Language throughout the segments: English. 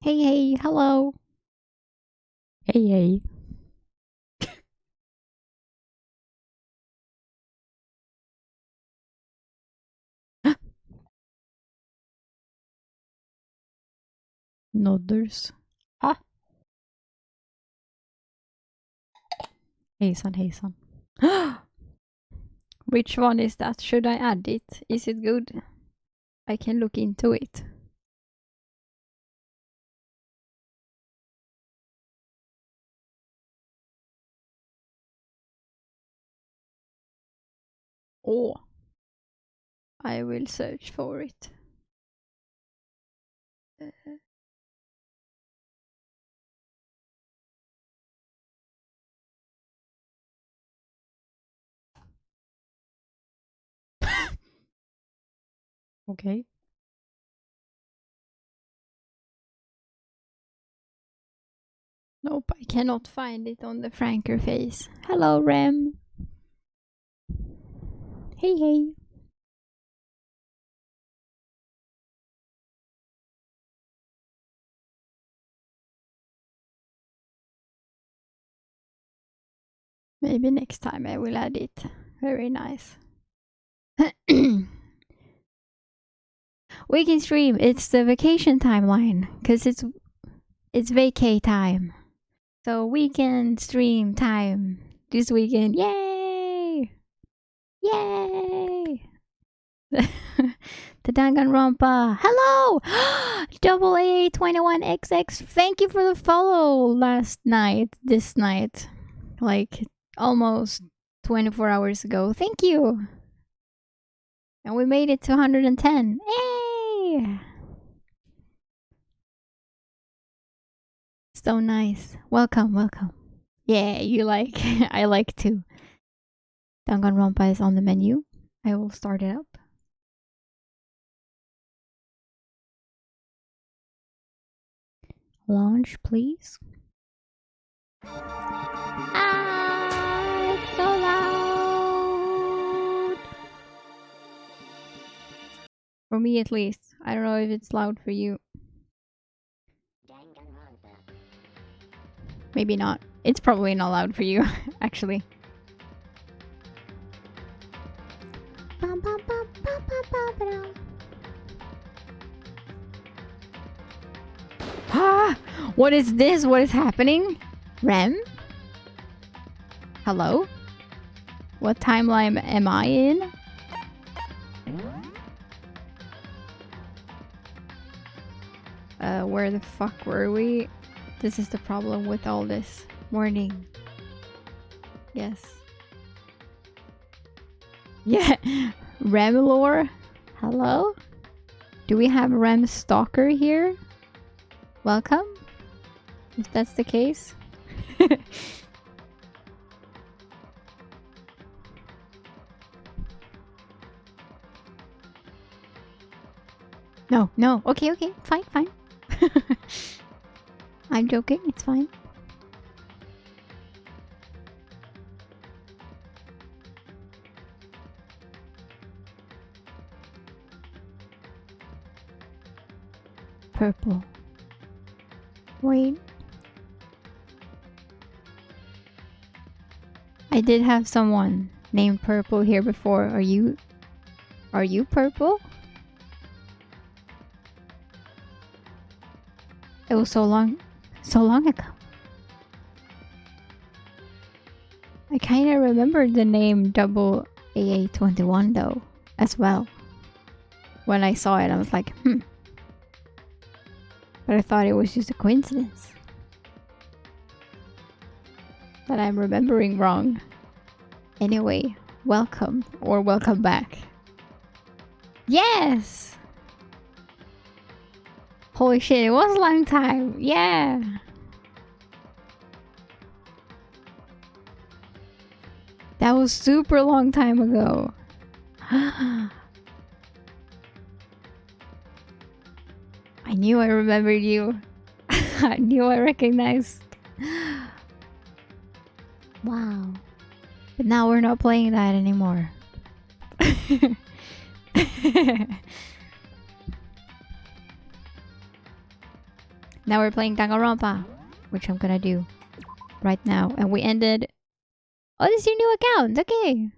Hey, hey, hello. Hey, hey. Nodders. Ah. Hejsan, hejsan. Which one is that? Should I add it? Is it good? I can look into it. Oh, I will search for it. Okay. Nope, I cannot find it on the Franker face. Hello, Rem. Hey, hey. Maybe next time I will add it. Very nice. We can stream. It's the vacation timeline because it's vacay time. So weekend stream time this weekend. Yay! Yay! The Danganronpa. Hello! Double A21XX. Thank you for the follow this night. Like almost 24 hours ago. Thank you. And we made it to 110. Yay! So nice. Welcome, welcome. Yeah, you like. I like too. Danganronpa is on the menu. I will start it up. Launch, please. Ah, it's so loud. For me, at least. I don't know if it's loud for you. Maybe not. It's probably not loud for you, actually. Ah! What is this? What is happening? Rem? Hello? What timeline am I in? Where the fuck were we? This is the problem with all this. Morning. Yes. Yeah. Rem lore? Hello? Do we have Rem Stalker here? Welcome? If that's the case. No. Okay. Fine. I'm joking. It's fine. Purple. Wait. I did have someone named Purple here before. Are you Purple? It was so long ago. I kind of remembered the name Double AA21 though, as well. When I saw it, I was like, But I thought it was just a coincidence. That I'm remembering wrong. Anyway, welcome or welcome back. Yes! Holy shit, it was a long time. Yeah! That was super long time ago. I knew I remembered you. I knew I recognized. Wow. But now we're not playing that anymore. Now we're playing Danganronpa, which I'm gonna do right now. And we ended... Oh, this is your new account. Okay.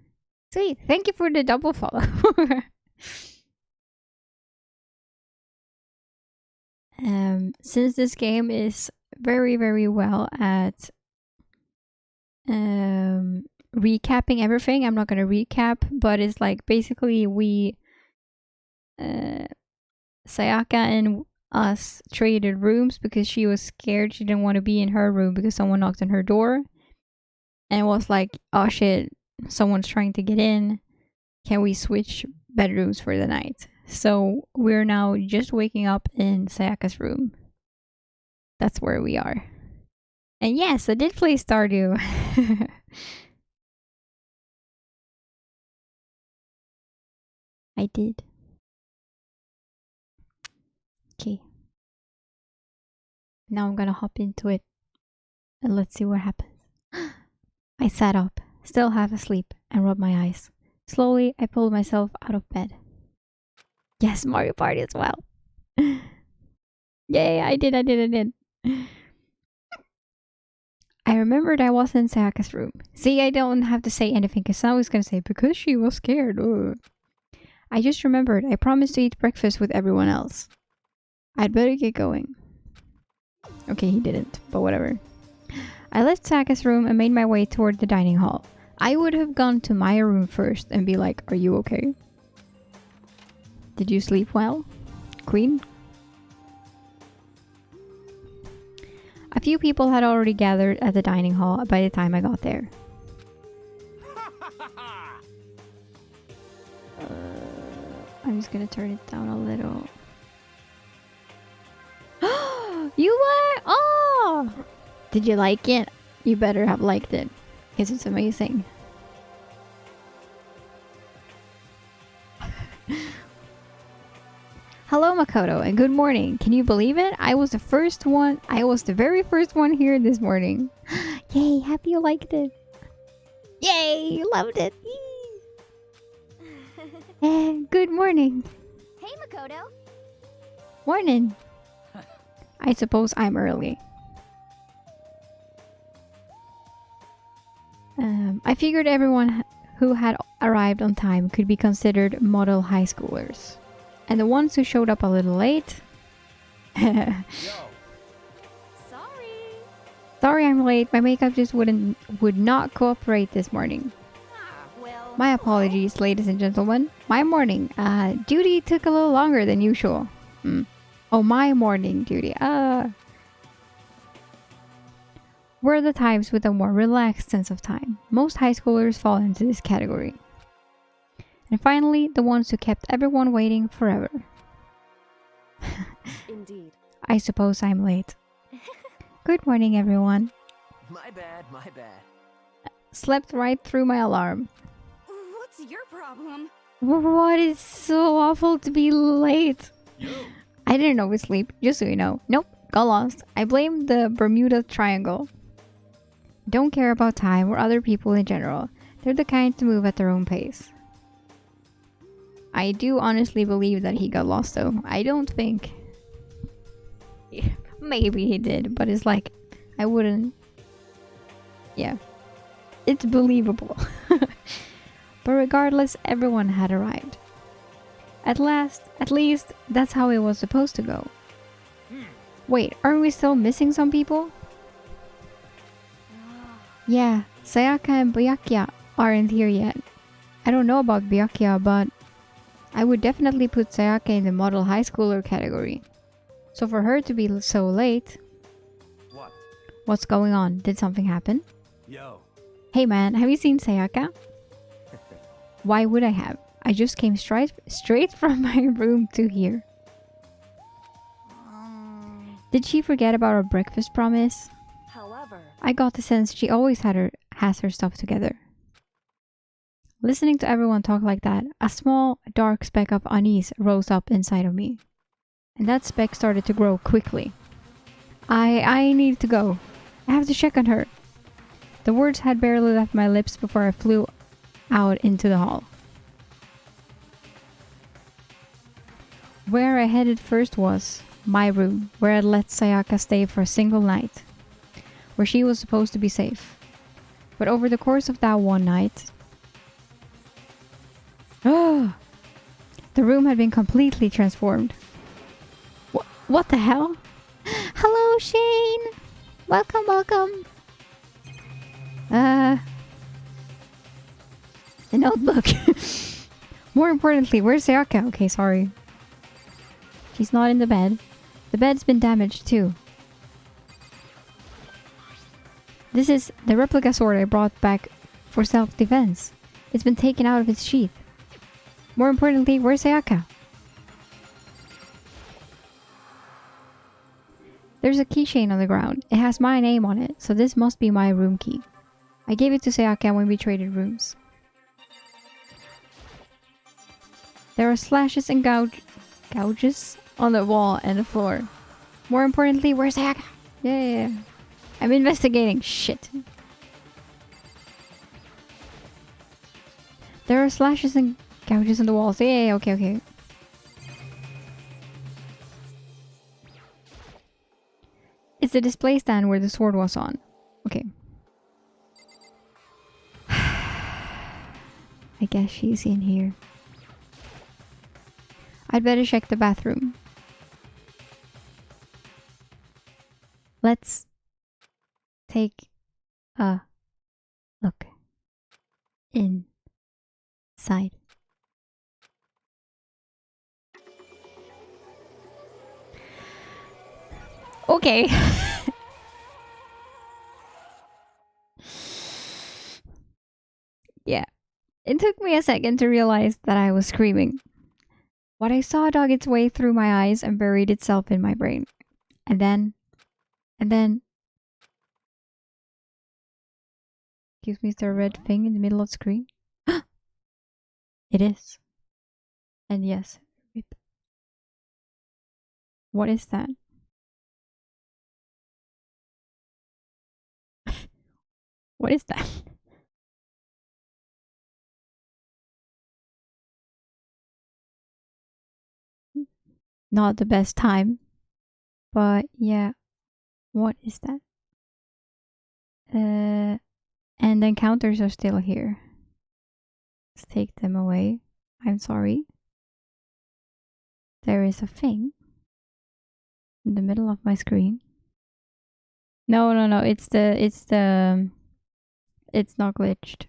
Sweet. Thank you for the double follow. Since this game is very, very well at recapping everything, I'm not gonna recap, but it's like basically we Sayaka and us traded rooms because she was scared. She didn't want to be in her room because someone knocked on her door and was like, oh shit, someone's trying to get in, can we switch bedrooms for the night? So we're now just waking up in Sayaka's room. That's where we are. And yes, I did play Stardew. I did. Okay. Now I'm gonna hop into it. And let's see what happens. I sat up, still half asleep, and rubbed my eyes. Slowly, I pulled myself out of bed. Yes, Mario Party as well. Yay, I did. I remembered I was in Sayaka's room. See, I don't have to say anything because I was gonna say because she was scared. Ugh. I just remembered I promised to eat breakfast with everyone else. I'd better get going. Okay, he didn't, but whatever. I left Sayaka's room and made my way toward the dining hall. I would have gone to my room first and be like, are you okay? Did you sleep well, Queen? A few people had already gathered at the dining hall by the time I got there. I'm just gonna turn it down a little. You were? Oh! Did you like it? You better have liked it, because it's amazing. Hello, Makoto, and good morning. Can you believe it? I was the very first one here this morning. Yay, happy you liked it. Yay, you loved it. Good morning. Hey, Makoto. Morning. I suppose I'm early. I figured everyone who had arrived on time could be considered model high schoolers. And the ones who showed up a little late... Sorry. Sorry I'm late. My makeup just would not cooperate this morning. Well, My apologies, ladies and gentlemen. My morning duty took a little longer than usual. Oh, my morning duty. Were the types with a more relaxed sense of time. Most high schoolers fall into this category. And finally, the ones who kept everyone waiting forever. Indeed. I suppose I'm late. Good morning, everyone. My bad, my bad. Slept right through my alarm. What's your problem? What is so awful to be late? Yo. I didn't always sleep, just so you know. Nope, got lost. I blame the Bermuda Triangle. Don't care about time or other people in general. They're the kind to move at their own pace. I do honestly believe that he got lost though. I don't think... Maybe he did, but it's like... I wouldn't... Yeah. It's believable. But regardless, everyone had arrived. At least, that's how it was supposed to go. Wait, aren't we still missing some people? Yeah, Sayaka and Byakuya aren't here yet. I don't know about Byakuya, but I would definitely put Sayaka in the model high schooler category. So for her to be so late... What? What's going on? Did something happen? Yo. Hey man, have you seen Sayaka? Why would I have? I just came straight from my room to here. Did she forget about our breakfast promise? However, I got the sense she always has her stuff together. Listening to everyone talk like that, a small, dark speck of unease rose up inside of me. And that speck started to grow quickly. I need to go. I have to check on her. The words had barely left my lips before I flew out into the hall. Where I headed first was my room, where I'd let Sayaka stay for a single night, where she was supposed to be safe. But over the course of that one night... the room had been completely transformed. What the hell? Hello, Shane! Welcome, welcome! The notebook. More importantly, where's Sayaka? Okay, sorry. She's not in the bed. The bed's been damaged too. This is the replica sword I brought back for self-defense. It's been taken out of its sheath. More importantly, where's Sayaka? There's a keychain on the ground. It has my name on it, so this must be my room key. I gave it to Sayaka when we traded rooms. There are slashes and gouges on the wall and the floor. More importantly, where's Sayaka? Yeah. I'm investigating. Shit. There are slashes and gouges on the walls. Yeah, okay. It's the display stand where the sword was on. Okay. I guess she's in here. I'd better check the bathroom. Let's take a look inside. Okay. Yeah. It took me a second to realize that I was screaming. What I saw dug its way through my eyes and buried itself in my brain. And then... Excuse me, is there a red thing in the middle of the screen? It is. And yes, rip. What is that? What is that? Not the best time. But yeah, what is that? And then counters are still here. Let's take them away. I'm sorry. There is a thing in the middle of my screen. No. It's not glitched.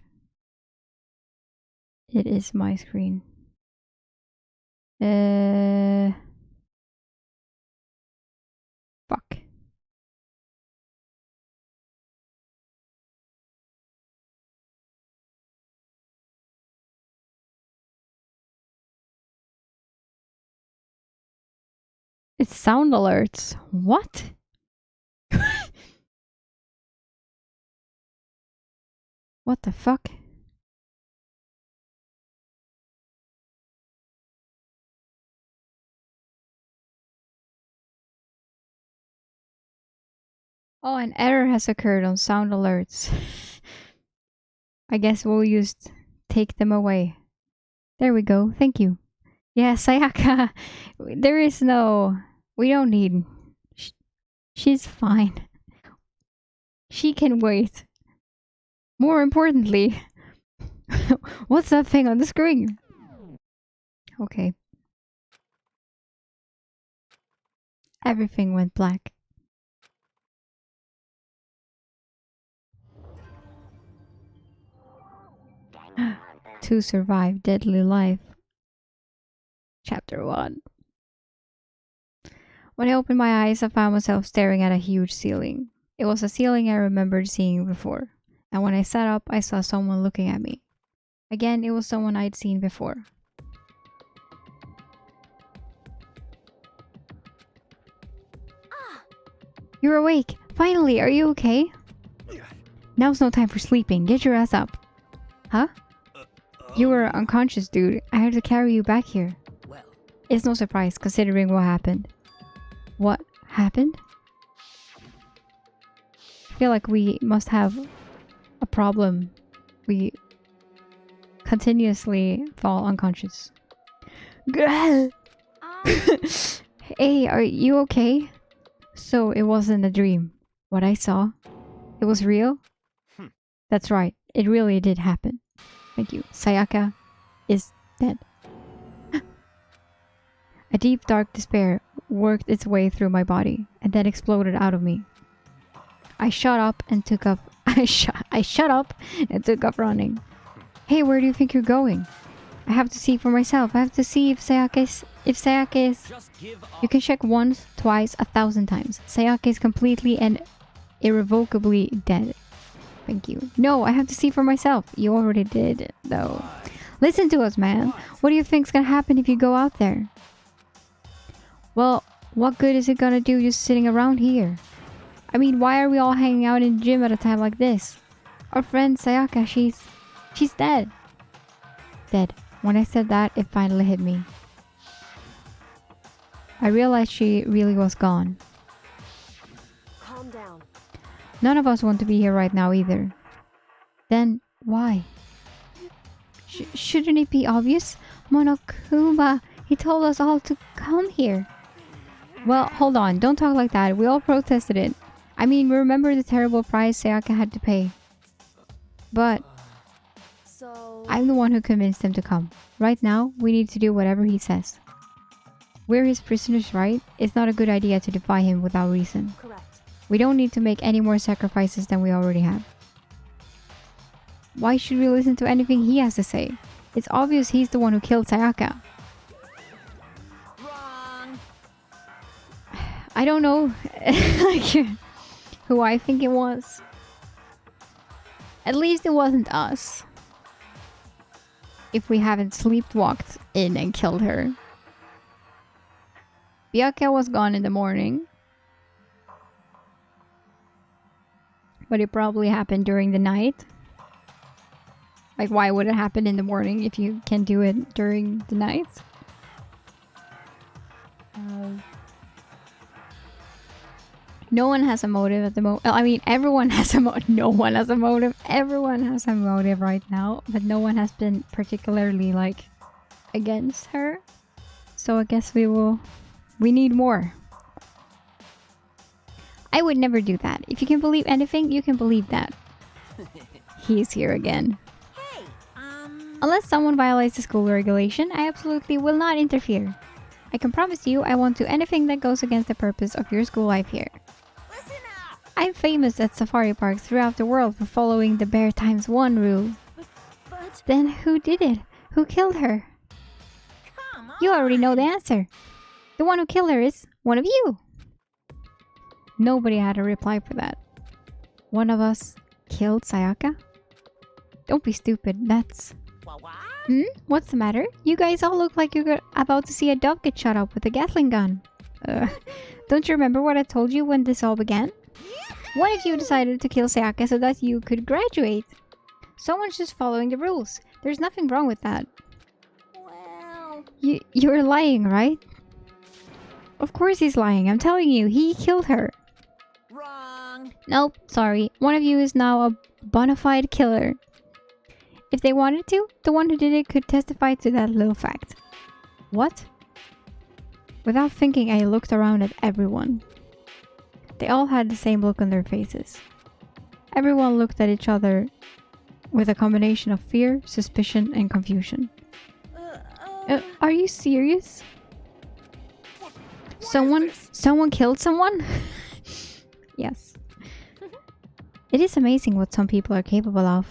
It is my screen. Fuck. It's sound alerts. What? What the fuck? Oh, an error has occurred on sound alerts. I guess we'll just take them away. There we go. Thank you. Yeah, Sayaka. There is no. We don't need. She's fine. She can wait. More importantly, what's that thing on the screen? Okay. Everything went black. To survive deadly life. Chapter 1. When I opened my eyes, I found myself staring at a huge ceiling. It was a ceiling I remembered seeing before, and when I sat up, I saw someone looking at me. Again, it was someone I'd seen before. You're awake! Finally, are you okay? Now's no time for sleeping. Get your ass up. Huh? You were unconscious, dude. I had to carry you back here. Well, It's no surprise, considering what happened. What happened? I feel like we must have a problem. We continuously fall unconscious. Hey, are you okay? So it wasn't a dream. What I saw, it was real? That's right. It really did happen. Thank you. Sayaka is dead. A deep, dark despair worked its way through my body and then exploded out of me. I shut up and took up. I shut up and took up running. Hey, where do you think you're going? I have to see for myself. I have to see if Sayaka is. just give up. You can check once, twice, 1,000 times. Sayaka is completely and irrevocably dead. Thank you. No, I have to see for myself. You already did, though. Listen to us, man. What do you think's gonna happen if you go out there? Well, what good is it gonna do just sitting around here? I mean, why are we all hanging out in the gym at a time like this? Our friend Sayaka, she's dead. Dead. When I said that, it finally hit me. I realized she really was gone. Calm down. None of us want to be here right now either. Then, why? Shouldn't it be obvious? Monokuma, he told us all to come here. Well, hold on, don't talk like that. We all protested it. I mean, remember the terrible price Sayaka had to pay. But So I'm the one who convinced him to come. Right now, we need to do whatever he says. We're his prisoners, right? It's not a good idea to defy him without reason. correct. We don't need to make any more sacrifices than we already have. Why should we listen to anything he has to say? It's obvious he's the one who killed Sayaka. Wrong. I don't know like, who I think it was. At least it wasn't us. If we haven't sleepwalked in and killed her. Byakuya was gone in the morning. But it probably happened during the night. Like, why would it happen in the morning if you can do it during the night? No one has a motive at the moment. I mean, everyone has a motive. No one has a motive. Everyone has a motive right now, but no one has been particularly like against her. So I guess we need more. I would never do that. If you can believe anything, you can believe that. He's here again. Hey, Unless someone violates the school regulation, I absolutely will not interfere. I can promise you I won't do anything that goes against the purpose of your school life here. listen up! I'm famous at safari parks throughout the world for following the bear times one rule. But Then who did it? Who killed her? Come on! You already know the answer. The one who killed her is one of you. Nobody had a reply for that. One of us killed Sayaka? Don't be stupid, that's... What? What's the matter? You guys all look like you're about to see a dove get shot up with a Gatling gun. Don't you remember what I told you when this all began? One of you decided to kill Sayaka so that you could graduate. Someone's just following the rules. There's nothing wrong with that. Well... You're lying, right? Of course he's lying. I'm telling you, he killed her. Wrong! Nope, sorry. One of you is now a bona fide killer. If they wanted to, the one who did it could testify to that little fact. What? Without thinking, I looked around at everyone. They all had the same look on their faces. Everyone looked at each other with a combination of fear, suspicion, and confusion. Are you serious? Someone killed someone? Yes. It is amazing what some people are capable of.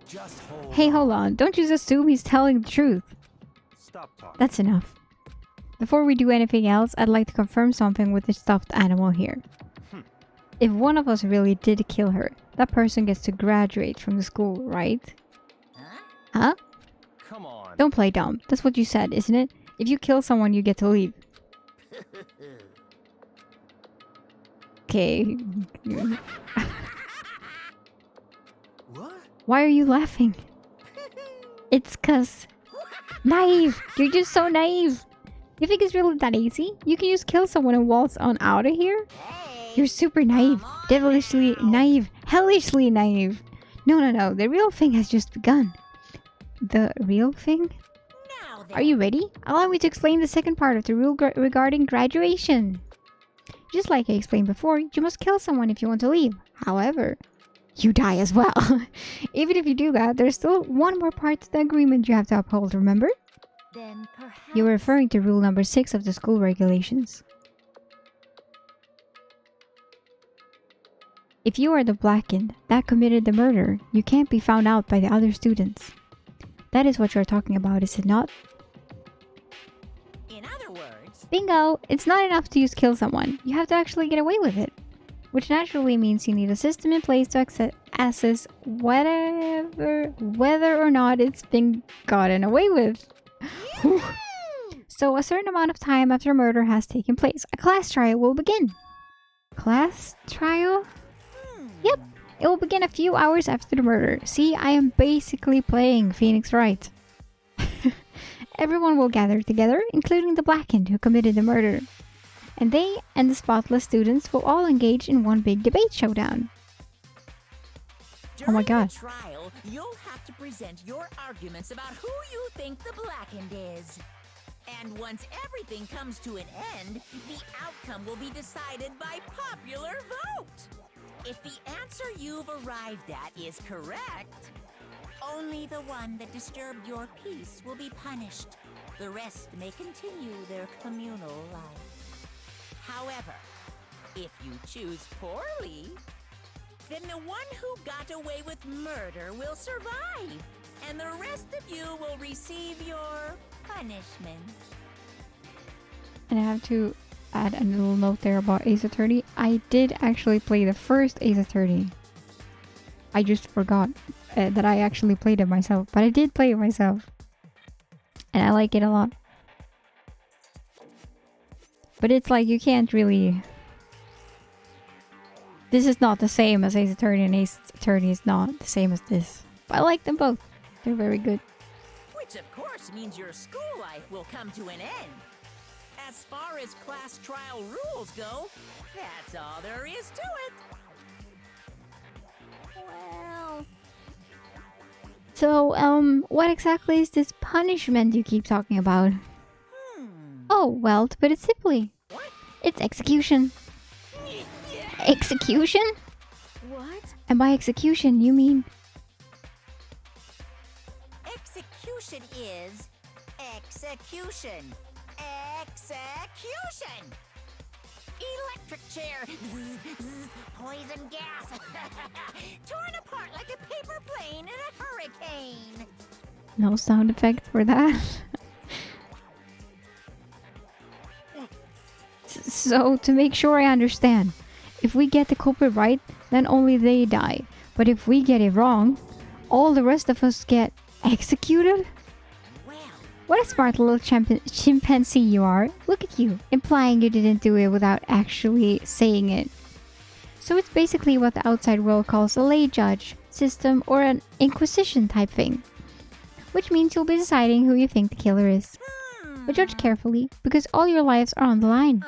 Just hold Hey, on. hold on. Don't just assume he's telling the truth. Stop talking. That's enough. Before we do anything else, I'd like to confirm something with the stuffed animal here. If one of us really did kill her, that person gets to graduate from the school, right? Huh? Huh? Come on. Don't play dumb. That's what you said, isn't it? If you kill someone, you get to leave. Okay. What? Why are you laughing? It's 'cause... Naive! You're just so naive! You think it's really that easy? You can just kill someone and waltz on out of here? Hey! You're super naive. Come on Devilishly now. naive. Hellishly naive. No. The real thing has just begun. The real thing? Now then. Are you ready? Allow me to explain the second part of the rule regarding graduation. Just like I explained before, you must kill someone if you want to leave. However, you die as well. Even if you do that, there's still one more part to the agreement you have to uphold, remember? then perhaps You were referring to rule number 6 of the school regulations. If you are the blackened that committed the murder, you can't be found out by the other students. That is what you're talking about, is it not? In other words, Bingo! It's not enough to just kill someone. You have to actually get away with it. Which naturally means you need a system in place to assess whether or not it's been gotten away with. Whew. So a certain amount of time after murder has taken place, a class trial will begin. Class trial? Yep, it will begin a few hours after the murder. See, I am basically playing Phoenix Wright. Everyone will gather together, including the blackened who committed the murder. And they and the spotless students will all engage in one big debate showdown. Oh my during God. the trial, you'll have to present your arguments about who you think the blackened is. And once everything comes to an end, the outcome will be decided by popular vote. If the answer you've arrived at is correct, only the one that disturbed your peace will be punished. The rest may continue their communal life. However, if you choose poorly, then the one who got away with murder will survive, and the rest of you will receive your punishment. And I have to add a little note there about Ace Attorney. I did actually play the first Ace Attorney. I just forgot that I actually played it myself, but I did play it myself. And I like it a lot. But it's like you can't really... This is not the same as Ace Attorney, and Ace Attorney is not the same as this. But I like them both. They're very good. Which of course means your school life will come to an end. as far as class trial rules go, that's all there is to it. Well, So, what exactly is this punishment you keep talking about? Oh, well, to put it simply, it's execution. Execution? what? And by execution, you mean... Execution is execution. Execution! Electric chair. Poison gas. Torn apart like a paper plane in a hurricane. No sound effect for that. So, to make sure I understand, if we get the culprit right, then only they die. But if we get it wrong, all the rest of us get executed? Well, What a smart little chimpanzee you are. Look at you, implying you didn't do it without actually saying it. So it's basically what the outside world calls a lay judge system or an inquisition type thing. Which means you'll be deciding who you think the killer is. But judge carefully, because all your lives are on the line.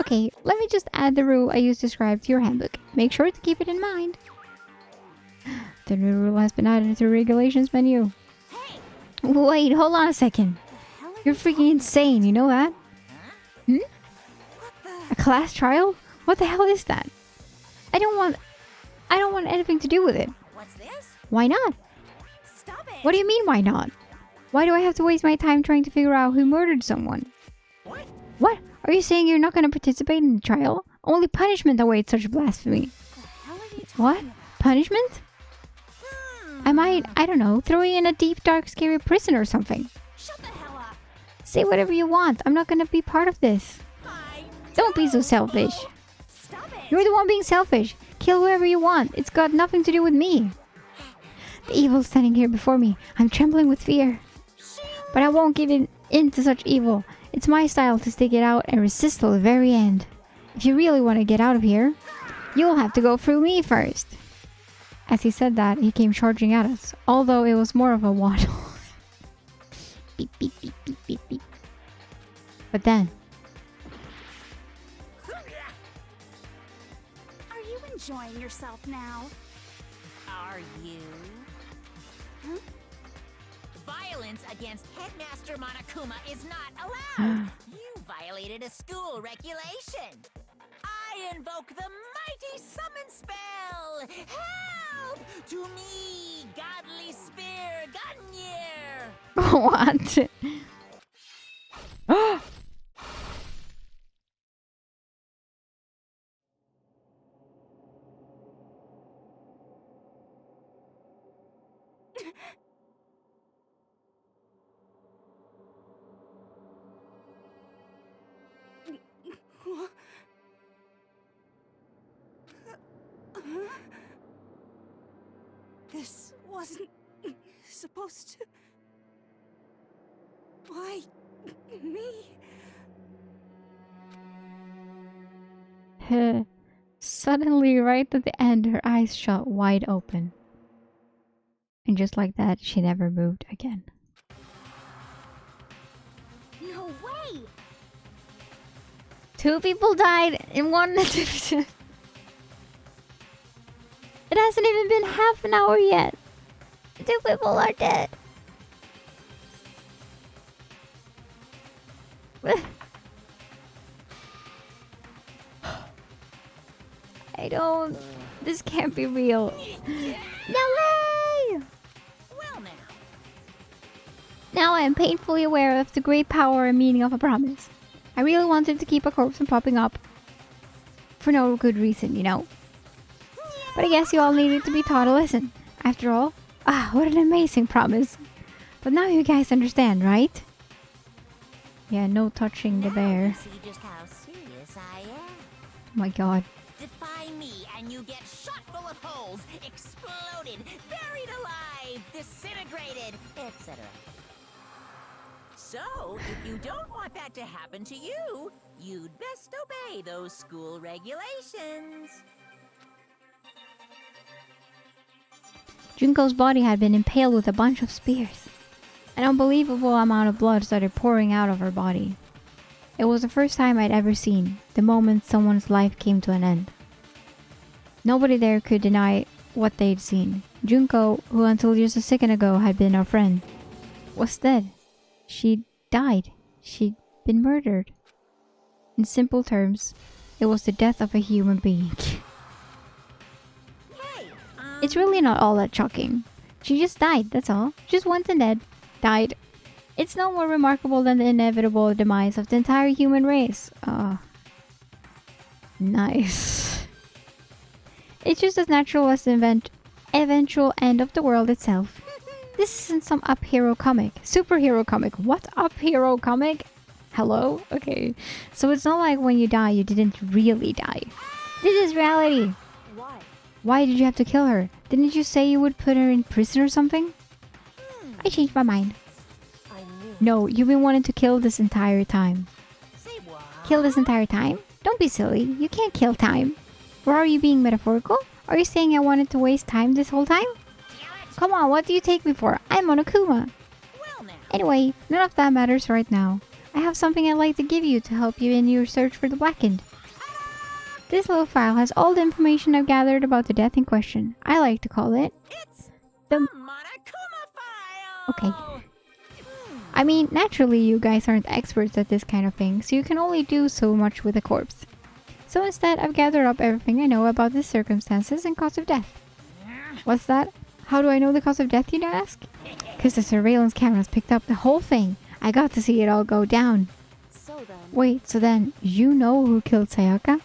Okay, let me just add the rule I used to describe to your handbook. Make sure to keep it in mind. The new rule has been added to the regulations menu. Wait, hold on a second. You're freaking insane, you know that? A class trial? What the hell is that? I don't want anything to do with it. what's this? Why not? Stop it! What do you mean, why not? Why do I have to waste my time trying to figure out who murdered someone? What? What? Are you saying you're not going to participate in the trial? Only punishment awaits such blasphemy. The hell are you talking What? about? Punishment? I might, I don't know, throw you in a deep, dark, scary prison or something. Shut the hell up! Say whatever you want. I'm not going to be part of this. I Don't be so selfish. Stop it! You're the one being selfish. Kill whoever you want. It's got nothing to do with me. The evil's standing here before me. I'm trembling with fear. But I won't give in to such evil. It's my style to stick it out and resist till the very end. If you really want to get out of here, you'll have to go through me first. As he said that, he came charging at us, although it was more of a waddle. Beep, beep, beep, beep, beep, beep. But then, Are you enjoying yourself now? Are you? Violence against Headmaster Monokuma is not allowed. You violated a school regulation. I invoke the mighty summon spell. Help to me, godly spear, Gunyear. what? This wasn't supposed to. Why me? Suddenly, right at the end, her eyes shut wide open. And just like that, she never moved again. No way! 2 people died in one division. It hasn't even been half an hour yet. 2 people are dead. I don't... This can't be real. No way! Well now. Now I am painfully aware of the great power and meaning of a promise. I really wanted to keep a corpse from popping up. For no good reason, you know. But I guess you all needed to be taught a lesson. After all, what an amazing promise. But now you guys understand, right? Yeah, no touching the Now bear. you see just how serious I am. Oh my god. Defy me and you get shot full of holes, exploded, buried alive, disintegrated, etc. So, if you don't want that to happen to you, you'd best obey those school regulations. Junko's body had been impaled with a bunch of spears. An unbelievable amount of blood started pouring out of her body. It was the first time I'd ever seen the moment someone's life came to an end. Nobody there could deny what they'd seen. Junko, who until just a second ago had been our friend, was dead. She'd died. She'd been murdered. In simple terms, it was the death of a human being. Hey, It's really not all that shocking. She just died, that's all. Just went and dead. Died. It's no more remarkable than the inevitable demise of the entire human race. Nice. It's just as natural as the eventual end of the world itself. This isn't some up-hero comic. Superhero comic. What up-hero comic? Hello? Okay. So it's not like when you die, you didn't really die. This is reality. Why? Why did you have to kill her? Didn't you say you would put her in prison or something? I changed my mind. I knew. No, you've been wanting to kill this entire time. say what? Kill this entire time? Don't be silly. You can't kill time. Or are you being metaphorical? Are you saying I wanted to waste time this whole time? Come on, what do you take me for? I'm Monokuma. Well now. Anyway, none of that matters right now. I have something I'd like to give you to help you in your search for the Blackened. This little file has all the information I've gathered about the death in question. I like to call it It's the... Monokuma file. Okay. I mean, naturally you guys aren't experts at this kind of thing, so you can only do so much with a corpse. So instead, I've gathered up everything I know about the circumstances and cause of death. What's that? How do I know the cause of death, you ask? Because the surveillance cameras picked up the whole thing. I got to see it all go down. So then. Wait, so then you know who killed Sayaka?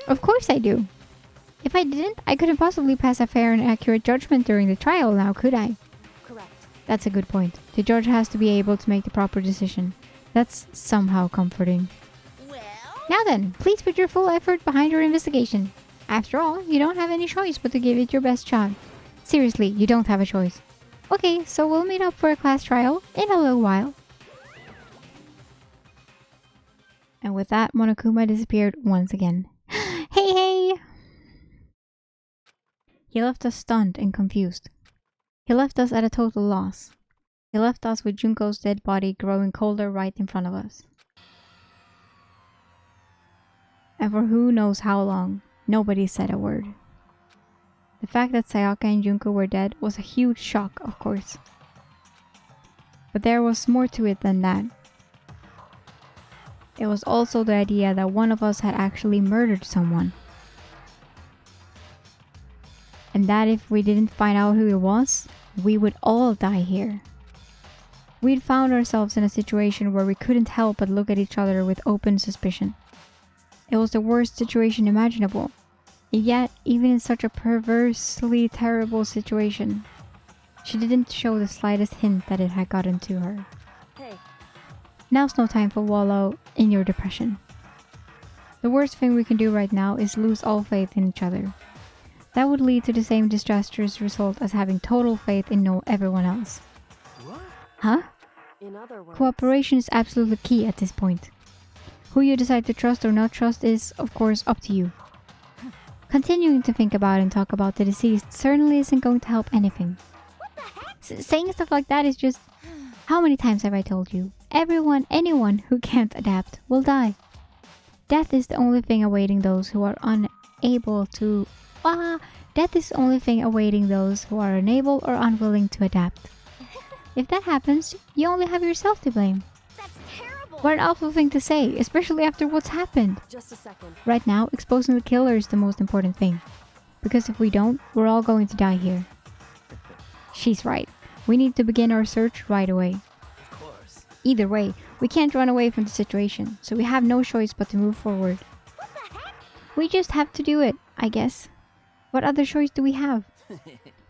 Of course I do. If I didn't, I couldn't possibly pass a fair and accurate judgment during the trial now, could I? Correct. That's a good point. The judge has to be able to make the proper decision. That's somehow comforting. Well, Now then, please put your full effort behind your investigation. After all, you don't have any choice but to give it your best shot. Seriously, you don't have a choice. Okay, so we'll meet up for a class trial in a little while. And with that, Monokuma disappeared once again. Hey, hey! He left us stunned and confused. He left us at a total loss. He left us with Junko's dead body growing colder right in front of us. And for who knows how long, nobody said a word. The fact that Sayaka and Junko were dead was a huge shock, of course. But there was more to it than that. It was also the idea that one of us had actually murdered someone. And that if we didn't find out who it was, we would all die here. We'd found ourselves in a situation where we couldn't help but look at each other with open suspicion. It was the worst situation imaginable. Yet, even in such a perversely terrible situation, she didn't show the slightest hint that it had gotten to her. Hey. Now's no time for wallow in your depression. The worst thing we can do right now is lose all faith in each other. That would lead to the same disastrous result as having total faith in everyone else. What? Huh? In other words. Cooperation is absolutely key at this point. Who you decide to trust or not trust is, of course, up to you. Continuing to think about and talk about the deceased certainly isn't going to help anything. What the heck? Saying stuff like that is just... How many times have I told you? Anyone who can't adapt will die. Death is the only thing awaiting those who are unable to... Death is the only thing awaiting those who are unable or unwilling to adapt. If that happens, you only have yourself to blame. That's terrible. What an awful thing to say, especially after what's happened. Just a second. Right now, exposing the killer is the most important thing. Because if we don't, we're all going to die here. She's right. We need to begin our search right away. Of course. Either way, we can't run away from the situation, so we have no choice but to move forward. What the heck? We just have to do it, I guess. What other choice do we have?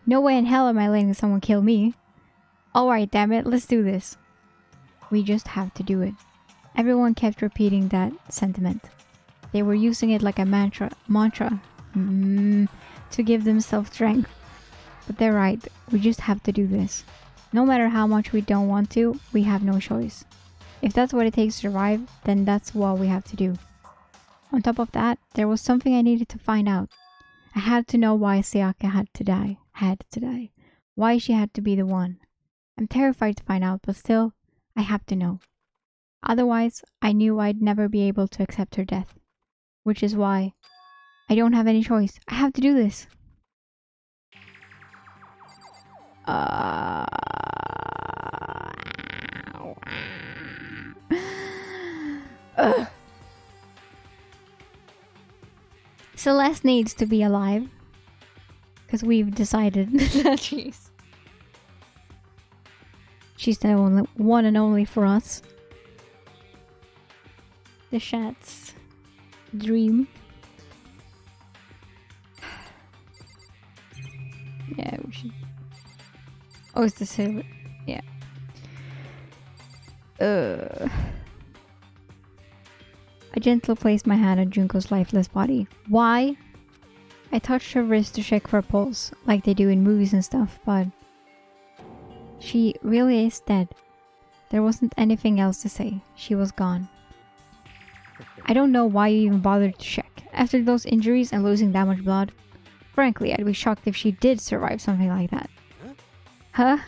No way in hell am I letting someone kill me. Alright, damn it, let's do this. We just have to do it. Everyone kept repeating that sentiment. They were using it like a mantra to give themselves strength. But they're right, we just have to do this. No matter how much we don't want to, we have no choice. If that's what it takes to survive, then that's what we have to do. On top of that, there was something I needed to find out. I had to know why Sayaka had to die. Why she had to be the one. I'm terrified to find out, but still, I have to know. Otherwise, I knew I'd never be able to accept her death. Which is why I don't have any choice. I have to do this. Celeste needs to be alive. Because we've decided that she's the only one and only for us. The Shat's dream. Yeah, we should. Oh, it's the silver. Yeah. I gently placed my hand on Junko's lifeless body. Why? I touched her wrist to check for a pulse, like they do in movies and stuff, but she really is dead. There wasn't anything else to say. She was gone. I don't know why you even bothered to check. After those injuries and losing that much blood, frankly, I'd be shocked if she did survive something like that. Huh?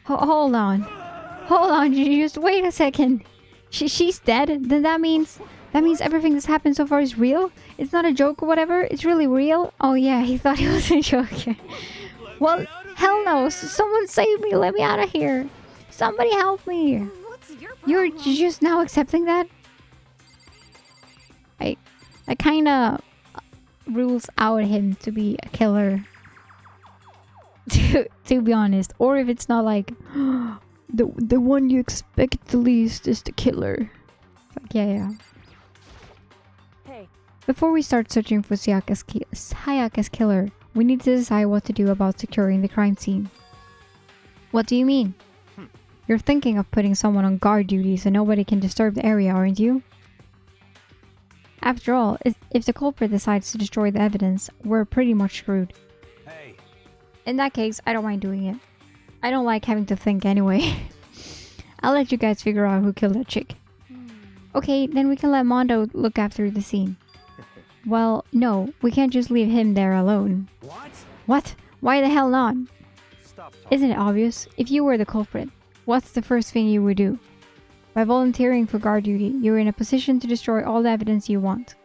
Hold on. Hold on, you just wait a second. She's dead? Then that means everything that's happened so far is real? It's not a joke or whatever? It's really real? Oh yeah, he thought it was a joke. Well, hell no. Someone save me. Let me out of here. Somebody help me. What's your You're problem? just now accepting that? That kinda rules out him to be a killer. to be honest. Or if it's not like the one you expect the least is the killer. Like, yeah. Hey, Before we start searching for Sayaka's killer, we need to decide what to do about securing the crime scene. What do you mean? You're thinking of putting someone on guard duty so nobody can disturb the area, aren't you? After all, if the culprit decides to destroy the evidence, we're pretty much screwed. Hey, In that case, I don't mind doing it. I don't like having to think anyway. I'll let you guys figure out who killed that chick. Okay, then we can let Mondo look after the scene. Well, no, we can't just leave him there alone. what? What? Why the hell not? Stop talking. Isn't it obvious? If you were the culprit, what's the first thing you would do? By volunteering for guard duty, you're in a position to destroy all the evidence you want.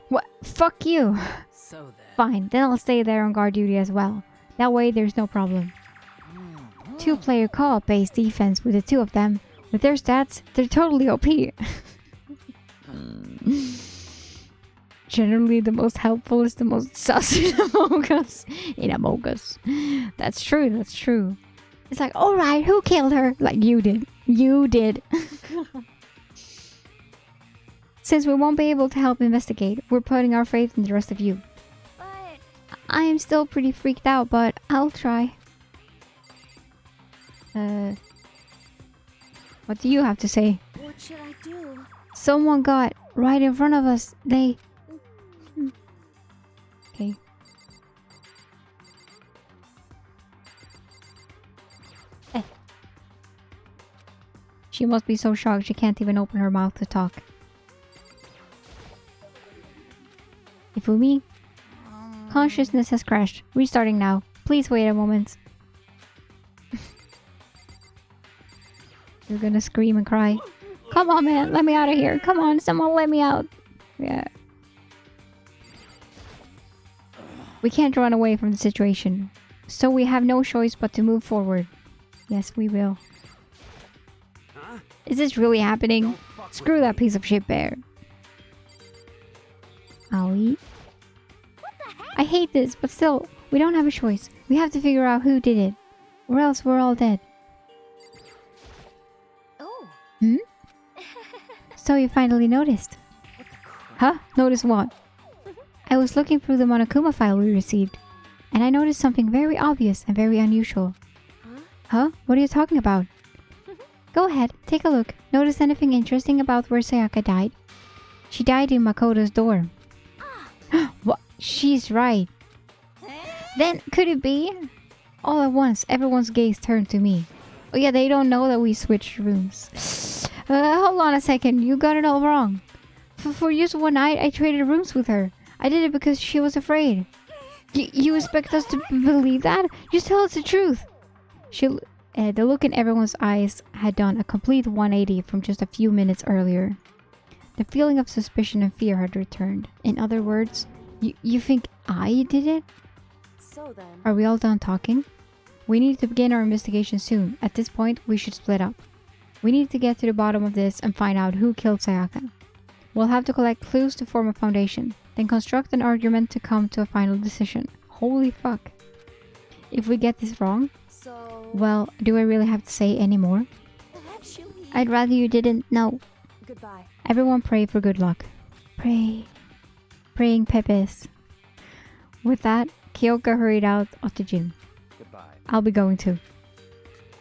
What? Fuck you! So then. Fine, then I'll stay there on guard duty as well. That way there's no problem. Two-player co-op based defense with the two of them. With their stats, they're totally OP. Generally, the most helpful is the most sus in Among Us. That's true. It's like, alright, who killed her? Like, you did. You did. Since we won't be able to help investigate, we're putting our faith in the rest of you. but I am still pretty freaked out, but I'll try. What do you have to say? what should I do? Someone got right in front of us. They... Okay. She must be so shocked she can't even open her mouth to talk. Ifumi? Consciousness has crashed. Restarting now. Please wait a moment. You're gonna scream and cry. Come on, man. Let me out of here. Come on, someone let me out. Yeah. We can't run away from the situation. So we have no choice but to move forward. Yes, we will. Huh? Is this really happening? Don't fuck with Screw that me. piece of shit bear. I'll eat. I hate this, but still, we don't have a choice. We have to figure out who did it. Or else we're all dead. Oh, So you finally noticed. Huh? Notice what? I was looking through the Monokuma file we received, and I noticed something very obvious and very unusual. Huh? What are you talking about? Go ahead, take a look. Notice anything interesting about where Sayaka died? She died in Makoto's dorm. What? She's right. Then, could it be? All at once, everyone's gaze turned to me. Oh yeah, they don't know that we switched rooms. Hold on a second, you got it all wrong. For just one night, I traded rooms with her. I did it because she was afraid. You expect us to believe that? Just tell us the truth. The look in everyone's eyes had done a complete 180 from just a few minutes earlier. The feeling of suspicion and fear had returned. In other words, you think I did it? So then, Are we all done talking? We need to begin our investigation soon. At this point, we should split up. We need to get to the bottom of this and find out who killed Sayaka. We'll have to collect clues to form a foundation, then construct an argument to come to a final decision. Holy fuck. If we get this wrong, so well, do I really have to say any more? actually, I'd rather you didn't know. goodbye. Everyone pray for good luck. Pray. Praying Pepes. With that, Kyoka hurried out of the gym. Goodbye. I'll be going too.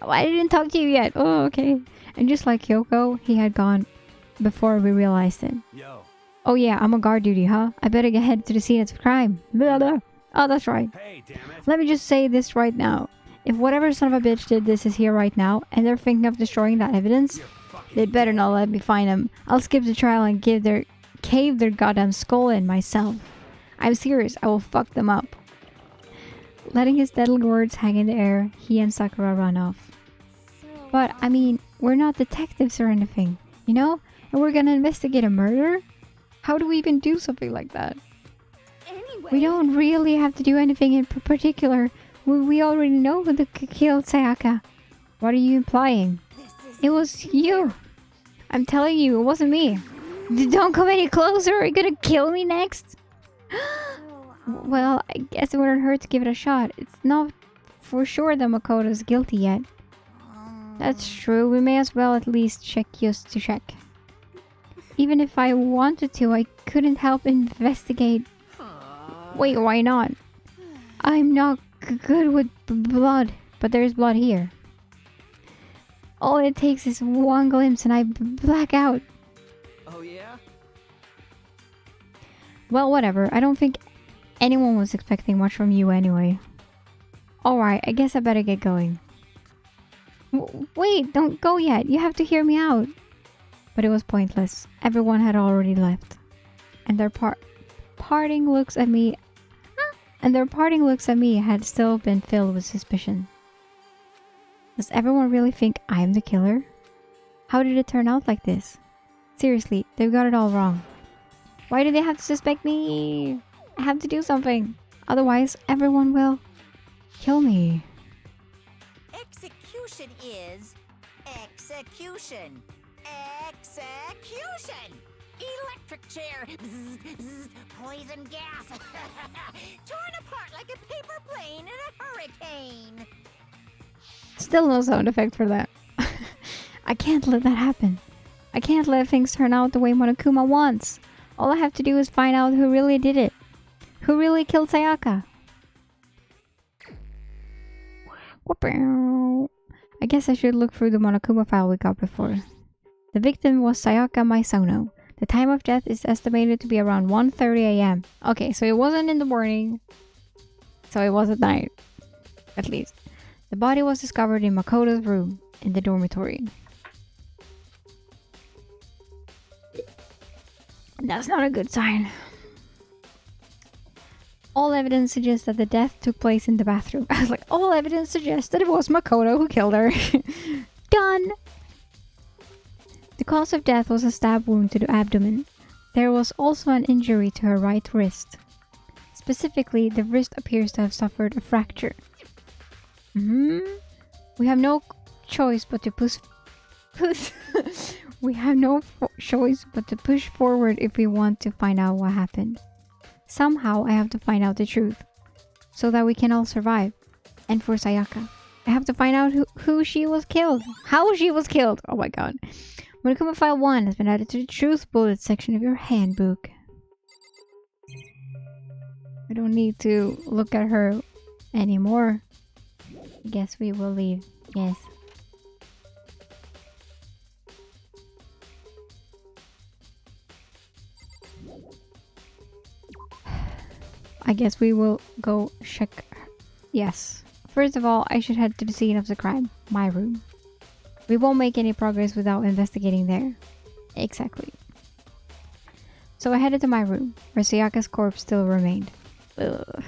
Oh, I didn't talk to you yet. Oh, okay. And just like Kyoko, he had gone before we realized it. Yo. Oh yeah, I'm on guard duty, huh? I better get headed to the scene of the crime. Blah, blah. Oh, that's right. Hey, damn it. Let me just say this right now. If whatever son of a bitch did this is here right now, and they're thinking of destroying that evidence, You're fucking they'd better not let me find them. I'll skip the trial and cave their goddamn skull in myself. I'm serious, I will fuck them up. Letting his deadly words hang in the air, he and Sakura run off. So, But, I mean, we're not detectives or anything, you know? And we're gonna investigate a murder? How do we even do something like that? anyway, We don't really have to do anything in particular. We already know who killed Sayaka. What are you implying? This is It was you. I'm telling you, it wasn't me. Don't come any closer. Are you gonna kill me next? so, Well, I guess it wouldn't hurt to give it a shot. It's not for sure that Makoto's guilty yet. That's true. We may as well at least check just to check. Even if I wanted to, I couldn't help investigate. Wait, why not? I'm not good with blood, but there's blood here. All it takes is one glimpse and I black out. Oh, yeah? Well, whatever. I don't think anyone was expecting much from you anyway. Alright, I guess I better get going. Wait, don't go yet. You have to hear me out. But it was pointless. Everyone had already left. And their parting looks at me... had still been filled with suspicion. Does everyone really think I'm the killer? How did it turn out like this? Seriously, they've got it all wrong. Why do they have to suspect me? I have to do something. Otherwise, everyone will kill me. Execution is execution. Execution! Electric chair. Bzz, bzz, poison gas. Torn apart like a paper plane in a hurricane. Still no sound effect for that. I can't let that happen. I can't let things turn out the way Monokuma wants. All I have to do is find out who really did it. Who really killed Sayaka? I guess I should look through the Monokuma file we got before. The victim was Sayaka Maisono. The time of death is estimated to be around 1:30 a.m. Okay, so it wasn't in the morning. So it was at night. At least. The body was discovered in Makoto's room in the dormitory. That's not a good sign. All evidence suggests that the death took place in the bathroom. I was like, all evidence suggests that it was Makoto who killed her. Done! The cause of death was a stab wound to the abdomen. There was also an injury to her right wrist. Specifically, the wrist appears to have suffered a fracture. We have no choice but to push forward if we want to find out what happened. Somehow I have to find out the truth, so that we can all survive. And for Sayaka, I have to find out who she was killed. How she was killed. Oh my god. Monokuma File 1 has been added to the Truth Bullet section of your handbook. I don't need to look at her anymore. Guess we will leave. Yes. I guess we will go check. Yes. First of all, I should head to the scene of the crime. My room. We won't make any progress without investigating there. Exactly. So I headed to my room, where Sayaka's corpse still remained. Ugh.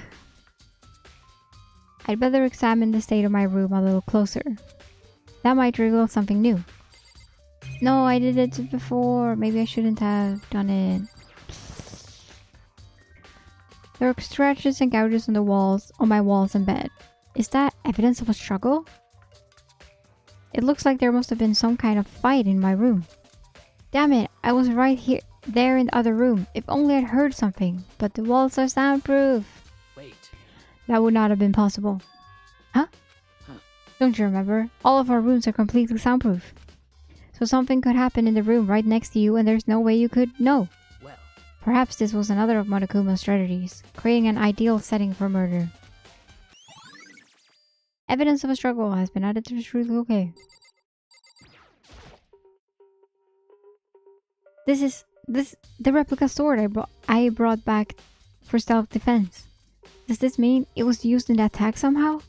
I'd better examine the state of my room a little closer. That might reveal something new. No, I did it before. Maybe I shouldn't have done it. There are scratches and gouges on the walls, on my walls and bed. Is that evidence of a struggle? It looks like there must have been some kind of fight in my room. Damn it, I was right here, there in the other room. If only I'd heard something. But the walls are soundproof. Wait. That would not have been possible. Huh? Don't you remember? All of our rooms are completely soundproof. So something could happen in the room right next to you and there's no way you could know. Well. Perhaps this was another of Monokuma's strategies, creating an ideal setting for murder. Evidence of a struggle has been added to the truth. Okay. This is the replica sword I brought back for self-defense. Does this mean it was used in the attack somehow?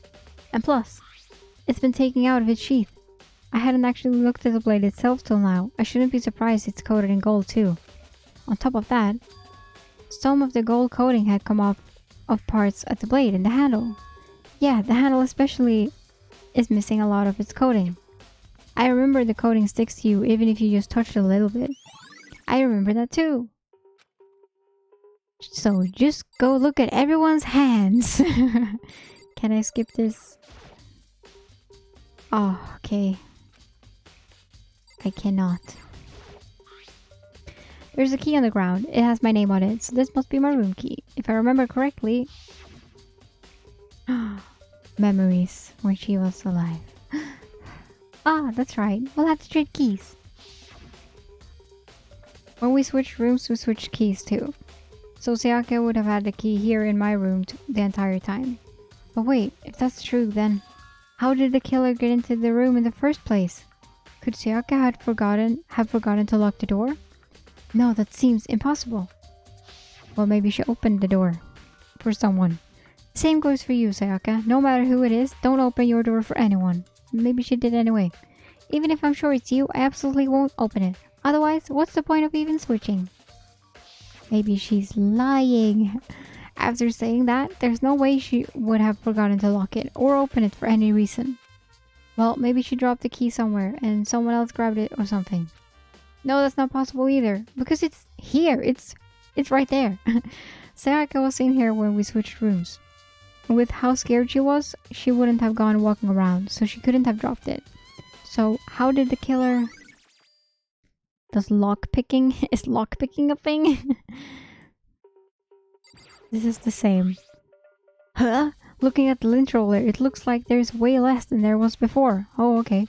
And plus, it's been taken out of its sheath. I hadn't actually looked at the blade itself till now. I shouldn't be surprised it's coated in gold too. On top of that, some of the gold coating had come off of parts at the blade and the handle. Yeah, the handle especially is missing a lot of its coating. I remember the coating sticks to you even if you just touch it a little bit. I remember that too. So just go look at everyone's hands. Can I skip this? Oh, okay. I cannot. There's a key on the ground. It has my name on it, so this must be my room key. If I remember correctly. Memories when she was alive. Ah, that's right. We'll have to trade keys. When we switched rooms, we switched keys too. So Sayaka would have had the key here in my room the entire time. But wait, if that's true, then how did the killer get into the room in the first place? Could Sayaka have forgotten to lock the door? No, that seems impossible. Well, maybe she opened the door for someone. Same goes for you, Sayaka. No matter who it is, don't open your door for anyone. Maybe she did anyway. Even if I'm sure it's you, I absolutely won't open it. Otherwise, what's the point of even switching? Maybe she's lying. After saying that, there's no way she would have forgotten to lock it or open it for any reason. Well, maybe she dropped the key somewhere and someone else grabbed it or something. No, that's not possible either, because it's here. It's right there. Sayaka was in here when we switched rooms. With how scared she was, she wouldn't have gone walking around, so she couldn't have dropped it. So how did the killer... Is lockpicking a thing? This is the same. Huh? Looking at the lint roller, it looks like there's way less than there was before. Oh, okay.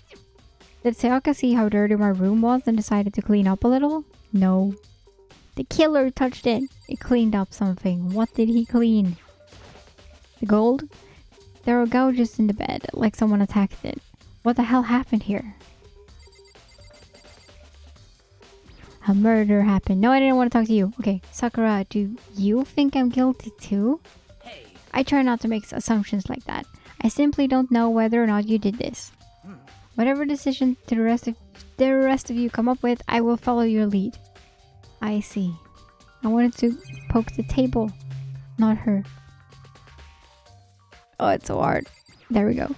Did Sayaka see how dirty my room was and decided to clean up a little? No. The killer touched it. It cleaned up something. What did he clean? The gold? There were gouges in the bed, like someone attacked it. What the hell happened here? A murder happened. No, I didn't want to talk to you. Okay, Sakura, do you think I'm guilty too? Hey. I try not to make assumptions like that. I simply don't know whether or not you did this. Whatever decision the rest of you come up with, I will follow your lead. I see. I wanted to poke the table, not her. Oh, it's so hard. There we go.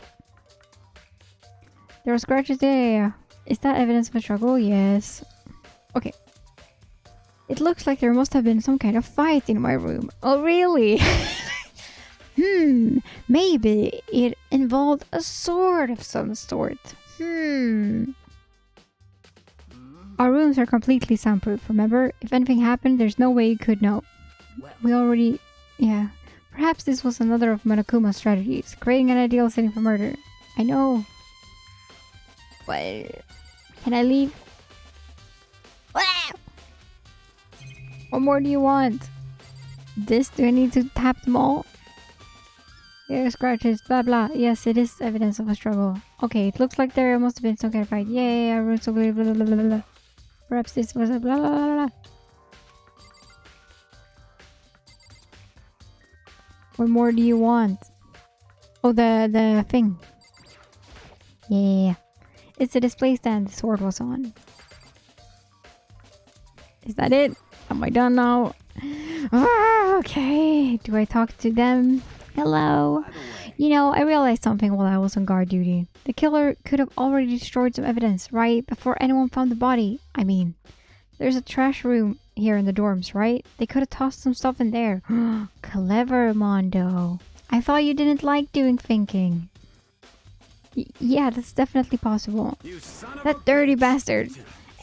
There are scratches there. Is that evidence of a struggle? Yes. Okay. It looks like there must have been some kind of fight in my room. Oh, really? Maybe it involved a sword of some sort. Our rooms are completely soundproof, remember? If anything happened, there's no way you could know. Well. We already... Yeah. Perhaps this was another of Monokuma's strategies, creating an ideal setting for murder. I know. What? Can I leave? What more do you want? This? Do I need to tap them all? There are scratches, blah blah. Yes, it is evidence of a struggle. Okay, it looks like there must have been some kind of fight. Yay, I wrote so blah blah blah blah blah. Perhaps this was a blah blah blah blah. What more do you want? Oh, the thing. Yeah. It's the display stand the sword was on. Is that it? Am I done now? Okay. Do I talk to them? Hello. By the way. You know, I realized something while I was on guard duty. The killer could have already destroyed some evidence, right? Before anyone found the body. I mean, there's a trash room here in the dorms, right? They could have tossed some stuff in there. Clever, Mondo. I thought you didn't like doing thinking. Yeah, that's definitely possible. You son of a That dirty bitch. bastard.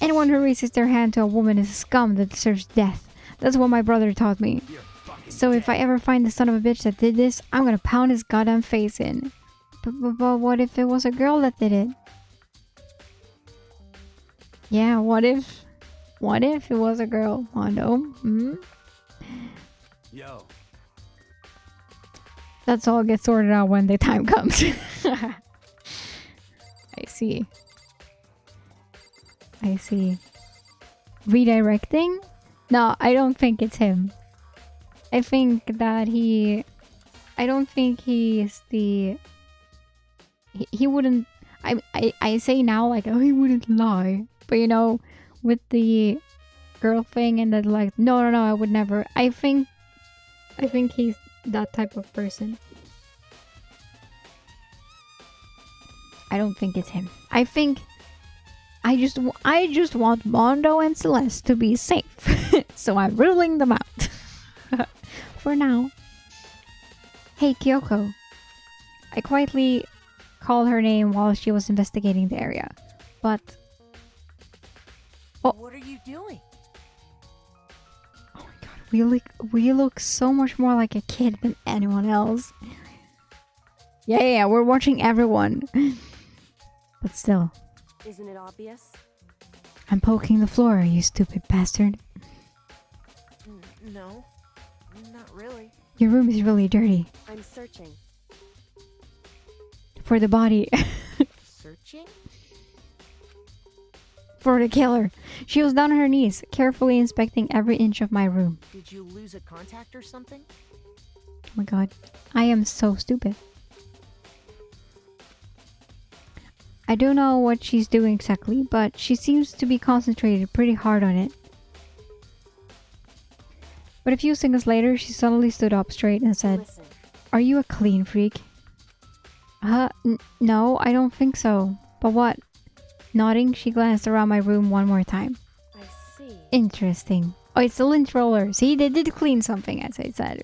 Anyone who raises their hand to a woman is a scum that deserves death. That's what my brother taught me. You're fucking So if I ever find the son of a bitch that did this, I'm gonna pound his goddamn face in. But what if it was a girl that did it? Yeah, what if? What if it was a girl, Mondo? Hmm? Yo, That's all gets sorted out when the time comes. I see. I see. Redirecting? No, I don't think it's him. I think that I don't think he is the... He wouldn't... I say now like, oh, he wouldn't lie. But you know, with the girl thing and that like, no, I would never. I think he's that type of person. I don't think it's him. I think I just want Mondo and Celeste to be safe. So I'm ruling them out. For now. Hey, Kyoko. I quietly called her name while she was investigating the area. But... Oh. What are you doing? Oh my god, we look so much more like a kid than anyone else. Yeah, we're watching everyone. But still. Isn't it obvious? I'm poking the floor, you stupid bastard. No, not really. Your room is really dirty. I'm searching. For the body. Searching? For the killer. She was down on her knees, carefully inspecting every inch of my room. Did you lose a contact or something? Oh my god. I am so stupid. I don't know what she's doing exactly, but she seems to be concentrated pretty hard on it. But a few seconds later, she suddenly stood up straight and said, Listen, "Are you a clean freak?" No, I don't think so. But what? Nodding, she glanced around my room one more time. I see. Interesting. Oh, it's the lint roller. See, they did clean something, as I said.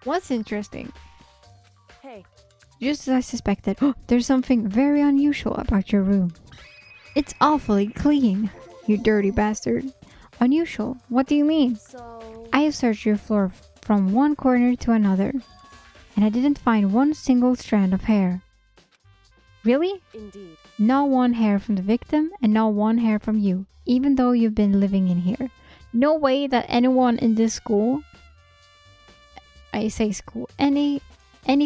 What's interesting? Hey, Just as I suspected, there's something very unusual about your room. It's awfully clean, you dirty bastard. Unusual? What do you mean? so... I have searched your floor from one corner to another, and I didn't find one single strand of hair. Really? Indeed. Not one hair from the victim, and not one hair from you, even though you've been living in here. No way that anyone in this school, I say school, any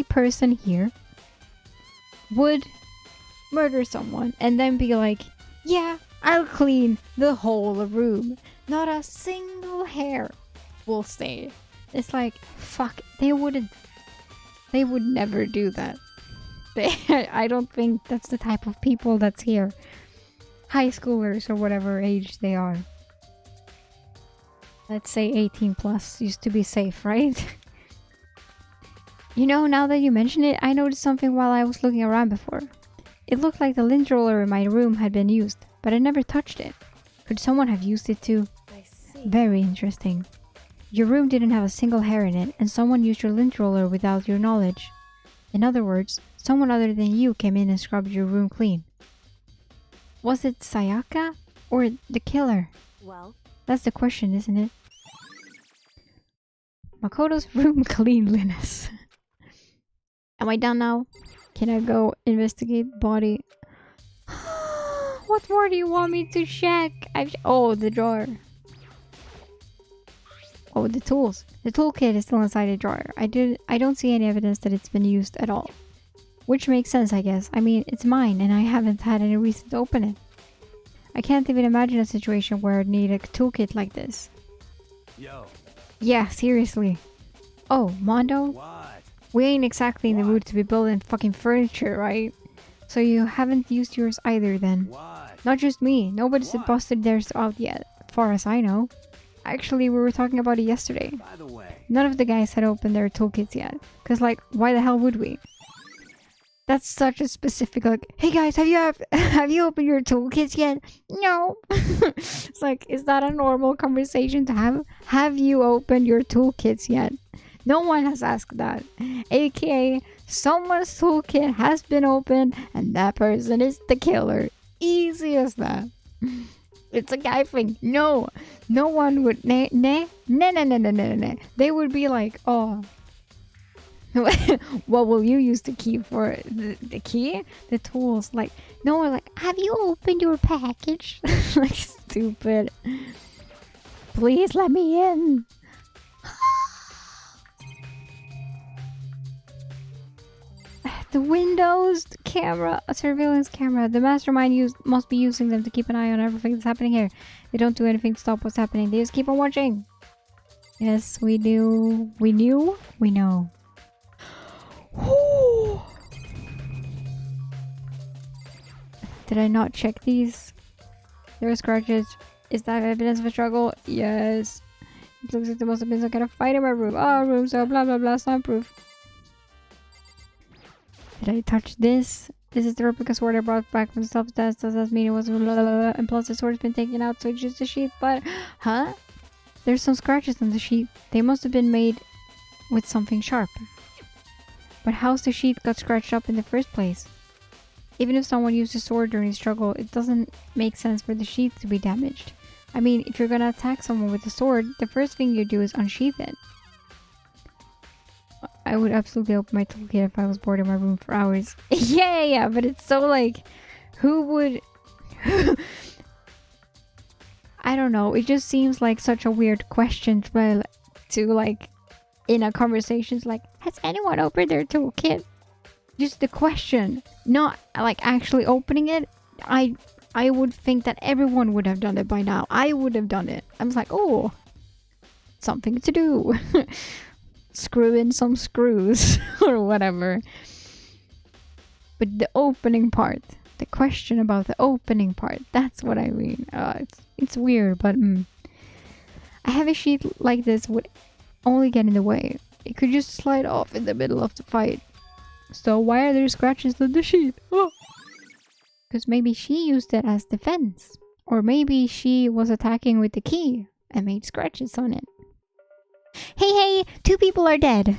person here would murder someone and then be like, yeah, I'll clean the whole room. Not a single hair will stay. It's like, fuck, they would never do that. I don't think that's the type of people that's here. High schoolers or whatever age they are. Let's say 18 plus used to be safe, right? You know, now that you mention it, I noticed something while I was looking around before. It looked like the lint roller in my room had been used, but I never touched it. Could someone have used it too? I see. Very interesting. Your room didn't have a single hair in it, and someone used your lint roller without your knowledge. In other words, someone other than you came in and scrubbed your room clean. Was it Sayaka or the killer? Well, That's the question, isn't it? Makoto's room cleanliness. Am I done now? Can I go investigate body? What more do you want me to check? Oh, the drawer. Oh, the tools. The toolkit is still inside the drawer. I don't see any evidence that it's been used at all. Which makes sense, I guess. I mean, it's mine and I haven't had any reason to open it. I can't even imagine a situation where I'd need a toolkit like this. yo, Yeah, seriously. Oh, Mondo? what? We ain't exactly in the mood to be building fucking furniture, right? So you haven't used yours either then. What? Not just me. Nobody's What? busted theirs out yet, far as I know. Actually, we were talking about it yesterday. By the way, None of the guys had opened their toolkits yet. Cause like, why the hell would we? That's such a specific, like, hey guys, have you opened your toolkits yet? No. It's like, is that a normal conversation to have? Have you opened your toolkits yet? No one has asked that. AKA, someone's toolkit has been opened and that person is the killer. Easy as that. It's a guy thing. No one would. Nah. They would be like, oh. What will you use the key for? The key? The tools. Like, no one like, have you opened your package? Like, stupid. Please let me in. The windows, the camera, a surveillance camera. The mastermind must be using them to keep an eye on everything that's happening here. They don't do anything to stop what's happening. They just keep on watching. Yes, we do. We knew? We know. Did I not check these? There are scratches. Is that evidence of a struggle? Yes. It looks like there must have been some kind of fight in my room. Oh, room, so blah blah blah, soundproof. Did I touch this? This is the replica sword I brought back from the self-test. Does that mean it wasn't blah, blah, blah. And plus the sword's been taken out, so it's just a sheath, but... Huh? There's some scratches on the sheath. They must have been made with something sharp. But how's the sheath got scratched up in the first place? Even if someone used a sword during the struggle, it doesn't make sense for the sheath to be damaged. I mean, if you're gonna attack someone with a sword, the first thing you do is unsheath it. I would absolutely open my toolkit if I was bored in my room for hours. Yeah, but it's so like, who would... I don't know, it just seems like such a weird question to like, in a conversation, it's like, has anyone opened their toolkit? Just the question, not like actually opening it. I would think that everyone would have done it by now. I would have done it. I was like, oh, something to do. Screw in some screws or whatever. But the opening part, the question about the opening part, that's what I mean. It's weird, but a heavy sheet like this would only get in the way. It could just slide off in the middle of the fight. So why are there scratches on the sheet? Because maybe she used it as defense. Or maybe she was attacking with the key and made scratches on it. Hey, 2 people are dead.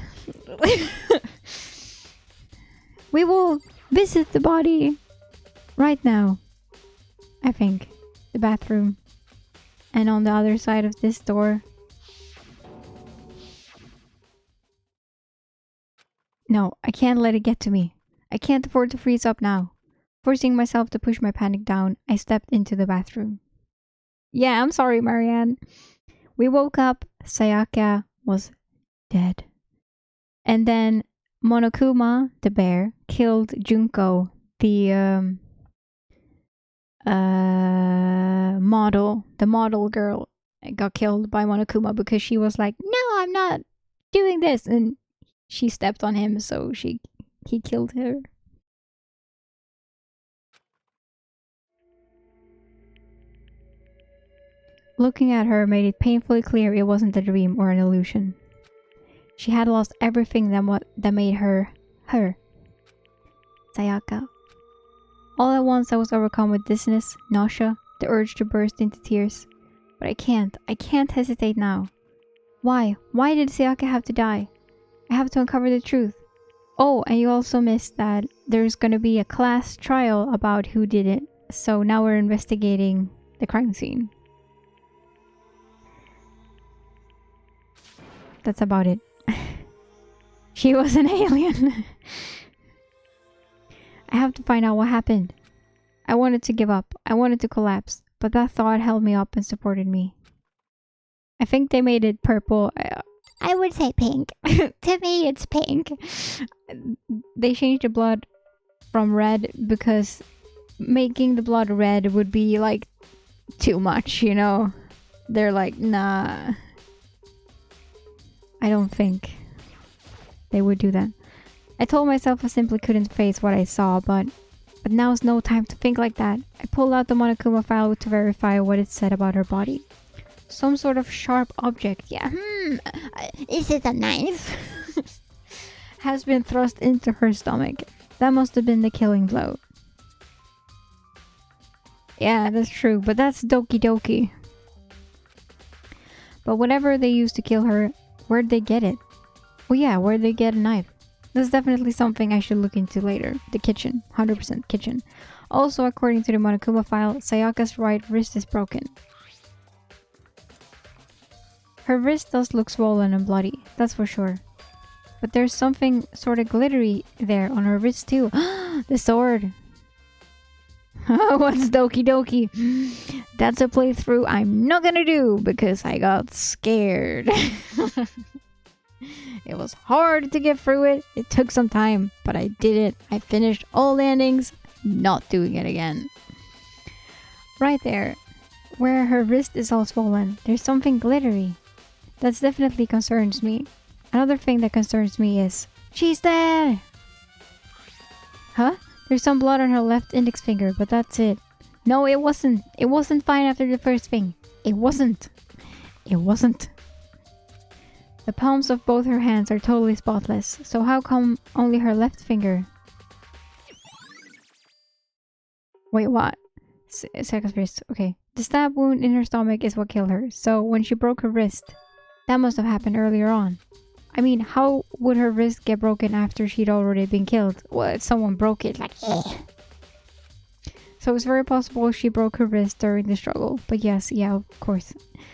We will visit the body right now. I think. The bathroom. And on the other side of this door. No, I can't let it get to me. I can't afford to freeze up now. Forcing myself to push my panic down, I stepped into the bathroom. Yeah, I'm sorry, Marianne. We woke up. Sayaka was dead. And then Monokuma, the bear, killed Junko, the model girl, got killed by Monokuma because she was like, no, I'm not doing this, and she stepped on him, so he killed her. Looking at her made it painfully clear it wasn't a dream or an illusion. She had lost everything that made her, her. Sayaka. All at once I was overcome with dizziness, nausea, the urge to burst into tears. But I can't hesitate now. Why? Why did Sayaka have to die? I have to uncover the truth. Oh, and you also missed that there's gonna be a class trial about who did it. So now we're investigating the crime scene. That's about it. She was an alien. I have to find out what happened. I wanted to give up. I wanted to collapse. But that thought held me up and supported me. I think they made it purple. I would say pink. To me, it's pink. They changed the blood from red because making the blood red would be like too much, you know? They're like, nah. I don't think they would do that. I told myself I simply couldn't face what I saw, but now's no time to think like that. I pulled out the Monokuma file to verify what it said about her body. Some sort of sharp object, yeah. Is it a knife? Has been thrust into her stomach. That must have been the killing blow. Yeah, that's true, but that's Doki Doki. But whatever they used to kill her, where'd they get it? Oh yeah, where'd they get a knife? That's definitely something I should look into later. The kitchen. 100% kitchen. Also, according to the Monokuma file, Sayaka's right wrist is broken. Her wrist does look swollen and bloody, that's for sure. But there's something sort of glittery there on her wrist too. The sword! What's Doki Doki? That's a playthrough I'm not gonna do because I got scared. It was hard to get through it. It took some time, but I did it. I finished all the endings. Not doing it again. Right there, where her wrist is all swollen, there's something glittery. That definitely concerns me. Another thing that concerns me is... She's there! Huh? There's some blood on her left index finger, but that's it. No, it wasn't. It wasn't fine after the first thing. It wasn't. It wasn't. The palms of both her hands are totally spotless, so how come only her left finger? Wait, what? Second wrist. Okay. The stab wound in her stomach is what killed her, so when she broke her wrist, that must have happened earlier on. I mean, how would her wrist get broken after she'd already been killed? Well, someone broke it, like, eh. So it's very possible she broke her wrist during the struggle. But yes, yeah, of course.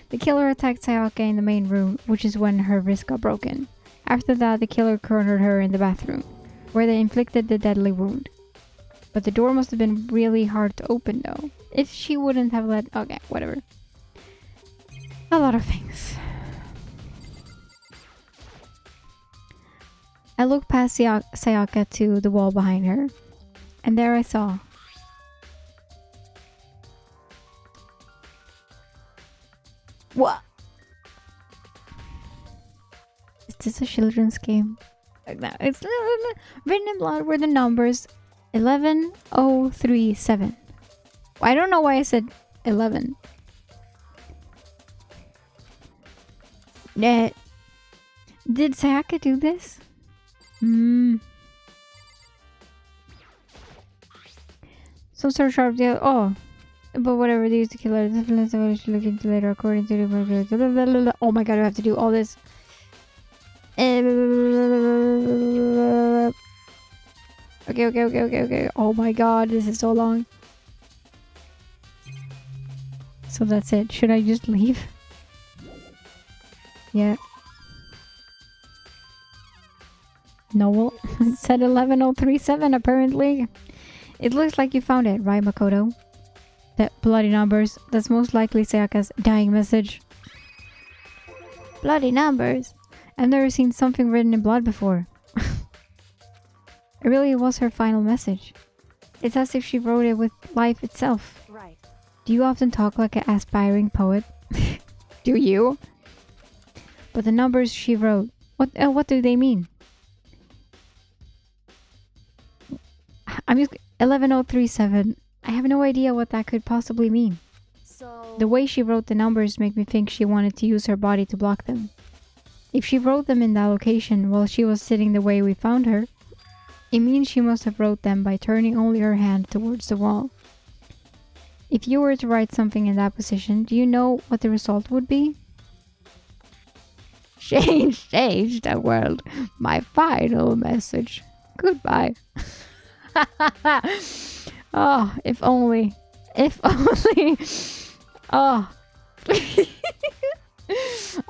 The killer attacked Sayaka in the main room, which is when her wrist got broken. After that, the killer cornered her in the bathroom, where they inflicted the deadly wound. But the door must have been really hard to open though. If she wouldn't have let... Okay, whatever. A lot of things. I looked past Sayaka to the wall behind her, and there I saw... What? Is this a children's game? No, it's written in blood were the numbers 11037. I don't know why I said 11. Did Sayaka do this? Some sort of sharp deal. Oh. But whatever, they used to kill her. Definitely something we should look into later, according to the... Oh my god, I have to do all this. Okay. Oh my god, this is so long. So that's it. Should I just leave? Yeah. No, well, it said 11037 apparently. It looks like you found it, right, Makoto? That bloody numbers. That's most likely Sayaka's dying message. Bloody numbers? I've never seen something written in blood before. It really was her final message. It's as if she wrote it with life itself. Right. Do you often talk like an aspiring poet? Do you? But the numbers she wrote, what do they mean? I'm just 11037. I have no idea what that could possibly mean. So... The way she wrote the numbers make me think she wanted to use her body to block them. If she wrote them in that location while she was sitting the way we found her, it means she must have wrote them by turning only her hand towards the wall. If you were to write something in that position, do you know what the result would be? Change the world. My final message. Goodbye. Oh, if only. If only. Oh.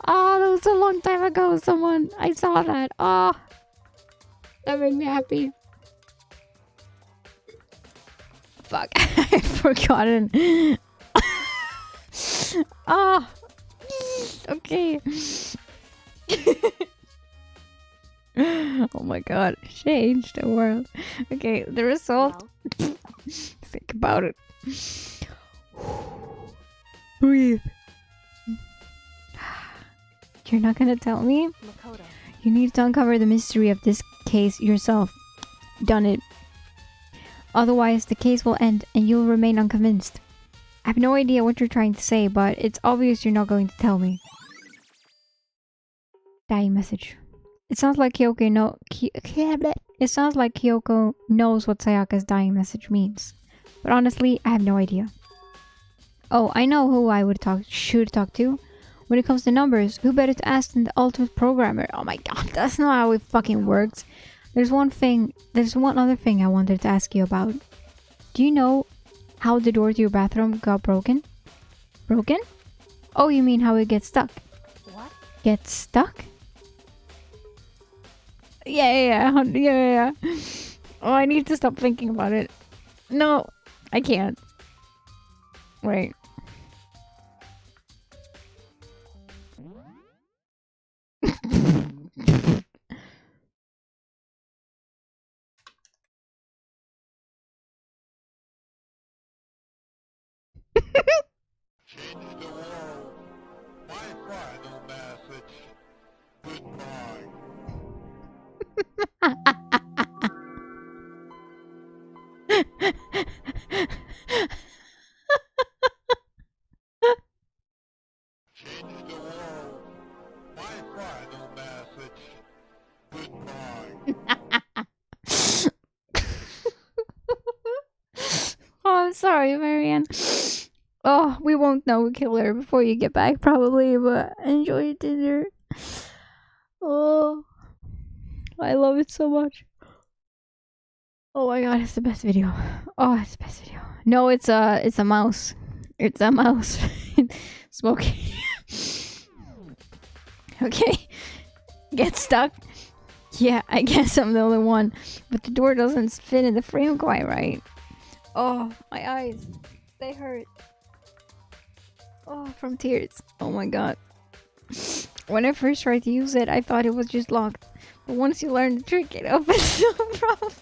Oh, that was a long time ago. I saw that. Oh. That made me happy. Fuck. I've forgotten. Oh. Okay. Oh my god. Change the world. Okay, the result. Well, Think about it. Breathe. You're not gonna tell me? Makoto. You need to uncover the mystery of this case yourself. Done it. Otherwise, the case will end and you'll remain unconvinced. I have no idea what you're trying to say, but it's obvious you're not going to tell me. Dying message. It sounds like Kyoko It sounds like Kyoko knows what Sayaka's dying message means. But honestly, I have no idea. Oh, I know who I should talk to. When it comes to numbers, who better to ask than the ultimate programmer? Oh my god, that's not how it fucking works. There's one other thing I wanted to ask you about. Do you know how the door to your bathroom got broken? Broken? Oh, you mean how it gets stuck? What? Gets stuck? Yeah. Oh, I need to stop thinking about it. No, I can't. Wait. Change the world. My final message. Goodbye. Change the world. My final message. Goodbye. Oh, I'm sorry, Marianne. Oh, we won't know who killed her before you get back, probably, but enjoy your dinner. Oh, I love it so much. Oh my god, it's the best video. Oh, it's the best video. No, it's a mouse. It's a mouse. Smoking. Okay. Get stuck. Yeah, I guess I'm the only one. But the door doesn't fit in the frame quite right. Oh, my eyes. They hurt. Oh, from tears. Oh my god. When I first tried to use it, I thought it was just locked. But once you learn the trick, it opens no problem.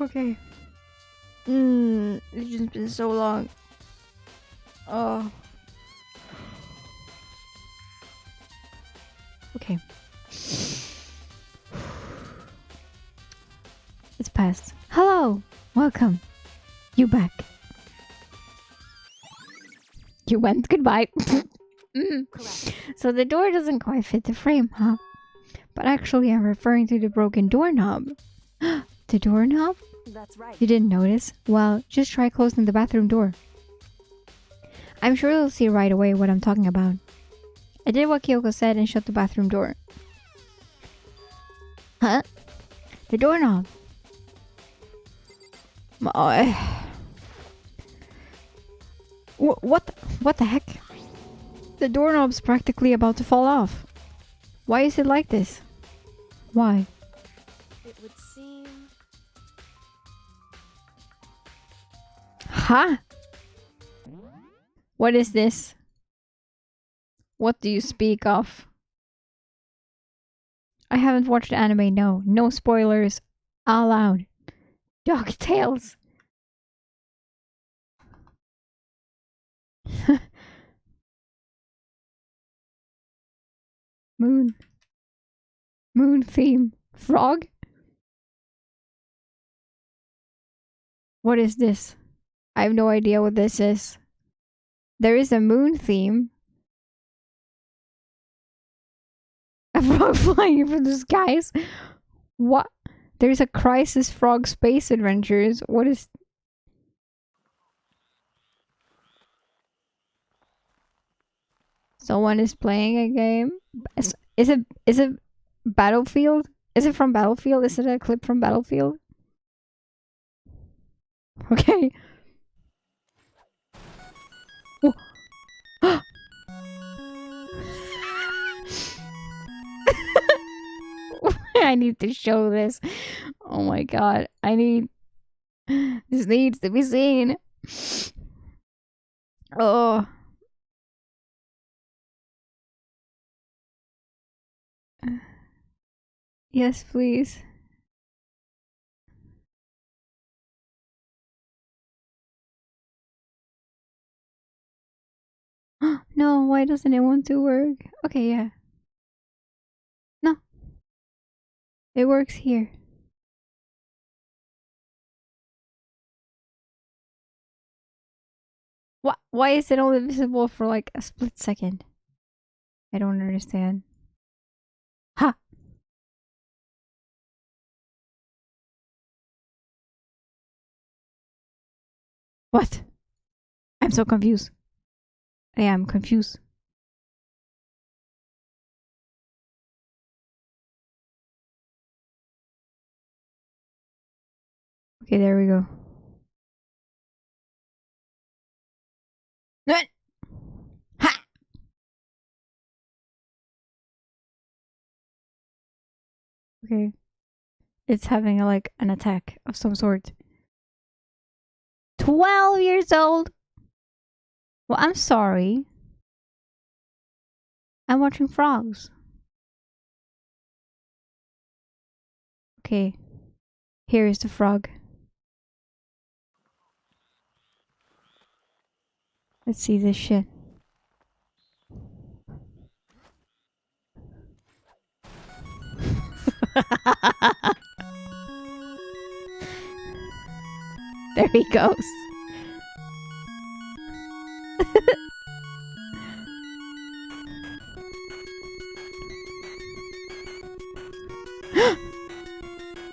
Okay. It's just been so long. Oh. Okay. It's past. Hello! Welcome. You back. You went. Goodbye. Correct. So the door doesn't quite fit the frame, huh? But actually I'm referring to the broken doorknob. The doorknob? That's right. You didn't notice? Well, just try closing the bathroom door. I'm sure you'll see right away what I'm talking about. I did what Kyoko said and shut the bathroom door. Huh? The doorknob. What the heck? The doorknob's practically about to fall off. Why is it like this? Why? It would seem. Huh? What is this? What do you speak of? I haven't watched anime, no. No spoilers allowed. Dog tails. Moon. Moon theme. Frog? What is this? I have no idea what this is. There is a moon theme. A frog flying from the skies? What? There's a Crisis Frog Space Adventures. What is... Someone is playing a game? Is it Battlefield? Is it from Battlefield? Is it a clip from Battlefield? Okay. Oh. I need to show this. Oh my god. This needs to be seen. Oh. Yes, please. No, why doesn't it want to work? Okay, yeah. No. It works here. Why is it only visible for like a split second? I don't understand. Ha! What? I'm so confused. I am confused. Okay, there we go. What? Ha! Okay. It's having like an attack of some sort. 12 years old? Well, I'm sorry. I'm watching frogs. Okay. Here is the frog. Let's see this shit. There he goes.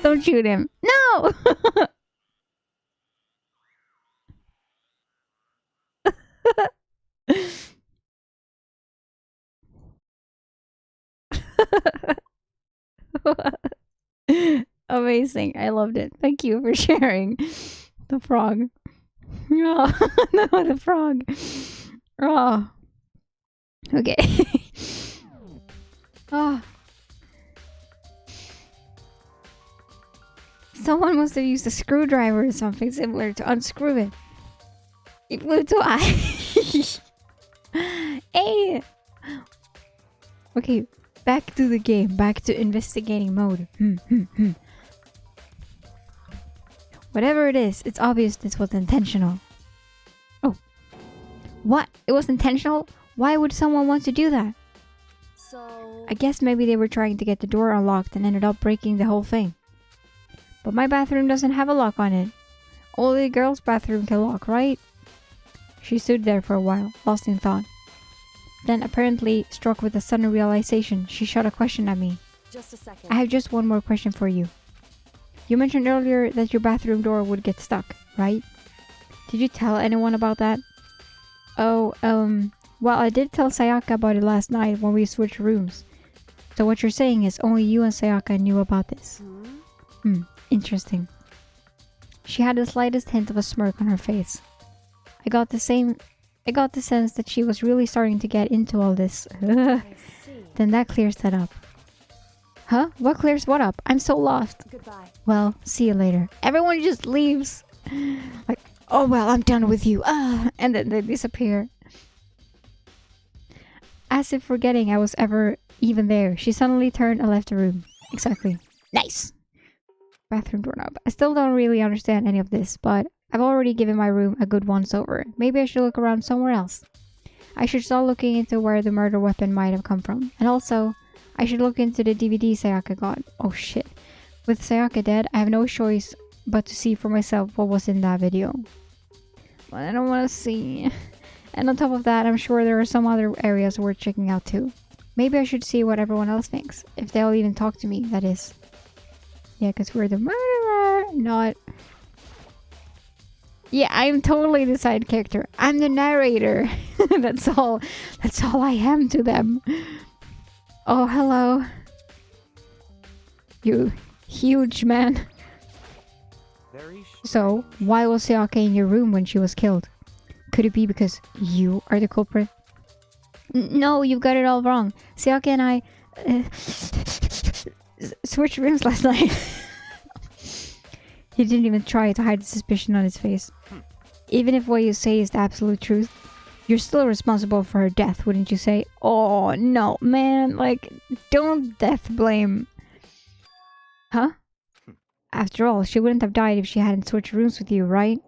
Don't shoot him. No! Amazing. I loved it. Thank you for sharing. The frog. Oh, no, the frog. Oh. Okay. Oh. Someone must have used a screwdriver or something similar to unscrew it. It flew to Hey! Okay, back to the game. Back to investigating mode. Whatever it is, it's obvious this was intentional. Oh. What? It was intentional? Why would someone want to do that? So... I guess maybe they were trying to get the door unlocked and ended up breaking the whole thing. But my bathroom doesn't have a lock on it. Only the girls' bathroom can lock, right? She stood there for a while, lost in thought. Then, apparently struck with a sudden realization, she shot a question at me. Just a second. I have just one more question for you. You mentioned earlier that your bathroom door would get stuck, right? Did you tell anyone about that? Oh, well, I did tell Sayaka about it last night when we switched rooms. So what you're saying is only you and Sayaka knew about this. Interesting. She had the slightest hint of a smirk on her face. I got the sense that she was really starting to get into all this. I see. Then that clears that up. Huh? What clears what up? I'm so lost. Goodbye. Well, see you later. Everyone just leaves. Like, oh well, I'm done with you. And then they disappear. As if forgetting I was ever even there, she suddenly turned and left the room. Exactly. Nice. Bathroom doorknob. I still don't really understand any of this, but I've already given my room a good once over. Maybe I should look around somewhere else. I should start looking into where the murder weapon might have come from. And also, I should look into the DVD Sayaka got. Oh shit. With Sayaka dead, I have no choice but to see for myself what was in that video. But I don't want to see. And on top of that, I'm sure there are some other areas worth checking out too. Maybe I should see what everyone else thinks. If they'll even talk to me, that is. Yeah, because we're the murderer, not... Yeah, I'm totally the side character. I'm the narrator. That's all I am to them. Oh, hello. You huge man. Very So, why was Sayaka in your room when she was killed? Could it be because you are the culprit? No, you've got it all wrong. Sayaka and I switched rooms last night. He didn't even try to hide the suspicion on his face. Even if what you say is the absolute truth, you're still responsible for her death, wouldn't you say? Oh, no, man. Like, don't death blame. Huh? After all, she wouldn't have died if she hadn't switched rooms with you, right?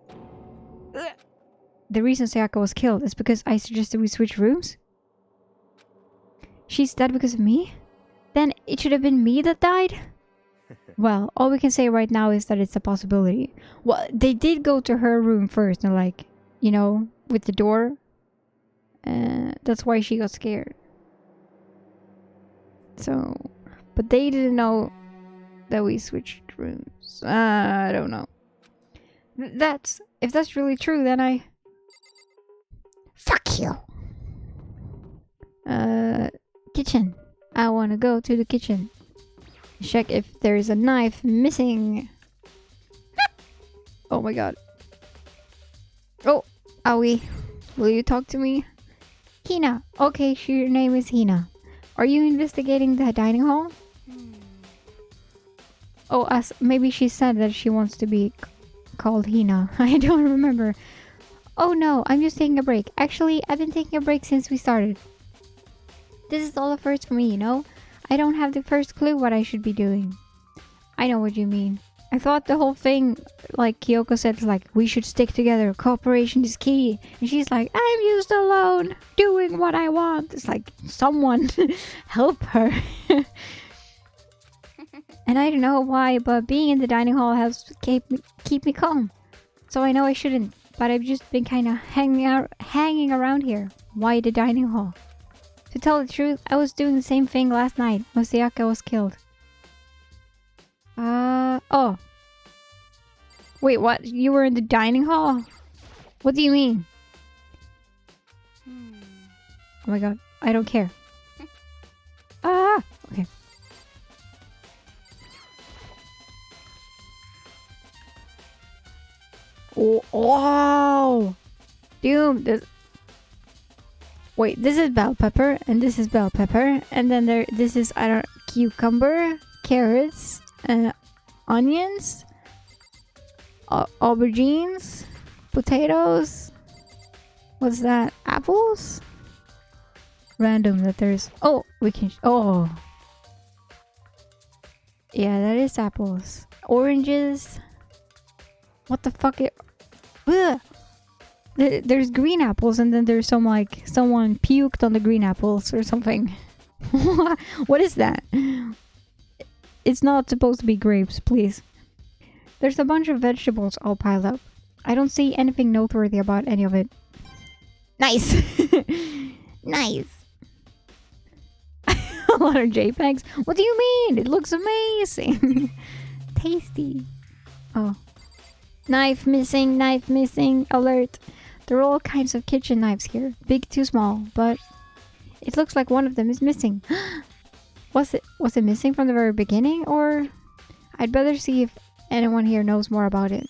The reason Sayaka was killed is because I suggested we switch rooms? She's dead because of me? Then it should have been me that died? Well, all we can say right now is that it's a possibility. Well, they did go to her room first and like, you know, with the door That's why she got scared. So, but they didn't know that we switched rooms. I don't know. If that's really true, then I... Fuck you! Kitchen. I wanna go to the kitchen. Check if there's a knife missing. Oh my god. Oh, Aoi. Will you talk to me? Hina. Okay, your name is Hina. Are you investigating the dining hall? Oh, maybe she said that she wants to be called Hina. I don't remember. Oh no, I'm just taking a break. Actually, I've been taking a break since we started. This is all a first for me, you know? I don't have the first clue what I should be doing. I know what you mean. I thought the whole thing, like Kyoko said, is like, we should stick together. Cooperation is key. And she's like, I'm used alone, doing what I want. It's like, someone help her. And I don't know why, but being in the dining hall helps keep me calm. So I know I shouldn't, but I've just been kind of hanging around here. Why the dining hall? To tell the truth, I was doing the same thing last night when Sayaka was killed. Oh. Wait, what? You were in the dining hall? What do you mean? Oh my god, I don't care. Okay. Oh, wow! Dude, wait, this is bell pepper, and this is bell pepper, and then this is, cucumber, carrots, onions, aubergines, potatoes. What's that? Apples? Random that there's... Oh, we can... Oh. Yeah, that is apples. Oranges. What the fuck? Ugh. There's green apples, and then there's some, like, someone puked on the green apples or something. What is that? It's not supposed to be grapes, please. There's a bunch of vegetables all piled up. I don't see anything noteworthy about any of it. Nice! Nice! A lot of JPEGs? What do you mean? It looks amazing! Tasty. Oh. Knife missing, alert. There are all kinds of kitchen knives here. Big to small, but it looks like one of them is missing. Was it missing from the very beginning, or... I'd better see if anyone here knows more about it.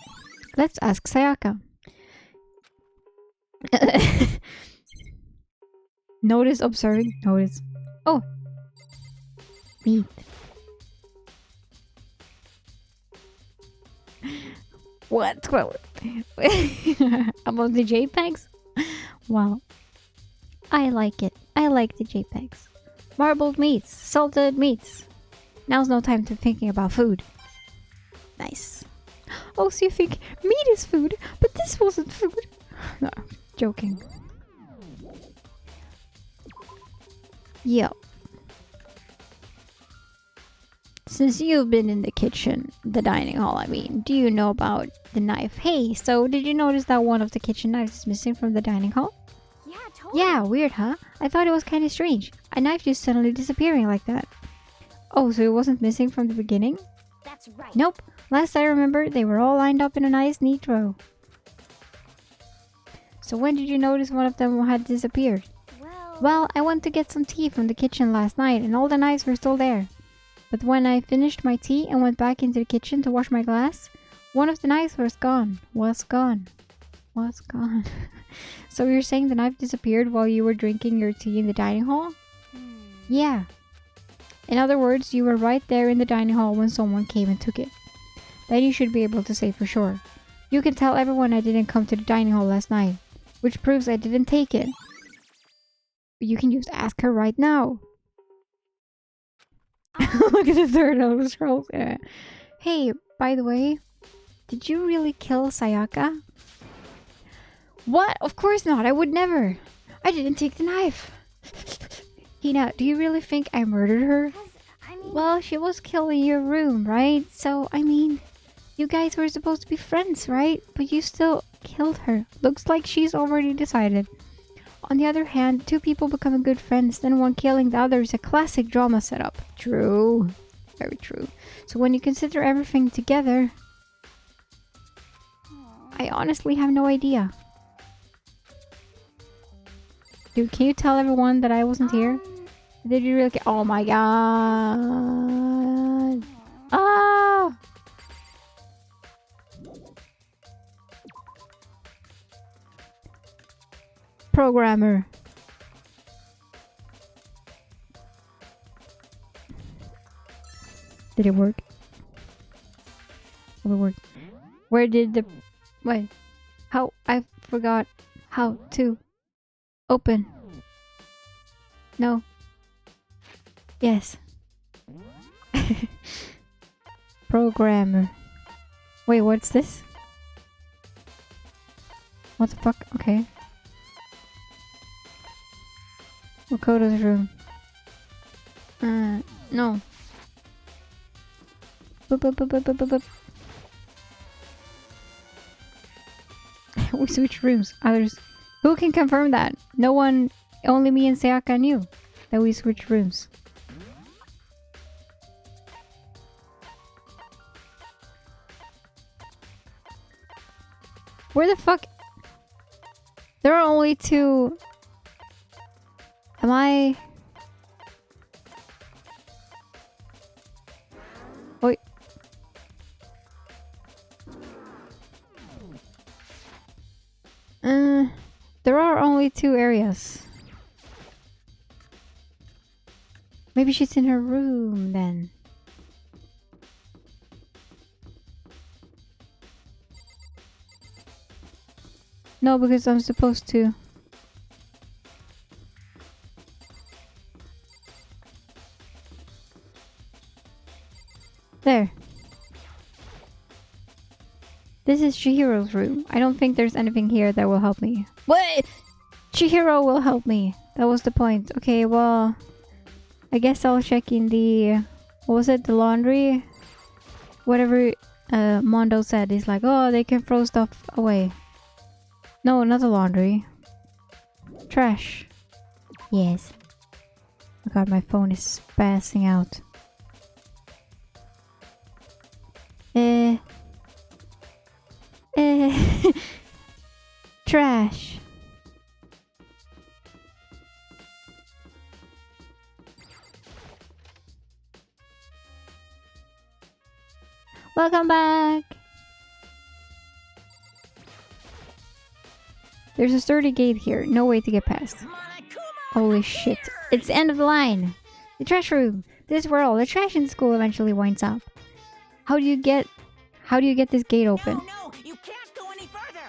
Let's ask Sayaka. Notice, observing, notice. Oh! Meat. What? About the JPEGs? Wow. I like it. I like the JPEGs. Marbled meats. Salted meats. Now's no time to thinking about food. Nice. Oh, so you think meat is food, but this wasn't food? No, joking. Yo. Since you've been in the kitchen, the dining hall, I mean, do you know about the knife? Hey, so did you notice that one of the kitchen knives is missing from the dining hall? Yeah, totally. Yeah, weird, huh? I thought it was kind of strange. A knife just suddenly disappearing like that. Oh, so it wasn't missing from the beginning? That's right. Nope. Last I remember, they were all lined up in a nice, neat row. So when did you notice one of them had disappeared? Well, I went to get some tea from the kitchen last night, and all the knives were still there. But when I finished my tea and went back into the kitchen to wash my glass, one of the knives was gone. Was gone. So you're saying the knife disappeared while you were drinking your tea in the dining hall? Yeah. In other words, you were right there in the dining hall when someone came and took it. That you should be able to say for sure. You can tell everyone I didn't come to the dining hall last night, which proves I didn't take it. You can just ask her right now. Look at the third Elder Scrolls. Yeah. Hey, by the way, did you really kill Sayaka? What? Of course not. I would never. I didn't take the knife. Hina, do you really think I murdered her? Well, she was killed in your room, right? So, I mean, you guys were supposed to be friends, right? But you still killed her. Looks like she's already decided. On the other hand, two people becoming good friends, then one killing the other is a classic drama setup. True. Very true. So when you consider everything together, I honestly have no idea. Dude, can you tell everyone that I wasn't here? Did you really get— oh my god. Ah! Programmer. Did it work? Will it work? Where did the— wait. How— I forgot how to open. No. Yes. Programmer. Wait, what's this? What the fuck? Okay. Makoto's room. No. Boop, boop, boop, boop, boop, boop, boop. We switched rooms. Others. Who can confirm that? No one, only me and Sayaka knew that we switched rooms. Where the fuck? There are only two. Am I? Wait. There are only two areas. Maybe she's in her room then. No, because I'm supposed to. There. This is Chihiro's room. I don't think there's anything here that will help me. What? Chihiro will help me. That was the point. Okay, well, I guess I'll check in the— what was it? The laundry? Whatever Mondo said. He's like, oh, they can throw stuff away. No, not the laundry. Trash. Yes. Oh god, my phone is spazzing out. Trash. Welcome back. There's a sturdy gate here. No way to get past. Holy shit. It's the end of the line. The trash room. This is where all the trash in school eventually winds up. How do you get this gate open? No, you can't go any further.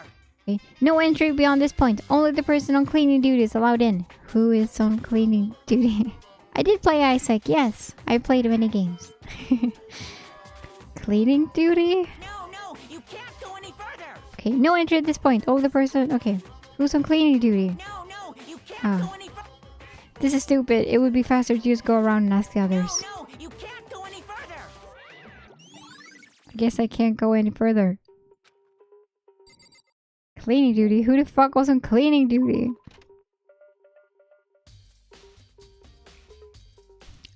Okay. No entry beyond this point. Only the person on cleaning duty is allowed in. Who is on cleaning duty? I did play Isaac, yes. I played many games. Cleaning duty? No, you can't go any further. Okay, no entry at this point. Oh, the person. Okay. Who's on cleaning duty? No, you can't go any further. This is stupid. It would be faster to just go around and ask the others. No, you can't go any further. I guess I can't go any further. Cleaning duty? Who the fuck was on cleaning duty?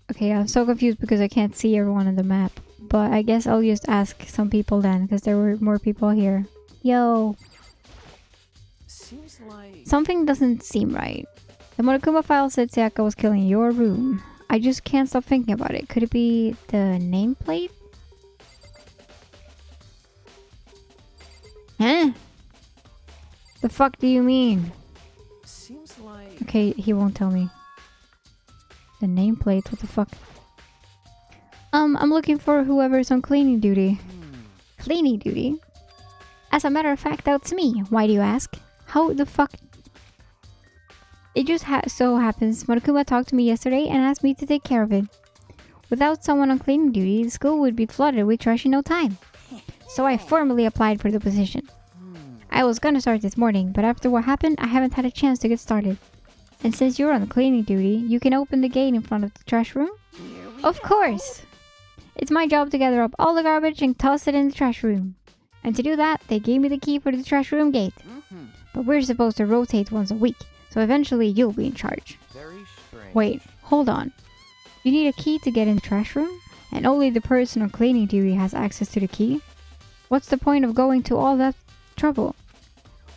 Okay, I'm so confused because I can't see everyone on the map. But I guess I'll just ask some people then, because there were more people here. Yo! Seems like Something doesn't seem right. The Monokuma file said Sayaka was killing your room. I just can't stop thinking about it. Could it be the nameplate? Huh? The fuck do you mean? seems like Okay, he won't tell me. The nameplate? What the fuck? I'm looking for whoever's on cleaning duty. Cleaning duty? As a matter of fact, that's me. Why do you ask? How the fuck? It just so happens Monokuma talked to me yesterday and asked me to take care of it. Without someone on cleaning duty, the school would be flooded with trash in no time. So I formally applied for the position. I was gonna start this morning, but after what happened, I haven't had a chance to get started. And since you're on cleaning duty, you can open the gate in front of the trash room? Of course! It's my job to gather up all the garbage and toss it in the trash room. And to do that, they gave me the key for the trash room gate. But we're supposed to rotate once a week, so So eventually you'll be in charge. Very strange. Wait, hold on. You need a key to get in the trash room? And only the person on cleaning duty has access to the key? What's the point of going to all that trouble?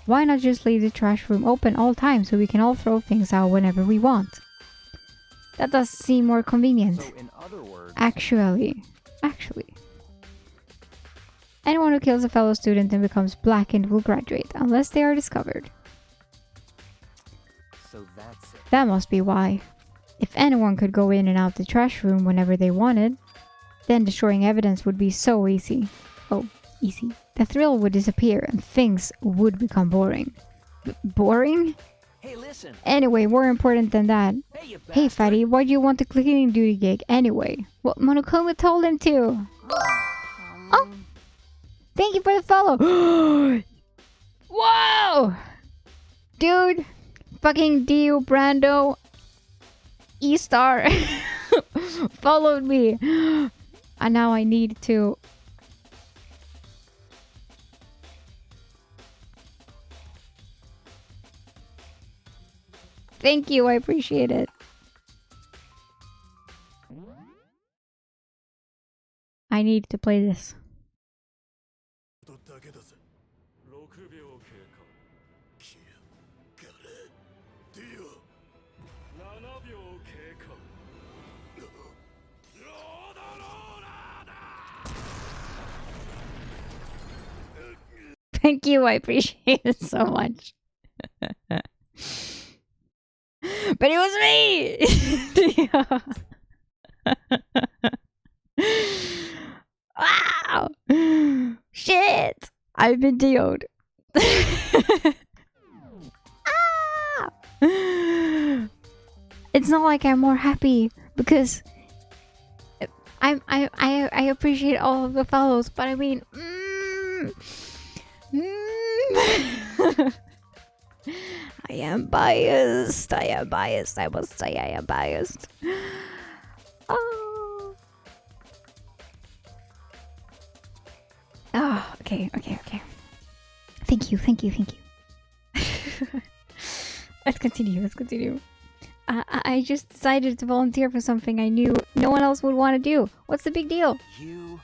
Why not just leave the trash room open all time so we can all throw things out whenever we want? That does seem more convenient. So in other words, Actually. Anyone who kills a fellow student and becomes blackened will graduate, unless they are discovered. so that's it. That must be why. If anyone could go in and out the trash room whenever they wanted, then destroying evidence would be so easy. Oh, easy. The thrill would disappear and things would become boring. Boring? Hey, listen. Anyway, more important than that. Hey, you Hey, bastard. fatty, why do you want the cleaning duty gig anyway? Well, Monokuma told him to. Oh! Thank you for the follow! Whoa! Dude! Fucking Dio Brando E-Star followed me. And now I need to... Thank you, I appreciate it. I need to play this. Thank you, I appreciate it so much. But it was me! Wow! Shit! I've been DO'd. Ah! It's not like I'm more happy because I appreciate all of the follows, but I mean, I am biased. I must say I am biased. Oh. Oh, okay. Thank you. Let's continue. I just decided to volunteer for something I knew no one else would want to do. What's the big deal? You...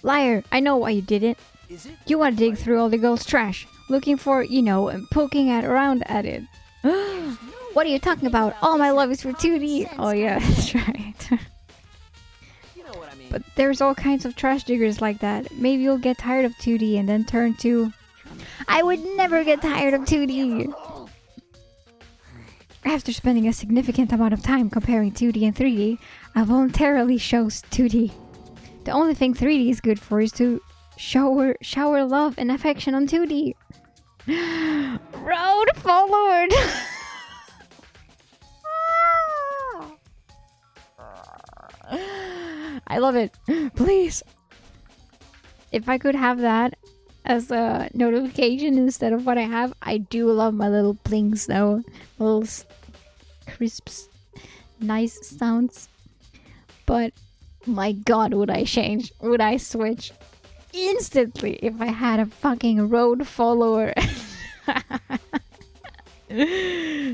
Liar, I know why you did it. Is it? You want to dig through all the girls' trash, looking for, and poking around at it. What are you talking about? All my love is for 2D. Oh yeah, that's right. You know what I mean. But there's all kinds of trash diggers like that. Maybe you'll get tired of 2D and then turn to... I would never get tired of 2D! After spending a significant amount of time comparing 2D and 3D, I voluntarily chose 2D. The only thing 3D is good for is to shower love and affection on 2D. Road forward! I love it. Please. If I could have that as a notification instead of what I have, I do love my little blings though. Little crisps. Nice sounds. But my god, would I change? Would I switch instantly if I had a fucking road follower?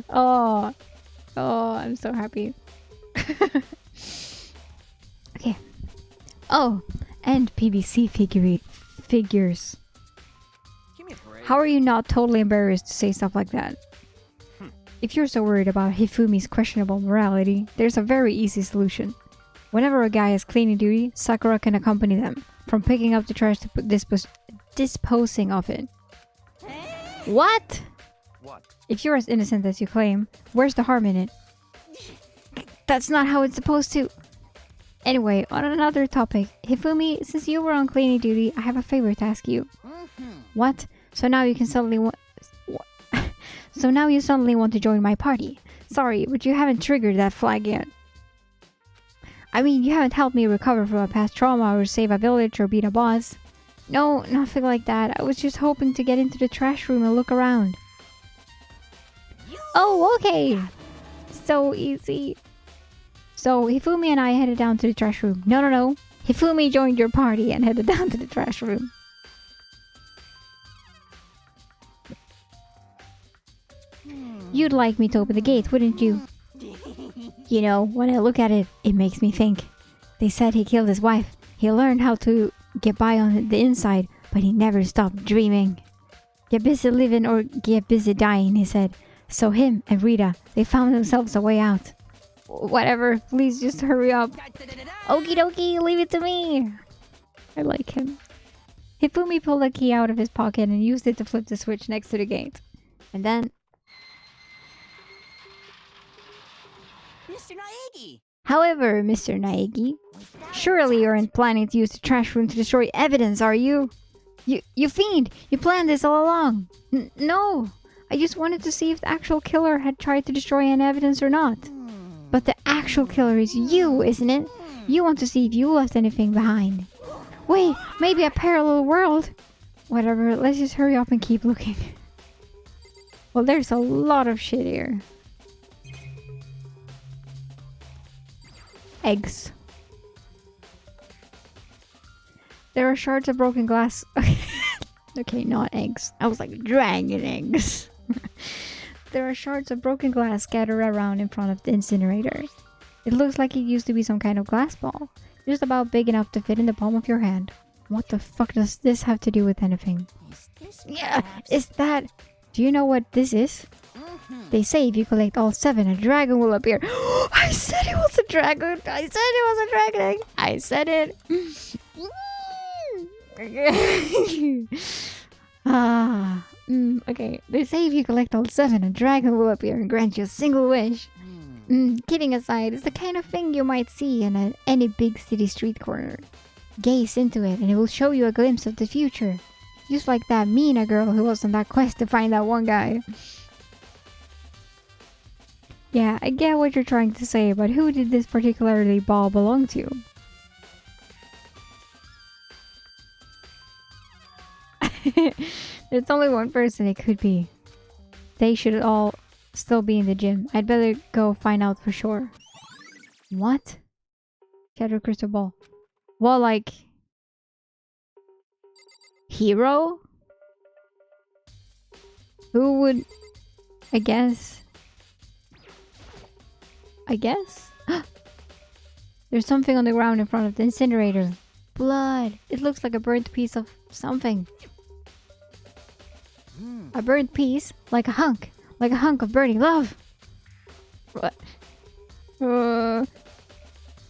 Oh, I'm so happy. Okay. Oh, and PVC figures. Give me a break. How are you not totally embarrassed to say stuff like that? If you're so worried about Hifumi's questionable morality, there's a very easy solution. Whenever a guy has cleaning duty, Sakura can accompany them, from picking up the trash to disposing of it. What? What? If you're as innocent as you claim, where's the harm in it? That's not how it's supposed to... Anyway, on another topic, Hifumi, since you were on cleaning duty, I have a favor to ask you. What? So now you can suddenly So now you suddenly want to join my party. Sorry, but you haven't triggered that flag yet. I mean, you haven't helped me recover from a past trauma or save a village or beat a boss. No, nothing like that. I was just hoping to get into the trash room and look around. Oh, okay. So easy. So Hifumi and I headed down to the trash room. No. Hifumi joined your party and headed down to the trash room. You'd like me to open the gate, wouldn't you? You know, when I look at it, it makes me think. They said he killed his wife. He learned how to get by on the inside, but he never stopped dreaming. Get busy living or get busy dying, he said. So him and Rita, they found themselves a way out. Whatever, please just hurry up. Okie dokie, leave it to me. I like him. Hifumi pulled a key out of his pocket and used it to flip the switch next to the gate. And then... Mr. Naegi! However, Mr. Naegi, surely you aren't planning to use the trash room to destroy evidence, are you? You fiend! You planned this all along! No! I just wanted to see if the actual killer had tried to destroy any evidence or not. But the actual killer is you, isn't it? You want to see if you left anything behind. Wait, maybe a parallel world? Whatever, let's just hurry up and keep looking. Well, there's a lot of shit here. Eggs. There are shards of broken glass. Okay, not eggs. I was like, dragon eggs. There are shards of broken glass scattered around in front of the incinerator. It looks like it used to be some kind of glass ball. Just about big enough to fit in the palm of your hand. What the fuck does this have to do with anything? Yeah, is that... Do you know what this is? They say if you collect all 7, a dragon will appear. I said it was a dragon! I said it was a dragon egg! I said it! Okay. They say if you collect all 7, a dragon will appear and grant you a single wish. Kidding aside, it's the kind of thing you might see in any big city street corner. Gaze into it and it will show you a glimpse of the future. Just like that Mina girl who was on that quest to find that one guy. Yeah, I get what you're trying to say, but who did this particularly ball belong to? There's only one person it could be. They should all still be in the gym. I'd better go find out for sure. What? Shadow crystal ball. Well, like... Hero? Who would... I guess... There's something on the ground in front of the incinerator. Blood. It looks like a burnt piece of something. A burnt piece? Like a hunk. Like a hunk of burning love. What?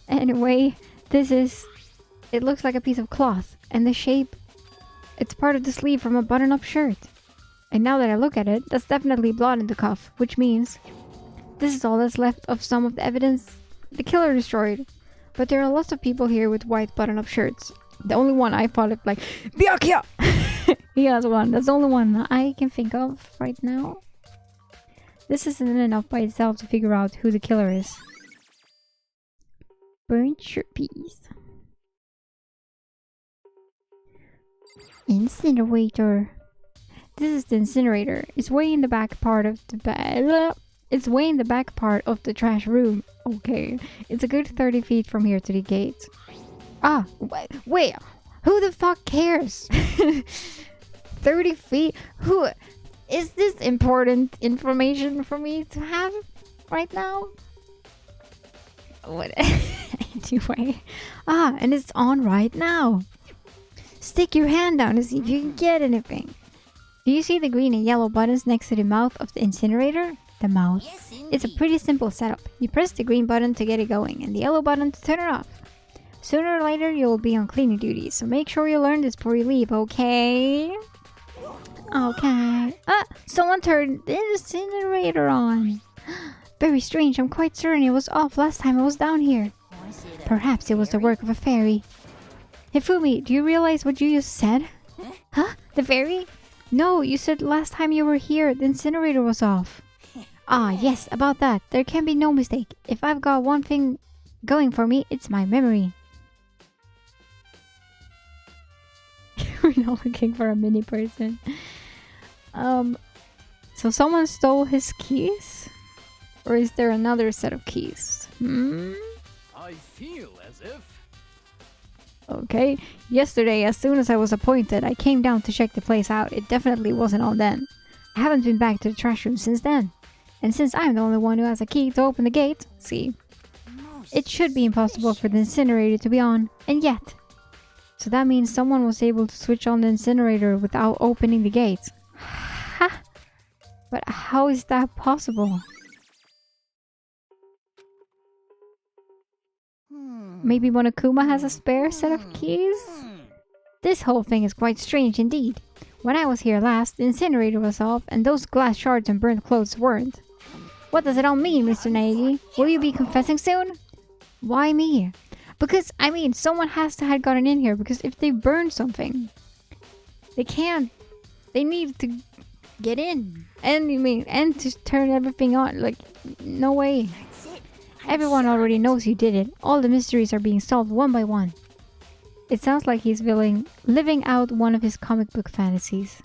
Anyway, this is... It looks like a piece of cloth. And the shape... It's part of the sleeve from a button-up shirt. And now that I look at it, that's definitely blood in the cuff. Which means... This is all that's left of some of the evidence the killer destroyed. But there are lots of people here with white button-up shirts. The only one I thought of, like... Byakuya! He has one. That's the only one I can think of right now. This isn't enough by itself to figure out who the killer is. Burnt shirt piece. Incinerator. This is the incinerator. It's way in the back part of the trash room. Okay. It's a good 30 feet from here to the gate. Ah, wait. Who the fuck cares? 30 feet? Who... Is this important information for me to have right now? What? Anyway. Ah, and it's on right now. Stick your hand down to see if you can get anything. Do you see the green and yellow buttons next to the mouth of the incinerator? The mouth. Yes, It's a pretty simple setup. You press the green button to get it going and the yellow button to turn it off. Sooner or later, you'll be on cleaning duty, so make sure you learn this before you leave, okay? Okay. Ah! Someone turned the incinerator on. Very strange. I'm quite certain it was off last time I was down here. Perhaps it was the work of a fairy. Hifumi, do you realize what you just said? Huh? The fairy? No, you said last time you were here, the incinerator was off. Ah, yes, about that. There can be no mistake. If I've got one thing going for me, it's my memory. We're not looking for a mini person. So someone stole his keys? Or is there another set of keys? I feel as if... Okay. Yesterday, as soon as I was appointed, I came down to check the place out. It definitely wasn't on then. I haven't been back to the trash room since then. And since I'm the only one who has a key to open the gate, see, it should be impossible for the incinerator to be on, and yet. So that means someone was able to switch on the incinerator without opening the gate. Ha! But how is that possible? Maybe Monokuma has a spare set of keys? This whole thing is quite strange indeed. When I was here last, the incinerator was off and those glass shards and burnt clothes weren't. What does it all mean, Mr. Nagy? Will you be confessing soon? Why me? Because, I mean, someone has to have gotten in here, because if they burn something, they can't. They need to get in. And to turn everything on. Like, no way. Everyone already knows you did it. All the mysteries are being solved one by one. It sounds like he's living out one of his comic book fantasies.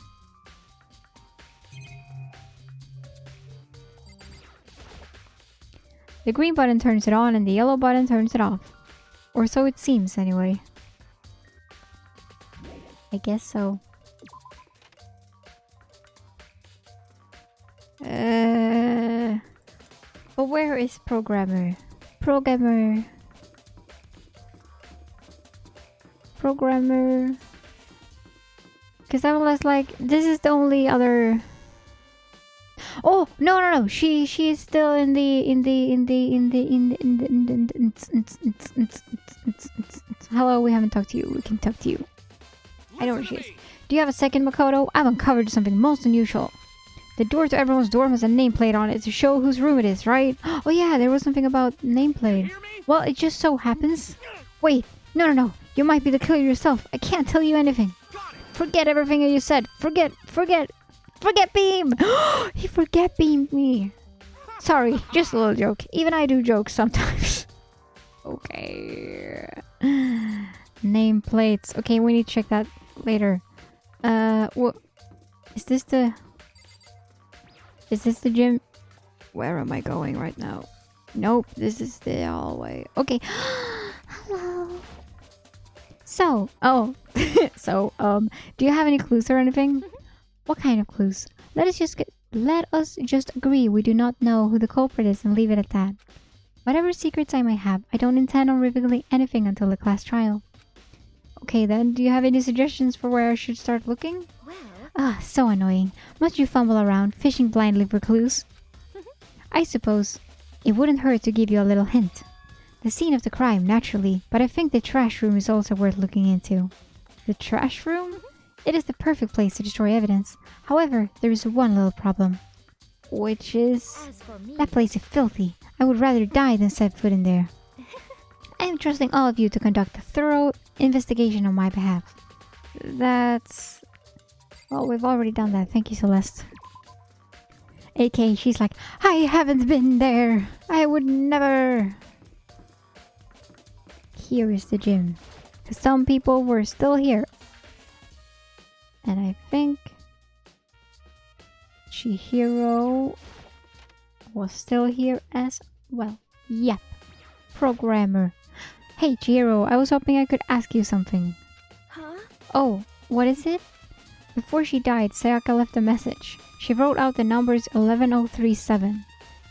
The green button turns it on and the yellow button turns it off. Or so it seems, anyway. I guess so. But where is programmer? Programmer. Because I was like, this is the only other. Oh no! She is still in the. Hello, we haven't talked to you. We can talk to you. I know where she is. Do you have a second, Makoto? I've uncovered something most unusual. The door to everyone's dorm has a nameplate on it to show whose room it is, right? Oh yeah, there was something about nameplate. Well, it just so happens. Wait, no. You might be the killer yourself. I can't tell you anything. Forget everything you said. Forget Beam. He forget beamed me. Sorry, just a little joke. Even I do jokes sometimes. Okay. Nameplates. Okay, we need to check that later. What? Is this the gym? Where am I going right now? Nope, this is the hallway. Okay. Hello. So, do you have any clues or anything? What kind of clues? Let us just agree we do not know who the culprit is and leave it at that. Whatever secrets I may have, I don't intend on revealing anything until the class trial. Okay then, do you have any suggestions for where I should start looking? Ah, so annoying. Must you fumble around, fishing blindly for clues? I suppose it wouldn't hurt to give you a little hint. The scene of the crime, naturally, but I think the trash room is also worth looking into. The trash room? It is the perfect place to destroy evidence. However, there is one little problem. Which is... that place is filthy. I would rather die than set foot in there. I am trusting all of you to conduct a thorough investigation on my behalf. That's... well, we've already done that. Thank you, Celeste. AK, she's like, I haven't been there. I would never... Here is the gym. Because some people were still here. And I think... Chihiro was still here as well. Yep. Programmer. Hey Chihiro, I was hoping I could ask you something. Huh? Oh, what is it? Before she died, Sayaka left a message. She wrote out the numbers 11037.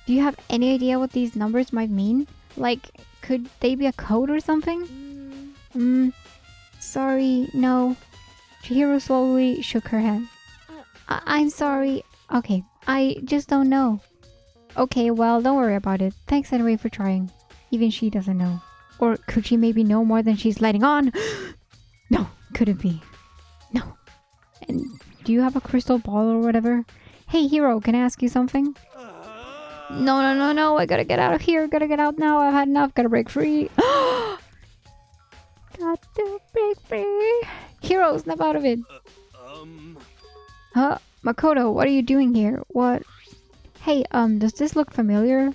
Do you have any idea what these numbers might mean? Like, could they be a code or something? Sorry, no. Chihiro slowly shook her head. I'm sorry. Okay, I just don't know. Okay, well, don't worry about it. Thanks anyway for trying. Even she doesn't know. Or could she maybe know more than she's letting on? No, couldn't be. No. And do you have a crystal ball or whatever? Hey, Hero, can I ask you something? No. I gotta get out of here. Gotta get out now. I've had enough. Gotta break free. Got to break free. Hero, snap out of it. Huh? Makoto, what are you doing here? What? Hey, does this look familiar?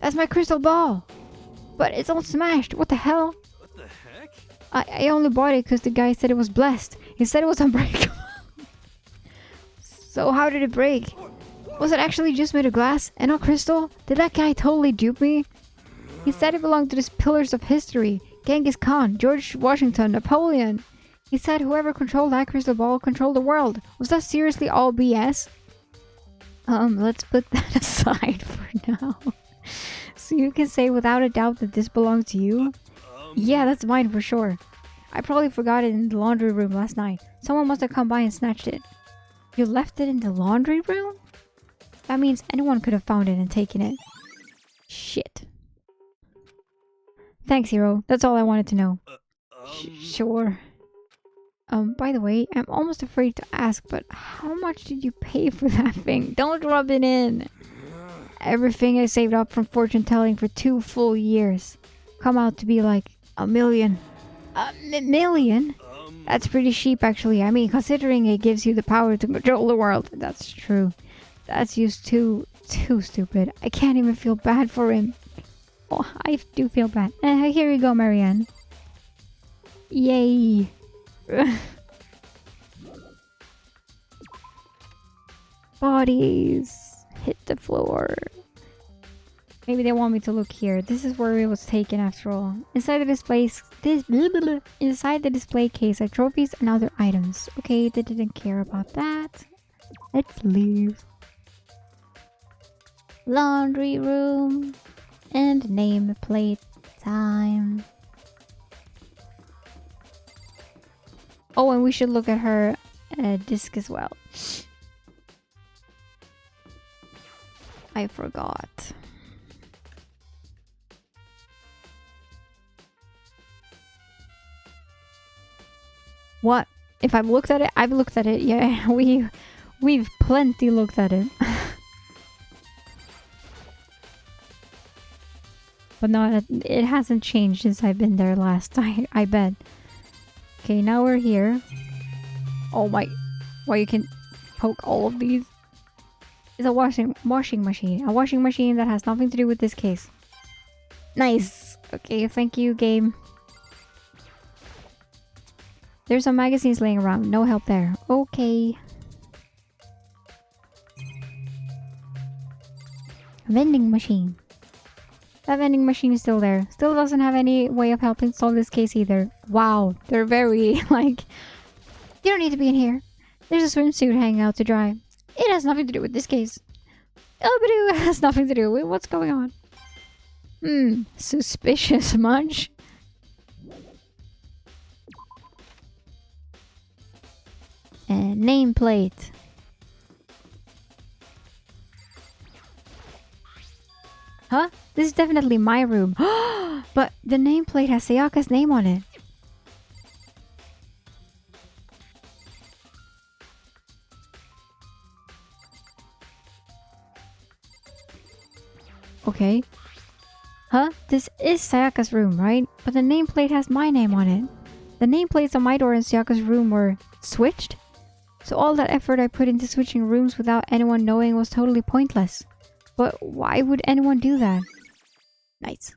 That's my crystal ball. But it's all smashed. What the hell? What the heck? I only bought it because the guy said it was blessed. He said it was unbreakable. So how did it break? Was it actually just made of glass and not crystal? Did that guy totally dupe me? He said it belonged to these pillars of history. Genghis Khan, George Washington, Napoleon. He said whoever controlled that crystal ball controlled the world. Was that seriously all BS? Let's put that aside for now. So you can say without a doubt that this belongs to you? Yeah, that's mine for sure. I probably forgot it in the laundry room last night. Someone must have come by and snatched it. You left it in the laundry room? That means anyone could have found it and taken it. Shit. Thanks, Hero. That's all I wanted to know. Sure. By the way, I'm almost afraid to ask, but how much did you pay for that thing? Don't rub it in. Everything I saved up from fortune telling for 2 full years. Come out to be like $1 million. $1 million? That's pretty cheap, actually. I mean, considering it gives you the power to control the world. That's true. That's used too stupid. I can't even feel bad for him. Oh, I do feel bad. Here you go, Marianne. Yay. Bodies. Hit the floor. Maybe they want me to look here. This is where it was taken after all. Inside the display case are trophies and other items. Okay, they didn't care about that. Let's leave. Laundry room and nameplate time. Oh, and we should look at her disc as well. I forgot. What? If I've looked at it? I've looked at it. Yeah, we've plenty looked at it. But no, it hasn't changed since I've been there last. I bet. Okay, now we're here. Oh my! Well, you can poke all of these. It's a washing machine. A washing machine that has nothing to do with this case. Nice. Okay, thank you, game. There's some magazines laying around. No help there. Okay. Vending machine. That vending machine is still there. Still doesn't have any way of helping solve this case either. Wow. They're very, like... You don't need to be in here. There's a swimsuit hanging out to dry. It has nothing to do with this case. Oh, but it has nothing to do with what's going on. Suspicious much? And nameplate. Huh? This is definitely my room. But the nameplate has Sayaka's name on it. Okay. Huh? This is Sayaka's room, right? But the nameplate has my name on it. The nameplates on my door and Sayaka's room were switched? So all that effort I put into switching rooms without anyone knowing was totally pointless. But why would anyone do that? Nice.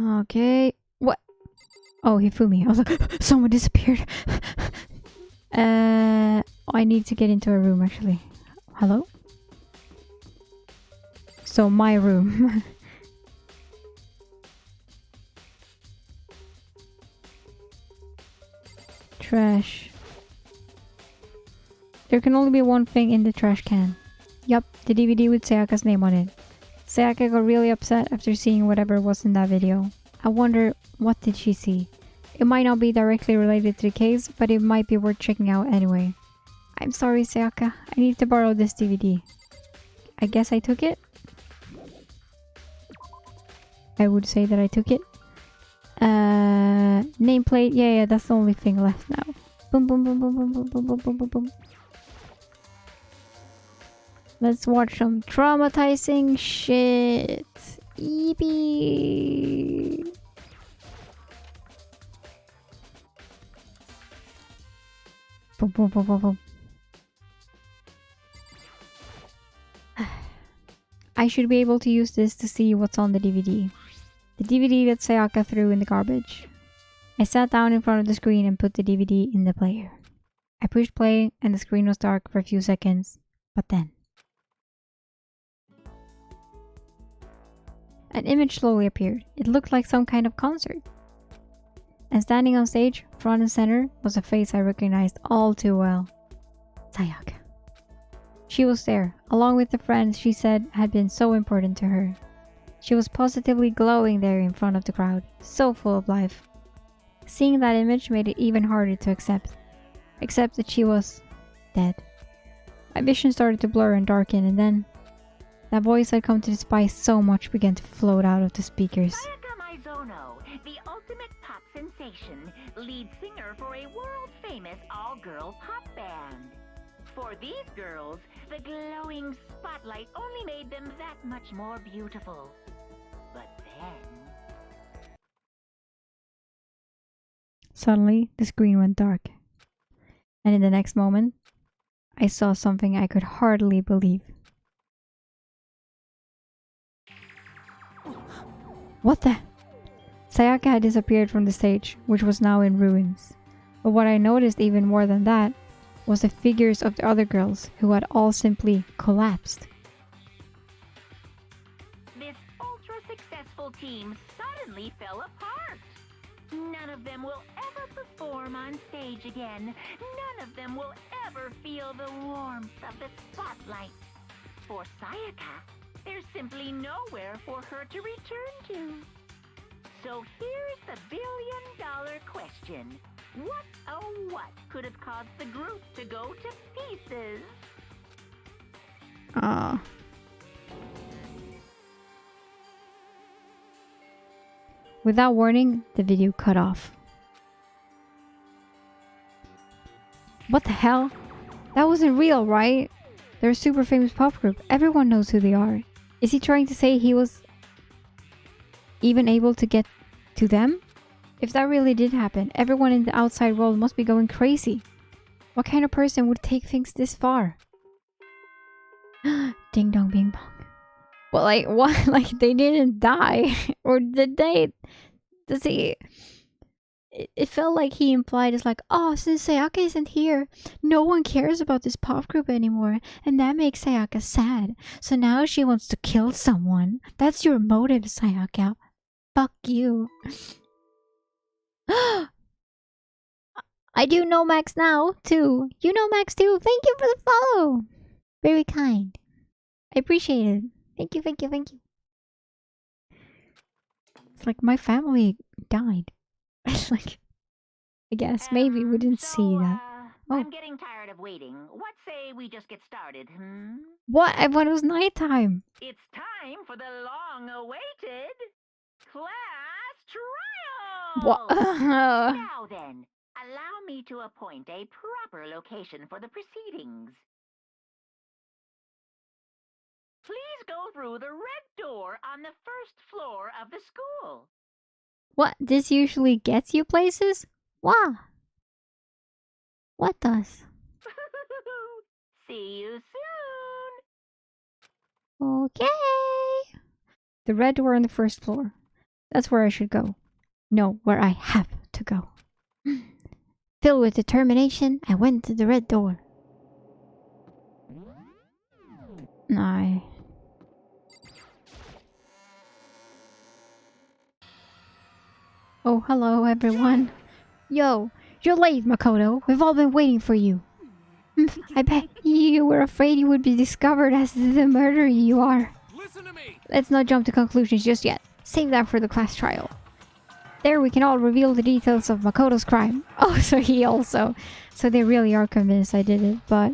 Okay. What? Oh, Hifumi. I was like, someone disappeared. I need to get into a room actually. Hello? So my room. Trash. There can only be one thing in the trash can. Yup, the DVD with Sayaka's name on it. Sayaka got really upset after seeing whatever was in that video. I wonder, what did she see? It might not be directly related to the case, but it might be worth checking out anyway. I'm sorry, Sayaka. I need to borrow this DVD. I guess I took it? I would say that I took it. Nameplate. Yeah, that's the only thing left now. Boom, boom, boom, boom, boom, boom, boom, boom, boom, boom, boom. Let's watch some traumatizing shit. Eepee. Boom, boom, boom, boom, boom. I should be able to use this to see what's on the DVD. The DVD that Sayaka threw in the garbage. I sat down in front of the screen and put the DVD in the player. I pushed play and the screen was dark for a few seconds, but then... an image slowly appeared. It looked like some kind of concert. And standing on stage, front and center, was a face I recognized all too well. Sayaka. She was there, along with the friends she said had been so important to her. She was positively glowing there in front of the crowd, so full of life. Seeing that image made it even harder to accept that she was dead. My vision started to blur and darken, and then that voice I'd come to despise so much began to float out of the speakers. Sayaka Maizono, the ultimate pop sensation, lead singer for a world-famous all-girl pop band. For these girls, the glowing spotlight only made them that much more beautiful. But then... Suddenly, the screen went dark. And in the next moment, I saw something I could hardly believe. What the? Sayaka had disappeared from the stage, which was now in ruins. But what I noticed even more than that was the figures of the other girls who had all simply collapsed. This ultra-successful team suddenly fell apart. None of them will ever perform on stage again. None of them will ever feel the warmth of the spotlight. For Sayaka, there's simply nowhere for her to return to. So here's the billion-dollar question. What, oh what, could have caused the group to go to pieces? Without warning, the video cut off. What the hell? That wasn't real, right? They're a super famous pop group. Everyone knows who they are. Is he trying to say he was even able to get to them? If that really did happen, everyone in the outside world must be going crazy. What kind of person would take things this far? Ding dong bing bong. Well, like, what? Like, they didn't die? Or did they? Does he? It felt like he implied it's like, oh, since Sayaka isn't here, no one cares about this pop group anymore, and that makes Sayaka sad. So now she wants to kill someone. That's your motive, Sayaka. Fuck you. I do know Max now, too. You know Max too. Thank you for the follow. Very kind. I appreciate it. Thank you, thank you, thank you. It's like my family died. It's like, I guess maybe we didn't see that. Oh. I'm getting tired of waiting. What say we just get started, What? I thought it was nighttime. It's time for the long-awaited class trial! What? Now then, allow me to appoint a proper location for the proceedings. Please go through the red door on the first floor of the school. What? This usually gets you places? Wow. What does? See you soon. Okay. The red door on the first floor. That's where I should go. No, where I have to go. Filled with determination, I went to the red door. No. Oh, hello everyone. Yo, you're late, Makoto. We've all been waiting for you. I bet you were afraid you would be discovered as the murderer you are. Listen to me. Let's not jump to conclusions just yet. Save that for the class trial. There we can all reveal the details of Makoto's crime. Oh, so he also... So they really are convinced I did it, but...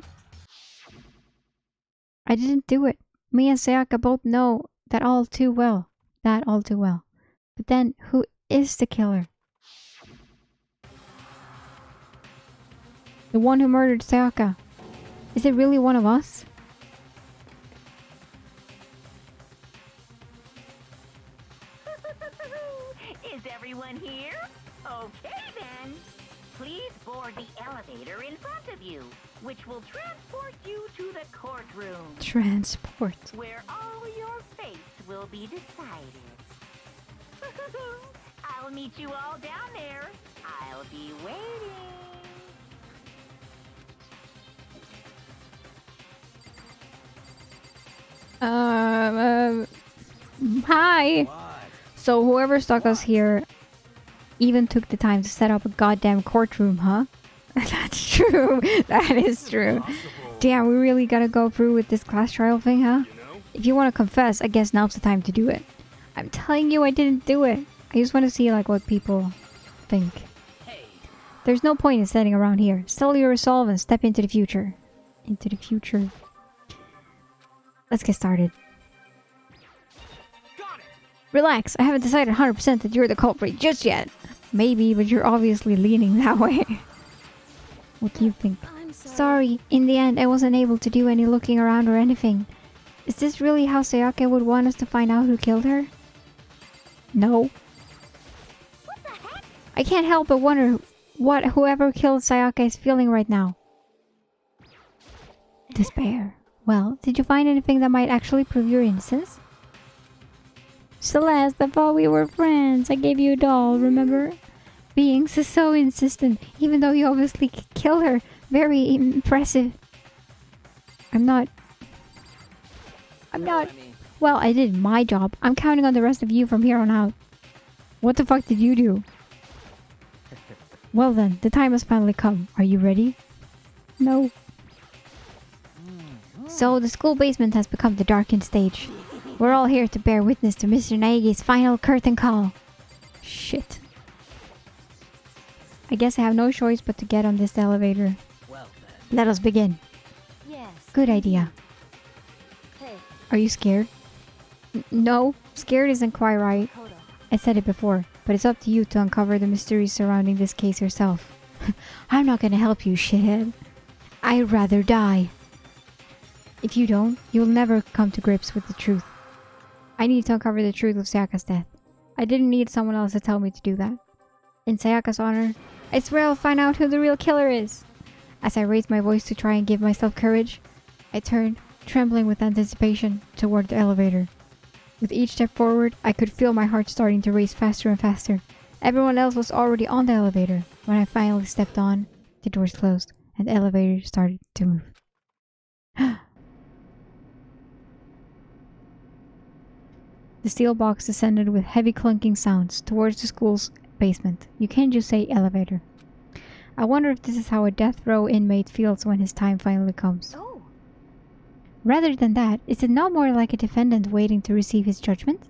I didn't do it. Me and Sayaka both know that all too well. But then, who is the killer? The one who murdered Sayaka. Is it really one of us? Is everyone here? Okay then. Please board the elevator in front of you, which will transport you to the courtroom. Transport. Where all your fates will be decided. I'll meet you all down there. I'll be waiting. Hi. What? So whoever stuck us here even took the time to set up a goddamn courtroom, huh? That's true. That is true. Possible. Damn, we really gotta go through with this class trial thing, huh? You know? If you want to confess, I guess now's the time to do it. I'm telling you I didn't do it. I just want to see like what people think. Hey. There's no point in standing around here. Settle your resolve and step into the future. Into the future. Let's get started. Got it. Relax, I haven't decided 100% that you're the culprit just yet. Maybe, but you're obviously leaning that way. What do you think? I'm sorry. Sorry, in the end I wasn't able to do any looking around or anything. Is this really how Sayaka would want us to find out who killed her? No. What the heck? I can't help but wonder what whoever killed Sayaka is feeling right now. Despair. Well, did you find anything that might actually prove your innocence? Celeste, I thought we were friends. I gave you a doll, remember? Being so insistent, even though you obviously killed her. Very impressive. I'm not. Well, I did my job. I'm counting on the rest of you from here on out. What the fuck did you do? Well then, the time has finally come. Are you ready? No. So, the school basement has become the darkened stage. We're all here to bear witness to Mr. Naegi's final curtain call. Shit. I guess I have no choice but to get on this elevator. Well then. Let us begin. Yes. Good idea. Hey, Are you scared? No, scared isn't quite right. Kodo. I said it before, but it's up to you to uncover the mysteries surrounding this case yourself. I'm not gonna help you, shithead. I'd rather die. If you don't, you'll never come to grips with the truth. I need to uncover the truth of Sayaka's death. I didn't need someone else to tell me to do that. In Sayaka's honor, I swear I'll find out who the real killer is. As I raised my voice to try and give myself courage, I turned, trembling with anticipation, toward the elevator. With each step forward, I could feel my heart starting to race faster and faster. Everyone else was already on the elevator. When I finally stepped on, the doors closed, and the elevator started to move. The steel box descended with heavy clunking sounds towards the school's basement. You can't just say elevator. I wonder if this is how a death row inmate feels when his time finally comes. Oh. Rather than that, is it not more like a defendant waiting to receive his judgment?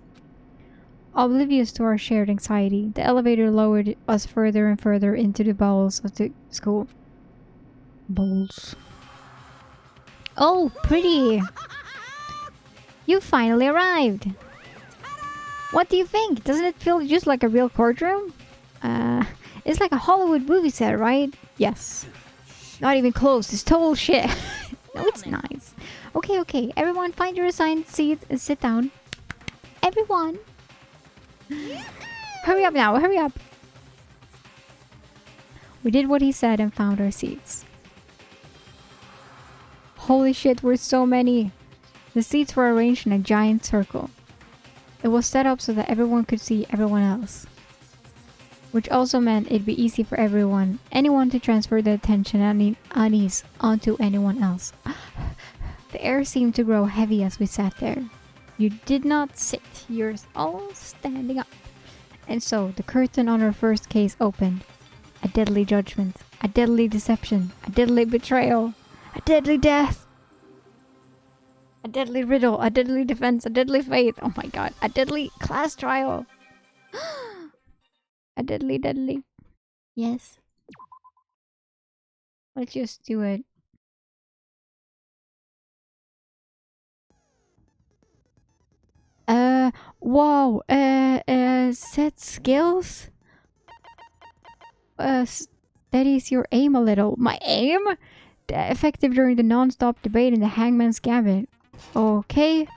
Oblivious to our shared anxiety, the elevator lowered us further and further into the bowels of the school. Bowls. Oh, pretty! You finally arrived! What do you think? Doesn't it feel just like a real courtroom? It's like a Hollywood movie set, right? Yes. Not even close. It's total shit. No, it's nice. Okay. Everyone find your assigned seat and sit down. Everyone. Hurry up now. Hurry up. We did what he said and found our seats. Holy shit, we're so many. The seats were arranged in a giant circle. It was set up so that everyone could see everyone else. Which also meant it'd be easy for anyone to transfer the attention and unease onto anyone else. The air seemed to grow heavy as we sat there. You did not sit, you're all standing up. And so, the curtain on our first case opened. A deadly judgment, a deadly deception, a deadly betrayal, a deadly death. A deadly riddle, a deadly defense, a deadly fate. Oh my god, a deadly class trial. A deadly. Yes. Let's just do it. Whoa. Set skills? Steadies your aim a little. My aim? Effective during the non-stop debate in the Hangman's Gambit. Okay.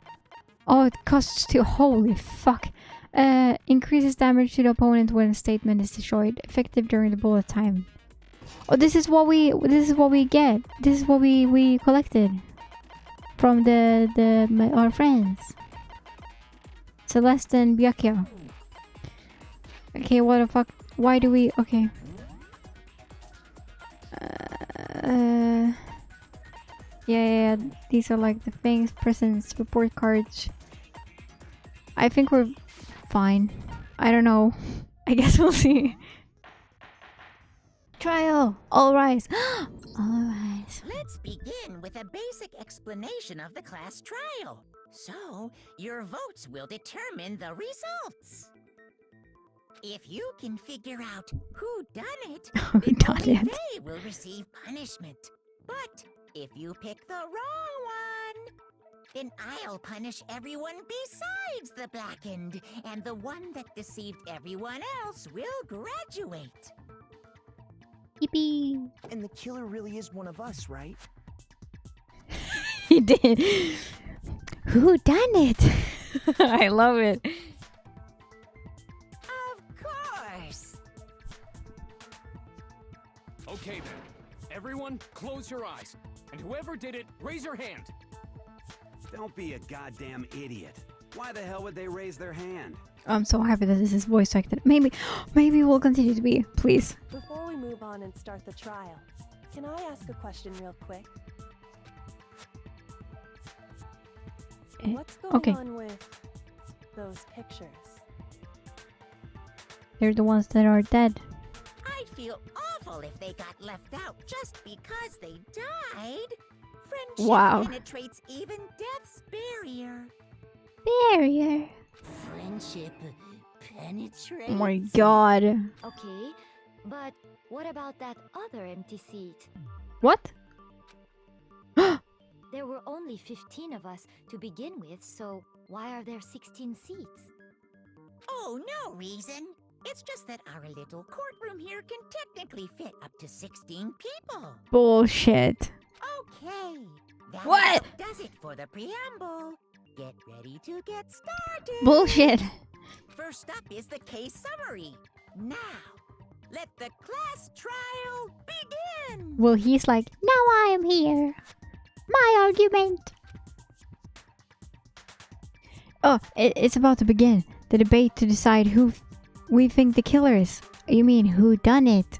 Oh, it costs 2. Holy fuck. Increases damage to the opponent when a statement is destroyed. Effective during the bullet time. Oh, this is what we get. This is what we collected from our friends. Celeste and Byakuya. Okay, what the fuck? Why do we? Okay. Yeah. These are like the things, presents, report cards. I think we're fine. I don't know. I guess we'll see. Trial. All rise. Alright. Let's begin with a basic explanation of the class trial. So, your votes will determine the results. If you can figure out who done it, then only Done it. they will receive punishment. But if you pick the wrong one, then I'll punish everyone besides the blackened, and the one that deceived everyone else will graduate. Yippee. And the killer really is one of us, right? He did. Who done it? I love it. Of course. Okay then. Everyone, close your eyes. And whoever did it, raise your hand. Don't be a goddamn idiot. Why the hell would they raise their hand? I'm so happy that this is voice acted. Maybe we'll continue to be. Please. Before we move on and start the trial, can I ask a question real quick? Eh, What's going okay. on with those pictures? They're the ones that are dead. I'd feel awful if they got left out just because they died. Friendship Wow. penetrates even death's barrier. Barrier. Friendship penetrates. Oh my god. Okay, but what about that other empty seat? What? There were only 15 of us to begin with, so why are there 16 seats? Oh, no reason. It's just that our little courtroom here can technically fit up to 16 people. Bullshit. Okay. That What? about does it for the preamble. Get ready to get started. Bullshit. First up is the case summary. Now, let the class trial begin. Well, he's like, now I am here. My argument. Oh, it's about to begin. The debate to decide who we think the killer is. You mean who done it?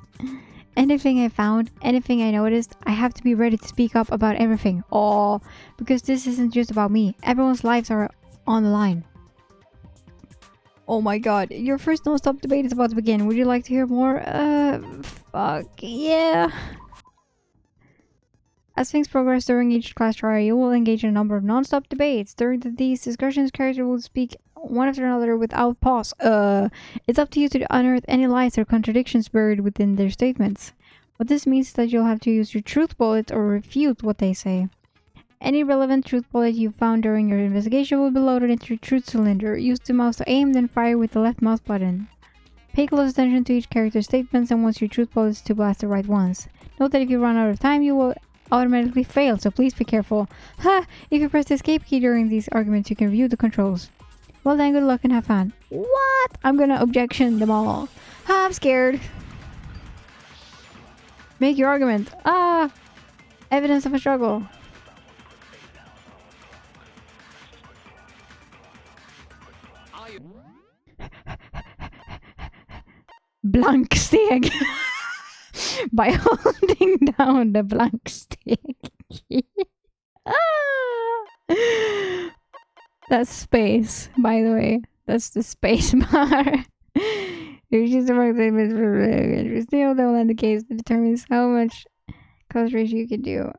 Anything I found, anything I noticed, I have to be ready to speak up about everything. Oh, because this isn't just about me. Everyone's lives are on the line. Oh my god, your first non-stop debate is about to begin. Would you like to hear more? Fuck yeah. As things progress during each class trial, you will engage in a number of non-stop debates. During these discussions, characters will speak one after another without pause. It's up to you to unearth any lies or contradictions buried within their statements. What this means is that you'll have to use your truth bullet or refute what they say. Any relevant truth bullet you found during your investigation will be loaded into your truth cylinder. Use the mouse to aim, then fire with the left mouse button. Pay close attention to each character's statements and once your truth bullets to blast the right ones. Note that if you run out of time, you will automatically fail, so please be careful. Ha! If you press the escape key during these arguments, you can view the controls. Well then, good luck and have fun. What? I'm gonna objection them all. Ha, I'm scared. Make your argument. Ah! Evidence of a struggle. Blank steg. By holding down the blank stick. Ah! That's space, by the way. That's the space bar. You choose the mark statements for still they will end the case that determines how much concentration you can do.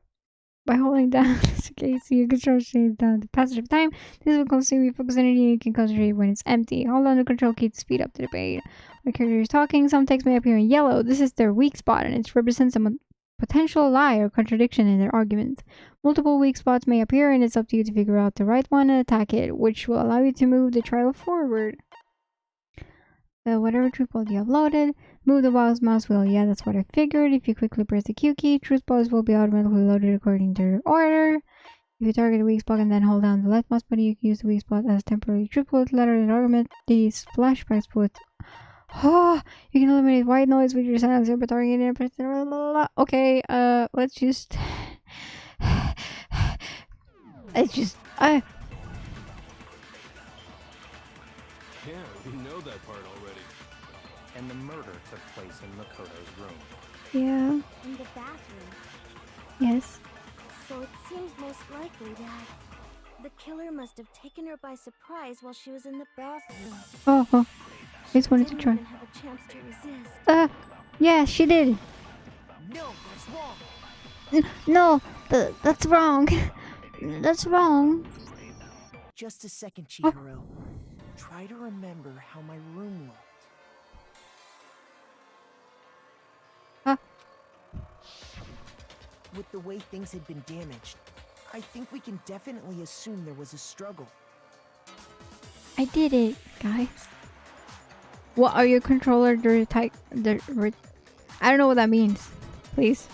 By holding down the case, you control change down the passage of time. This will consume your focus energy and you can concentrate when it's empty. Hold on the control key to speed up the debate. When a character is talking, some text may appear in yellow. This is their weak spot and it represents a potential lie or contradiction in their argument. Multiple weak spots may appear and it's up to you to figure out the right one and attack it, which will allow you to move the trial forward. Whatever truth bullet you have loaded, move the mouse wheel. Yeah, that's what I figured. If you quickly press the Q key, truth bullets will be automatically loaded according to their order. If you target a weak spot and then hold down the left mouse button, you can use the weak spot as temporary truth bullet letter in argument. These flashbacks put. Oh, you can eliminate white noise with your silencer by targeting it. Okay, let's just. Yeah, we know that part already. And the murder took place in Makoto's room. Yeah. In the bathroom. Yes. So it seems most likely that the killer must have taken her by surprise while she was in the bathroom. Oh, I just wanted to Didn't try. even have a chance to resist. Yeah, she did. No, that's wrong. No, that's wrong. That's wrong. Just a second, Oh. Chihiro. Try to remember how my room looked. With the way things had been damaged, I think we can definitely assume there was a struggle. I did it, guys. What are your controller I don't know what that means. Please.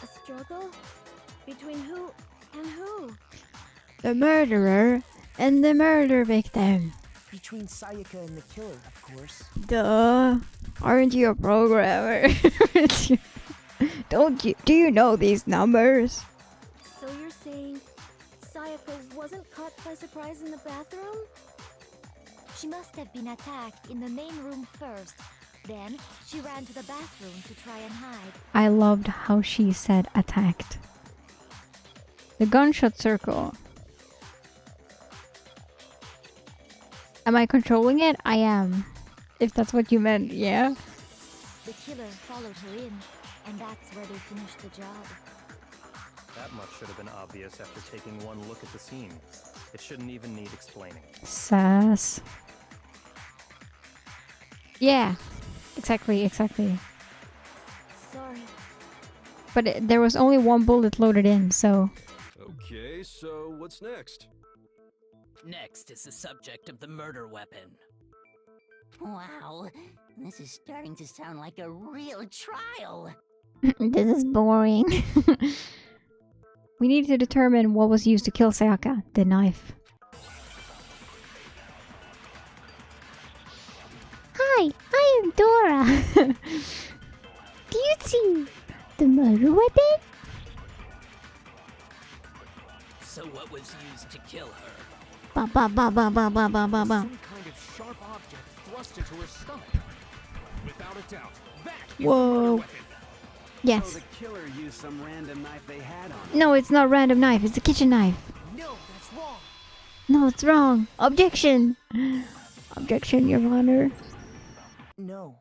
A struggle? Between who and who? The murderer and the murder victim. Between Sayaka and the killer, of course. Duh. Aren't you a programmer? Don't you? Do you know these numbers? So you're saying Sayaka wasn't caught by surprise in the bathroom? She must have been attacked in the main room first. Then she ran to the bathroom to try and hide. I loved how she said attacked. The gunshot circle. Am I controlling it? I am. If that's what you meant, yeah? The killer followed her in, and that's where they finished the job. That much should have been obvious after taking one look at the scene. It shouldn't even need explaining. Sass. Yeah. Exactly. Sorry. But there was only one bullet loaded in, so... Okay, so what's next? Next is the subject of the murder weapon. Wow, this is starting to sound like a real trial. This is boring. We need to determine what was used to kill Sayaka. The knife. Hi, I am Dora. Do you see the murder weapon? So what was used to kill her? Ba ba ba ba ba ba ba ba ba. Some kind of sharp object thrust into her stomach. Without a doubt, that is Whoa. the murder weapon. Yes. So the killer used some random knife they had on. No, it's not random knife. It's a kitchen knife. No, that's wrong. No, it's wrong. Objection. Objection, Your Honor. No.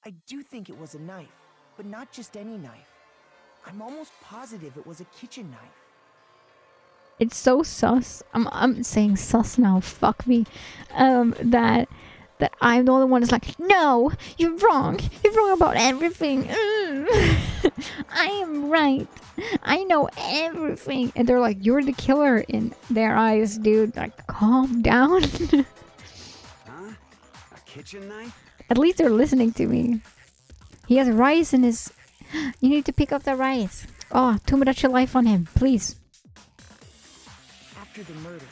I do think it was a knife, but not just any knife. I'm almost positive it was a kitchen knife. It's so sus. I'm saying sus now. Fuck me. That I'm the only one that's like, no, you're wrong. You're wrong about everything. I am right. I know everything. And they're like, you're the killer in their eyes, dude. Like, calm down. Huh? A kitchen knife? At least they're listening to me. He has rice in his... You need to pick up the rice. Oh, too much life on him, please. After the murder,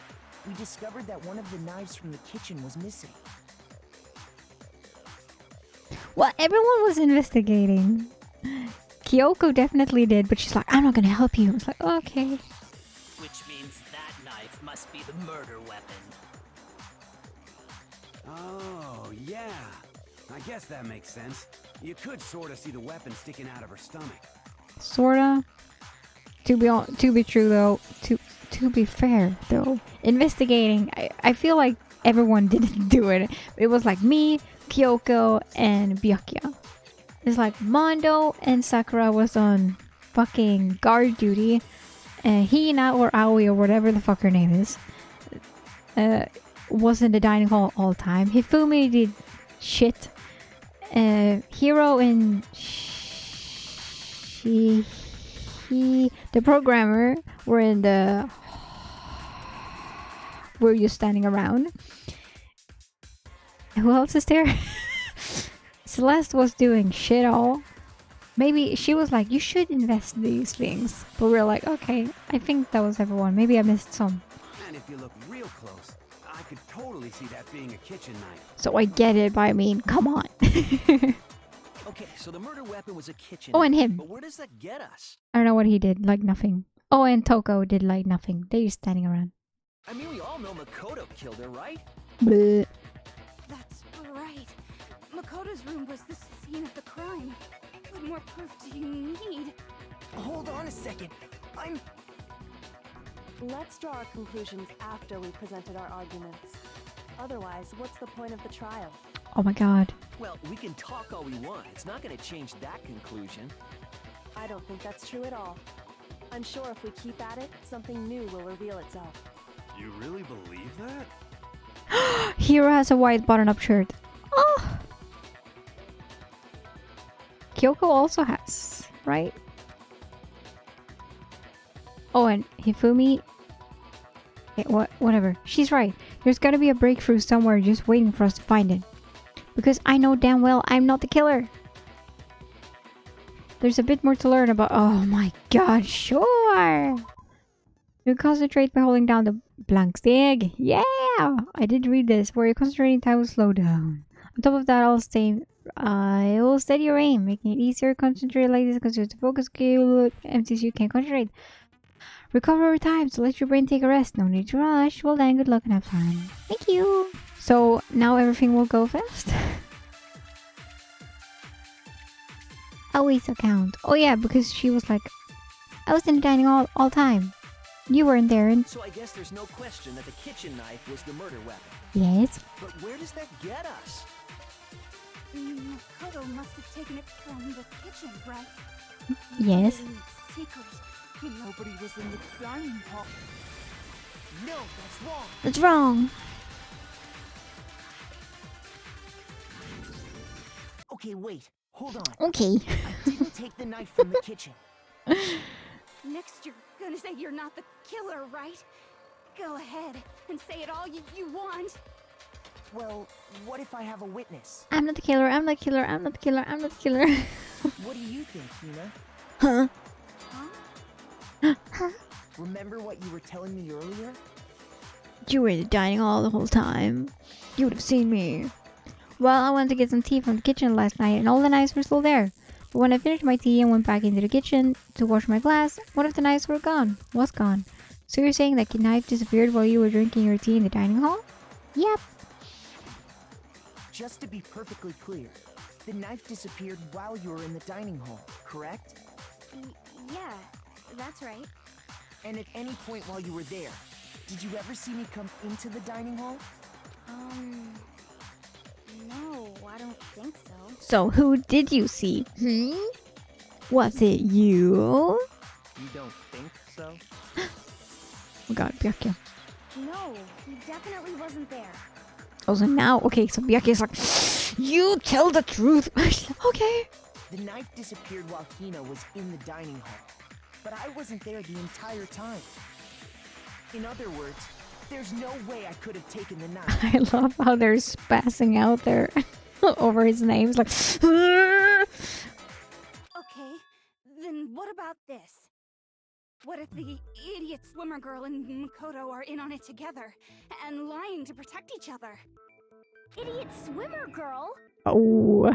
we discovered that one of the knives from the kitchen was missing. Well, everyone was investigating. Kyoko definitely did, but she's like, I'm not gonna help you. I was like, okay. Which means that knife must be the murder weapon. Oh, yeah. I guess that makes sense. You could sort of see the weapon sticking out of her stomach. Sorta. To be true though, to be fair though, investigating, I feel like everyone didn't do it. It was like me, Kyoko, and Byakuya. It's like Mondo and Sakura was on fucking guard duty, and Hina or Aoi or whatever the fuck her name is, was in the dining hall all the time. Hifumi did shit. Hiro and the programmer were in the... Were you standing around? Who else is there? Celeste was doing shit all. Maybe she was like, you should invest these things. But we were like, okay, I think that was everyone. Maybe I missed some. And if you look real close, I could totally see that being a kitchen knife. So I get it, but I mean, come on. Okay, so the murder weapon was a kitchen. Oh, and him. But where does that get us? I don't know what he did, like nothing. Oh, and Toko did like nothing. They're just standing around. I mean, we all know Makoto killed her, right? Bleh. That's right. Makoto's room was the scene of the crime. What more proof do you need? Hold on a second. Let's draw our conclusions after we presented our arguments. Otherwise, what's the point of the trial? Oh my god. Well, we can talk all we want. It's not going to change that conclusion. I don't think that's true at all. I'm sure if we keep at it, something new will reveal itself. You really believe that? Hero has a white button-up shirt. Oh! Kyoko also has, right? Oh, and Hifumi... Yeah, whatever. She's right. There's gotta be a breakthrough somewhere just waiting for us to find it. Because I know damn well I'm not the killer. There's a bit more to learn about... Oh my god, sure! You concentrate by holding down the blank stick. Yeah! I did read this, where your concentrating time will slow down. On top of that, it will steady your aim, making it easier to concentrate like this because the focus skill empties you can't concentrate. Recover over time, so let your brain take a rest. No need to rush. Well then, good luck and have fun. Thank you! So, now everything will go fast? Always account. Oh yeah, because she was like, I was in the dining hall all time. You weren't there and... So I guess there's no question that the kitchen knife was the murder weapon. Yes. But where does that get us? Makoto must have taken it from the kitchen, right? Yes. Secret. Nobody was in the dining hall. No, that's wrong. That's wrong. Okay, wait. Hold on. Okay. I didn't take the knife from the kitchen. Next, you're gonna say you're not the killer, right? Go ahead and say it all you want. Well, what if I have a witness? I'm not the killer, I'm not the killer, I'm not the killer, I'm not the killer. What do you think, Hina? Huh? Huh? Remember what you were telling me earlier? You were in the dining hall the whole time. You would have seen me. Well, I went to get some tea from the kitchen last night and all the knives were still there. But when I finished my tea and went back into the kitchen to wash my glass, one of the knives was gone. So you're saying that the knife disappeared while you were drinking your tea in the dining hall? Yep. Just to be perfectly clear, the knife disappeared while you were in the dining hall, correct? Yeah, that's right. And at any point while you were there, did you ever see me come into the dining hall? No, I don't think so. So who did you see? Was it you? You don't think so? Oh god, Byakuya. No, he definitely wasn't there. Oh, so now, okay, so Byakuya's like, you tell the truth. Okay. The knife disappeared while Hina was in the dining hall, but I wasn't there the entire time. In other words, there's no way I could have taken the knife. I love how they're spazzing out there over his name. It's like, Okay, then what about this? What if the idiot swimmer girl and Makoto are in on it together and lying to protect each other? Idiot swimmer girl? oh.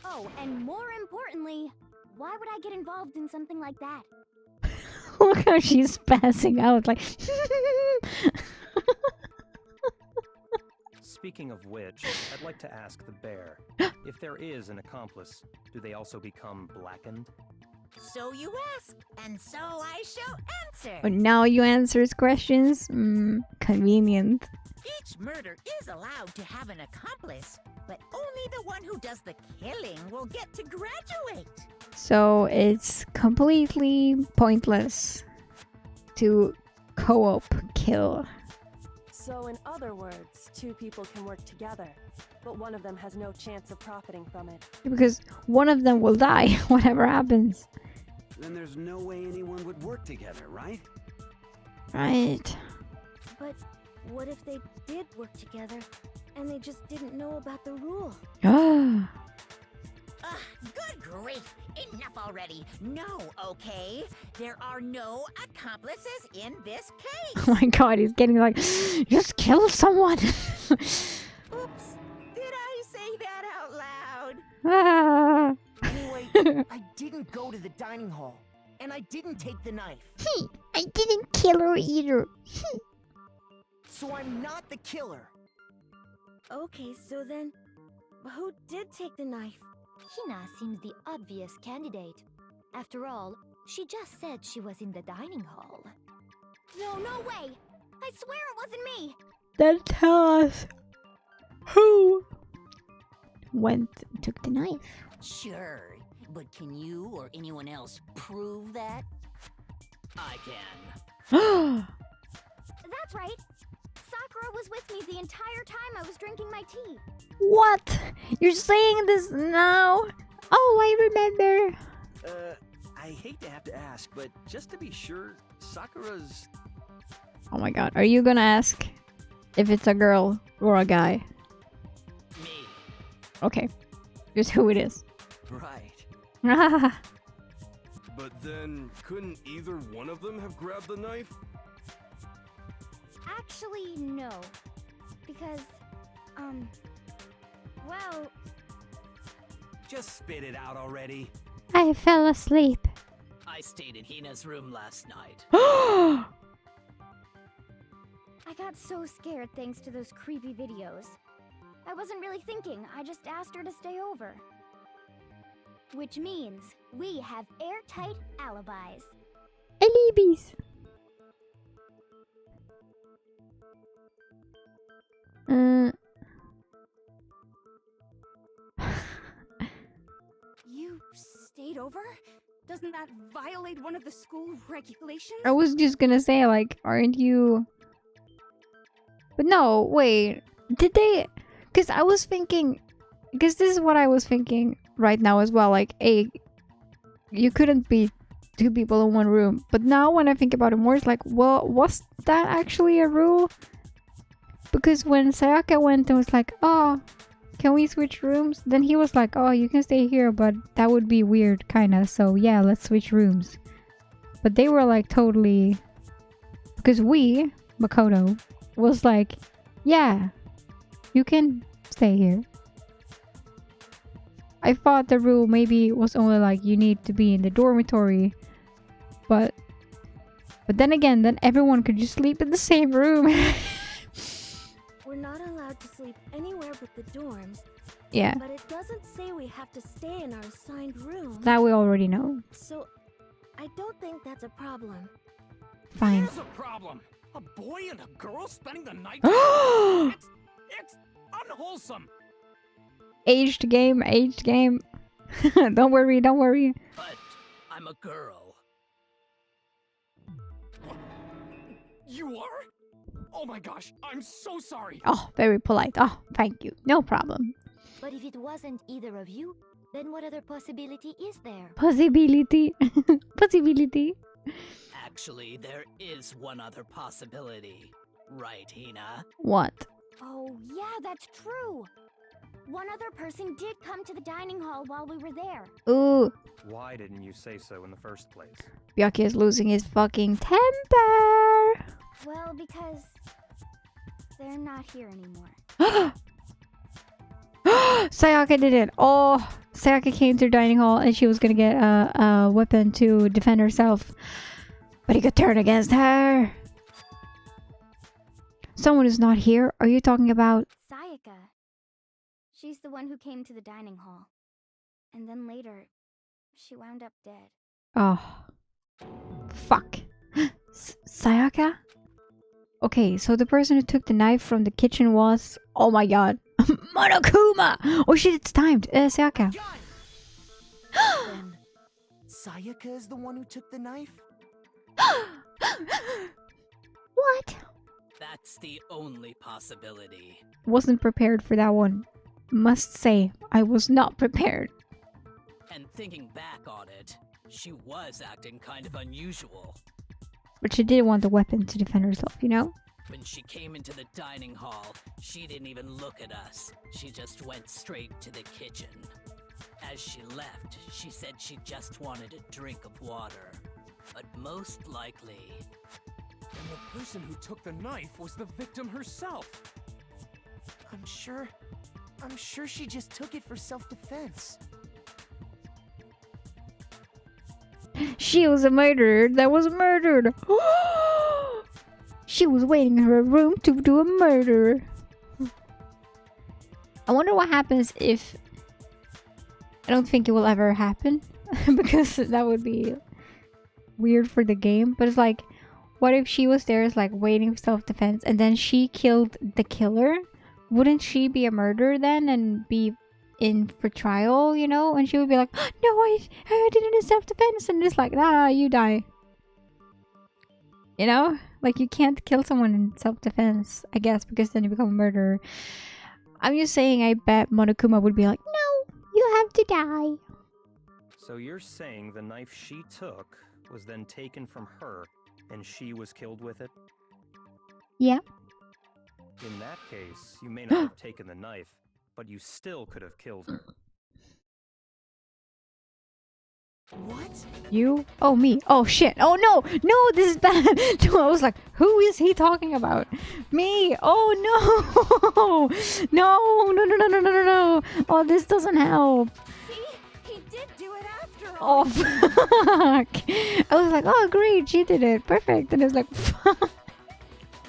Oh, and more importantly, why would I get involved in something like that? Look how she's passing out, like... Speaking of which, I'd like to ask the bear, if there is an accomplice, do they also become blackened? So you ask, and so I shall answer. Oh, now you answer his questions? Convenient. Each murder is allowed to have an accomplice, but only the one who does the killing will get to graduate. So it's completely pointless to co-op kill. So in other words, two people can work together, but one of them has no chance of profiting from it. Because one of them will die, whatever happens. Then there's no way anyone would work together, right? Right. But what if they did work together and they just didn't know about the rule? Ah. Ugh, good grief! Enough already! No, okay? There are no accomplices in this case! Oh my god, he's getting like, just kill someone! Oops! Did I say that out loud? Ah. Anyway, I didn't go to the dining hall, and I didn't take the knife. I didn't kill her either. So I'm not the killer. Okay, so then, who did take the knife? Hina seems the obvious candidate. After all, she just said she was in the dining hall. No way! I swear it wasn't me! Then tell us who went and took the knife. Sure. But can you or anyone else prove that? I can. That's right. Sakura was with me the entire time I was drinking my tea. What? You're saying this now? Oh, I remember. I hate to have to ask, but just to be sure, Sakura's... Oh my god, are you gonna ask if it's a girl or a guy? Me. Okay, here's who it is. Right. But then, couldn't either one of them have grabbed the knife? Actually, no. Because, well... Just spit it out already. I fell asleep. I stayed in Hina's room last night. I got so scared thanks to those creepy videos. I wasn't really thinking, I just asked her to stay over. Which means we have airtight alibis. Alibis. You stayed over? Doesn't that violate one of the school regulations? I was just gonna say, like, aren't you... But no, wait. Did they... Because I was thinking... Because this is what I was thinking right now as well. Like, hey, you couldn't be two people in one room. But now when I think about it more, it's like, well, was that actually a rule? Because when Sayaka went and was like, oh, can we switch rooms? Then he was like, oh, you can stay here, but that would be weird, kinda. So yeah, let's switch rooms. But they were like totally... Because Makoto, was like, yeah, you can stay here. I thought the rule maybe was only like you need to be in the dormitory. But then again, then everyone could just sleep in the same room. We're not allowed to sleep anywhere but the dorms. Yeah. But it doesn't say we have to stay in our assigned room. That we already know. So, I don't think that's a problem. Fine. There's a problem. A boy and a girl spending the night. It's unwholesome. Aged game, aged game. Don't worry, don't worry. But I'm a girl. You are? Oh my gosh, I'm so sorry. Oh, very polite. Oh, thank you. No problem. But if it wasn't either of you, then what other possibility is there? Possibility. Possibility. Actually, there is one other possibility. Right, Hina? What? Oh, yeah, that's true. One other person did come to the dining hall while we were there. Ooh. Why didn't you say so in the first place? Byakuya is losing his fucking temper. Well, because they're not here anymore. Sayaka did it. Oh, Sayaka came to the dining hall and she was gonna get a weapon to defend herself. But he could turn against her. Someone is not here. Are you talking about... Sayaka. She's the one who came to the dining hall. And then later, she wound up dead. Oh. Fuck. Sayaka? Okay, so the person who took the knife from the kitchen was... Oh my god. Monokuma! Oh shit, it's timed. Sayaka. Then, Sayaka is the one who took the knife? What? That's the only possibility. Wasn't prepared for that one. Must say, I was not prepared. And thinking back on it, she was acting kind of unusual. But she did want the weapon to defend herself, you know? When she came into the dining hall, she didn't even look at us. She just went straight to the kitchen. As she left, she said she just wanted a drink of water. But most likely... And the person who took the knife was the victim herself. I'm sure she just took it for self-defense. She was a murderer that was murdered. She was waiting in her room to do a murder. I wonder what happens if... I don't think it will ever happen. Because that would be weird for the game. But it's like, what if she was there like waiting for self-defense and then she killed the killer? Wouldn't she be a murderer then and be in for trial, you know, and she would be like, no, I did it in self-defense, and it's like, nah, you die. You know, like you can't kill someone in self-defense, I guess, because then you become a murderer. I'm just saying, I bet Monokuma would be like, no, you have to die. So you're saying the knife she took was then taken from her, and she was killed with it? Yeah. In that case, you may not have taken the knife, but you still could have killed her. What? You? Oh, me. Oh, shit. Oh, no. No, this is bad. No, I was like, who is he talking about? Me. Oh, no. No, no, no, no, no, no, no, no. Oh, this doesn't help. See? He did do it after all. Oh, fuck. I was like, oh, great. She did it. Perfect. And I was like, fuck.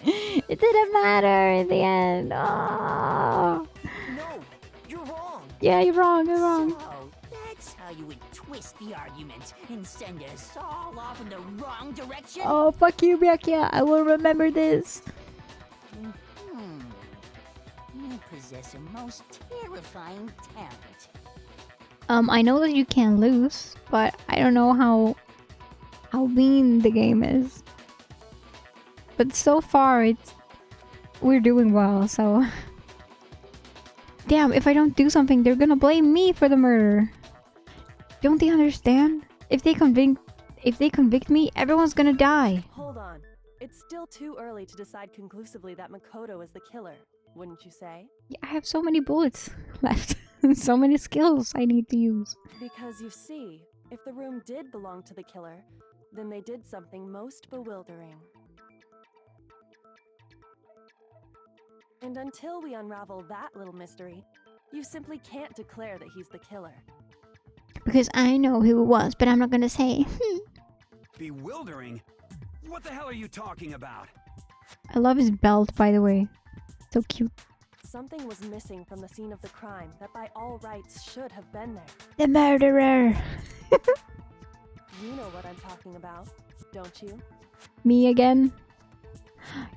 It didn't matter in the end. Oh. No, you're wrong. Yeah, you're wrong. You're wrong. So, that's how you would twist the argument and send us all off in the wrong direction? Oh, fuck you, Byakuya. I will remember this. You possess a most terrifying talent. I know that you can't lose, but I don't know how mean the game is. But so far, we're doing well, so... Damn, if I don't do something, they're gonna blame me for the murder. Don't they understand? If they convict me, everyone's gonna die. Hold on. It's still too early to decide conclusively that Makoto is the killer, wouldn't you say? Yeah, I have so many bullets left. So many skills I need to use. Because you see, if the room did belong to the killer, then they did something most bewildering. And until we unravel that little mystery, you simply can't declare that he's the killer. Because I know who it was, but I'm not gonna say. Bewildering? What the hell are you talking about? I love his belt, by the way. So cute. Something was missing from the scene of the crime that by all rights should have been there. The murderer! You know what I'm talking about, don't you? Me again?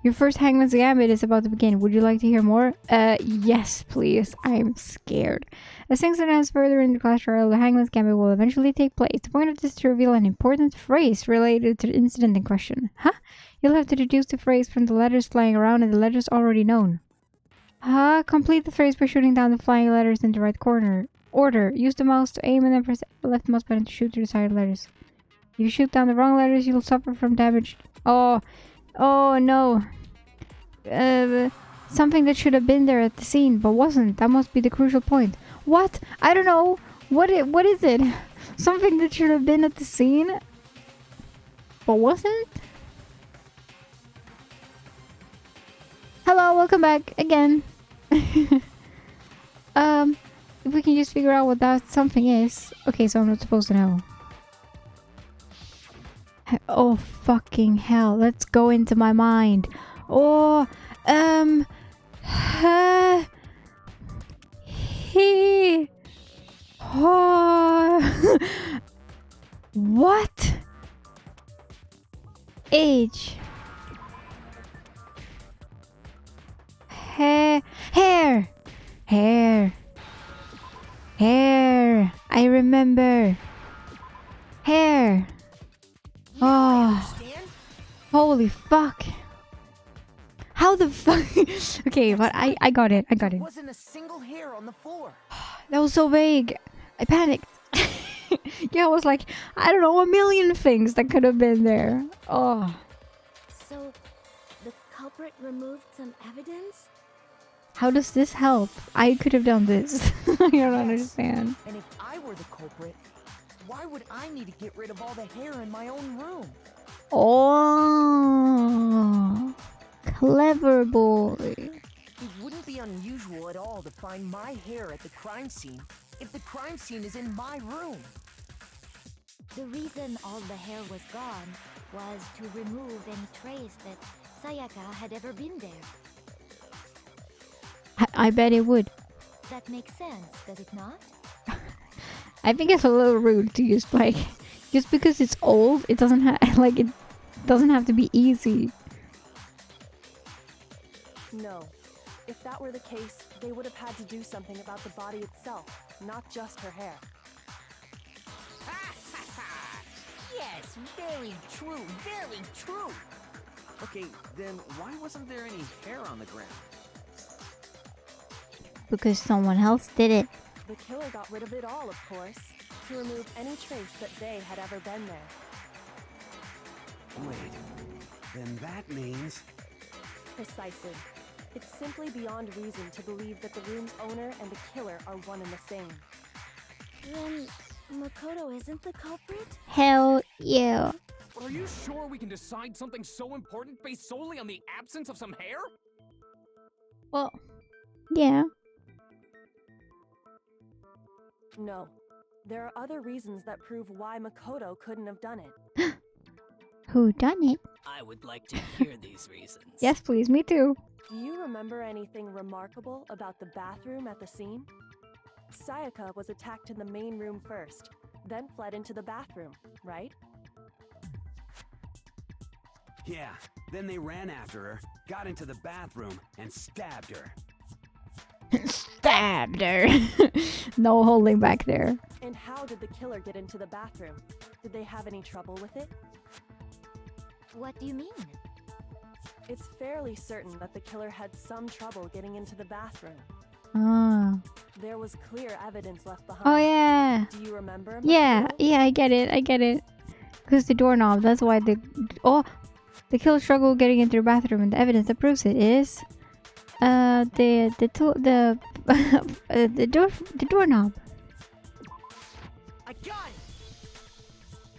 Your first Hangman's Gambit is about to begin. Would you like to hear more? Yes, please. I'm scared. As things advance further in the class trial, the Hangman's Gambit will eventually take place. The point of this is to reveal an important phrase related to the incident in question. Huh? You'll have to deduce the phrase from the letters flying around and the letters already known. Complete the phrase by shooting down the flying letters in the right corner. Order. Use the mouse to aim and then press the left mouse button to shoot the desired letters. If you shoot down the wrong letters, you'll suffer from damage. Oh no. Something that should have been there at the scene, but wasn't. That must be the crucial point. What? I don't know. What is it? Something that should have been at the scene, but wasn't? Hello, welcome back again. If we can just figure out what that something is. Okay, so I'm not supposed to know. Oh, fucking hell. Let's go into my mind. Oh, what? Age. Hair. I remember. Hair. Oh, holy fuck. How the fuck? Okay, but I got it. There wasn't a single hair on the floor. That was so vague. I panicked. Yeah, I was like, I don't know, a million things that could have been there. Oh. So, the culprit removed some evidence? How does this help? I could have done this. I don't understand. And if I were the culprit, why would I need to get rid of all the hair in my own room? Oh, clever boy. It wouldn't be unusual at all to find my hair at the crime scene if the crime scene is in my room. The reason all the hair was gone was to remove any trace that Sayaka had ever been there. I bet it would. That makes sense, does it not? I think it's a little rude to just because it's old, it doesn't have it doesn't have to be easy. No, If that were the case, they would have had to do something about the body itself, not just her hair. Yes, very true, very true. Okay, then why wasn't there any hair on the ground? Because someone else did it. The killer got rid of it all, of course, to remove any trace that they had ever been there. Wait, then that means... Precisely. It's simply beyond reason to believe that the room's owner and the killer are one and the same. Then Makoto isn't the culprit? Hell yeah. Are you sure we can decide something so important based solely on the absence of some hair? Well, yeah. No. There are other reasons that prove why Makoto couldn't have done it. Who done it? I would like to hear these reasons. Yes, please, me too. Do you remember anything remarkable about the bathroom at the scene? Sayaka was attacked in the main room first, then fled into the bathroom, right? Yeah, then they ran after her, got into the bathroom, and stabbed her. Stabbed her. No holding back there. And how did the killer get into the bathroom? Did they have any trouble with it? What do you mean? It's fairly certain that the killer had some trouble getting into the bathroom. Ah. There was clear evidence left behind. Oh yeah. Do you remember? Yeah, yeah, I get it. Because the doorknob, that's why the killer struggled getting into the bathroom, and the evidence that proves it is the doorknob. I got it!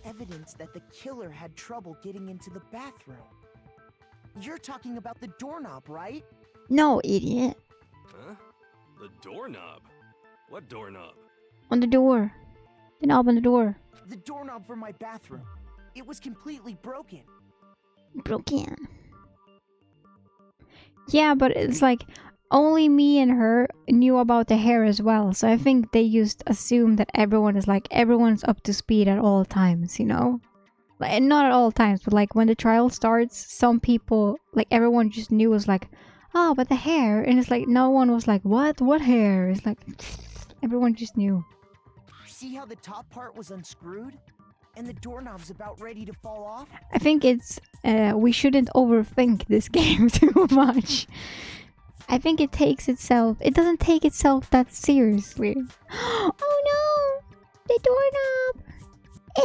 Evidence that the killer had trouble getting into the bathroom. You're talking about the doorknob, right? No, idiot. Huh? The doorknob? What doorknob? On the door. The knob on the door. The doorknob for my bathroom. It was completely broken. Broken. Yeah, but it's like only me and her knew about the hair as well. So I think they just assume that everyone's up to speed at all times, you know? And not at all times, but like when the trial starts, some people, like everyone just knew, was like, oh, but the hair. And it's like no one was like, what hair? It's like everyone just knew. See how the top part was unscrewed? And the doorknob's about ready to fall off? I think it's we shouldn't overthink this game too much. I think it doesn't take itself that seriously. Oh no! The doorknob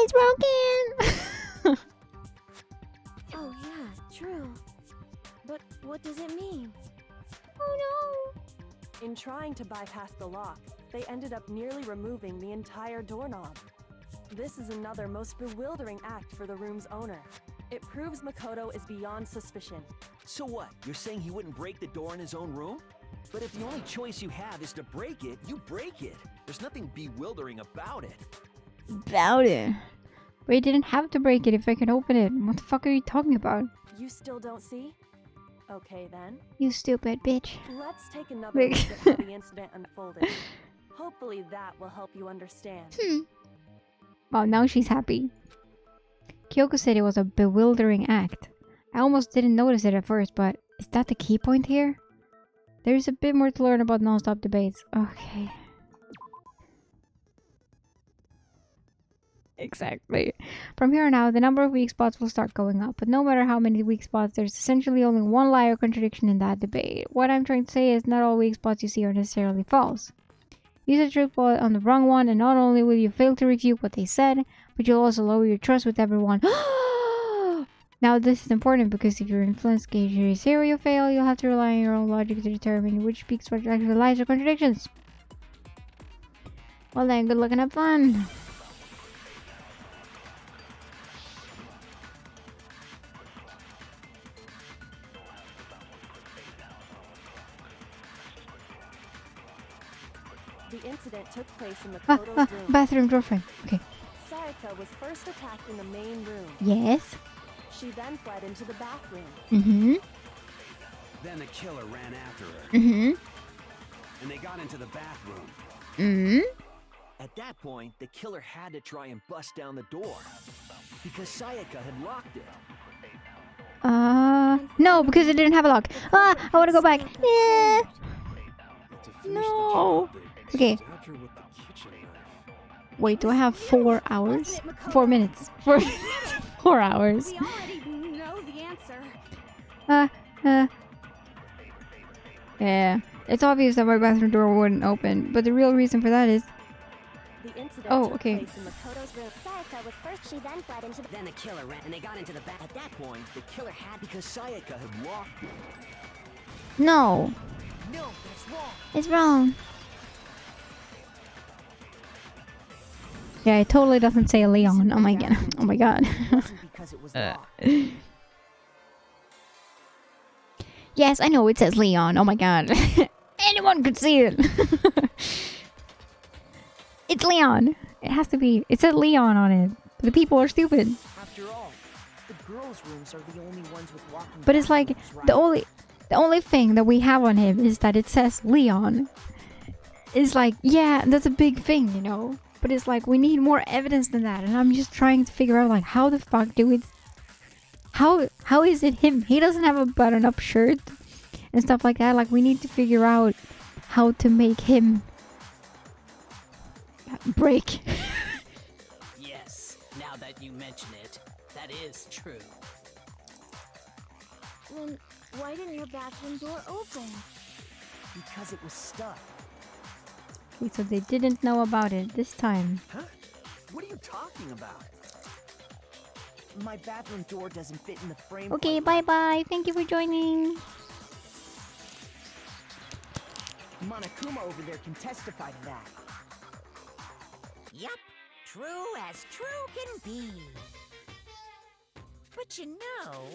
is broken! Oh yeah, true. But what does it mean? Oh no! In trying to bypass the lock, they ended up nearly removing the entire doorknob. This is another most bewildering act for the room's owner. It proves Makoto is beyond suspicion. So what? You're saying he wouldn't break the door in his own room? But if the only choice you have is to break it, you break it. There's nothing bewildering about it. But you didn't have to break it if I could open it. What the fuck are you talking about? You still don't see? Okay then. You stupid bitch. Let's take another look at how the incident unfolded. Hopefully that will help you understand. Wow, now she's happy. Kyoko said it was a bewildering act. I almost didn't notice it at first, but is that the key point here? There's a bit more to learn about non-stop debates. Okay. Exactly. From here on out, the number of weak spots will start going up, but no matter how many weak spots, there's essentially only one lie or contradiction in that debate. What I'm trying to say is not all weak spots you see are necessarily false. Use a truth bullet on the wrong one, and not only will you fail to refute what they said, but you'll also lower your trust with everyone. Now this is important because if your influence gauge is 0, you fail, you'll have to rely on your own logic to determine which weak spots are actually lies or contradictions. Well then, good luck and have fun! The incident took place in Makoto's room. Bathroom door frame. Okay. Sayaka was first attacked in the main room. Yes. She then fled into the bathroom. Mm-hmm. Then the killer ran after her. Mm-hmm. And they got into the bathroom. Mm-hmm. At that point, the killer had to try and bust down the door. Because Sayaka had locked it. And No, because it didn't have a lock. Ah, I want to go back. Yeah. No. Okay. Wait, do I have 4 hours? 4 minutes. 4 4 hours. We already know the answer. Yeah. It's obvious that my bathroom door wouldn't open, but the real reason for that is... The incident Oh, took okay. place in Makoto's room. Sayaka was first, she then fled into the... Then the killer ran and they got into the back. At that point, the killer had because Sayaka had locked it. No. No, that's wrong. It's wrong. Yeah, it totally doesn't say Leon. Oh my god. Oh my god. Because it was locked. Yes, I know it says Leon. Oh my god. Anyone could see it. It's Leon. It has to be. It said Leon on it. The people are stupid. After all, the girls' rooms are the only ones with walking. But it's like bathrooms, right? the only thing that we have on him is that it says Leon. It's like, yeah, that's a big thing, you know. But it's like we need more evidence than that, and I'm just trying to figure out like how the fuck do we? How is it him? He doesn't have a button-up shirt and stuff like that. Like we need to figure out how to make him break. Yes, now that you mention it, that is true. Then why didn't your bathroom door open? Because it was stuck. Okay, so they didn't know about it this time. Huh? What are you talking about? My bathroom door doesn't fit in the frame. Okay, bye-bye. Thank you for joining. Monokuma over there can testify to that. Yup, true as true can be. But you know,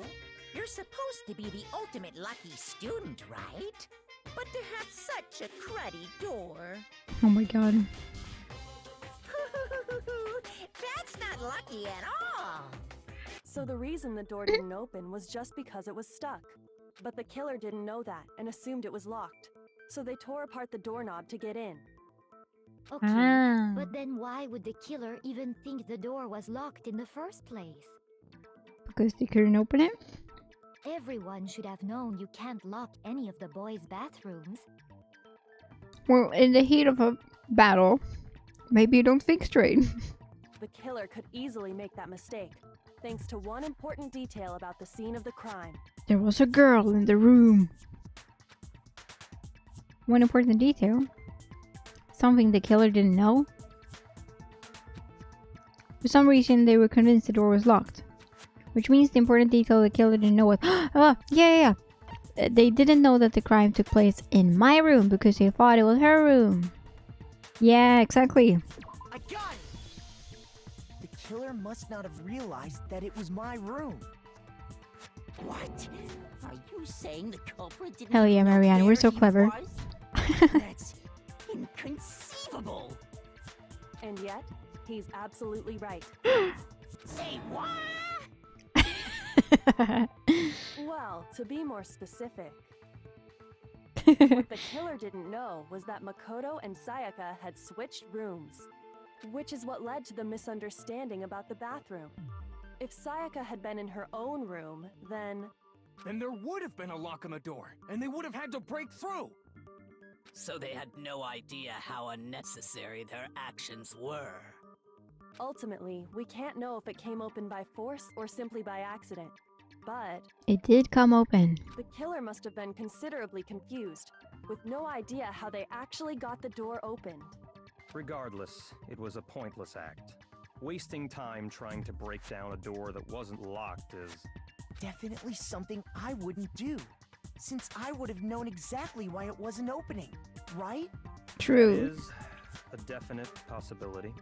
you're supposed to be the ultimate lucky student, right? But to have such a cruddy door. Oh my god. That's not lucky at all. So the reason the door didn't open was just because it was stuck. But the killer didn't know that and assumed it was locked. So they tore apart the doorknob to get in. Okay, but then why would the killer even think the door was locked in the first place? Because they couldn't open it? Everyone should have known you can't lock any of the boys' bathrooms. Well, in the heat of a battle, maybe you don't think straight. The killer could easily make that mistake, thanks to one important detail about the scene of the crime. There was a girl in the room. One important detail. Something the killer didn't know. For some reason, they were convinced the door was locked. Which means the important detail the killer didn't know was... yeah. They didn't know that the crime took place in my room because they thought it was her room. Yeah, exactly. I got it! The killer must not have realized that it was my room. What? Are you saying the culprit didn't Hell yeah, even know Marianne, we're where so he clever. was? That's inconceivable. And yet, he's absolutely right. Say what? Well, to be more specific, what the killer didn't know was that Makoto and Sayaka had switched rooms, which is what led to the misunderstanding about the bathroom. If Sayaka had been in her own room, then there would have been a lock on the door, and they would have had to break through. So they had no idea how unnecessary their actions were. ultimately, we can't know if it came open by force or simply by accident. But It did come open. the killer must have been considerably confused, with no idea how they actually got the door opened. Regardless, it was a pointless act. Wasting time trying to break down a door that wasn't locked is... Definitely something I wouldn't do, since I would have known exactly why it wasn't opening, right? True. That is a definite possibility.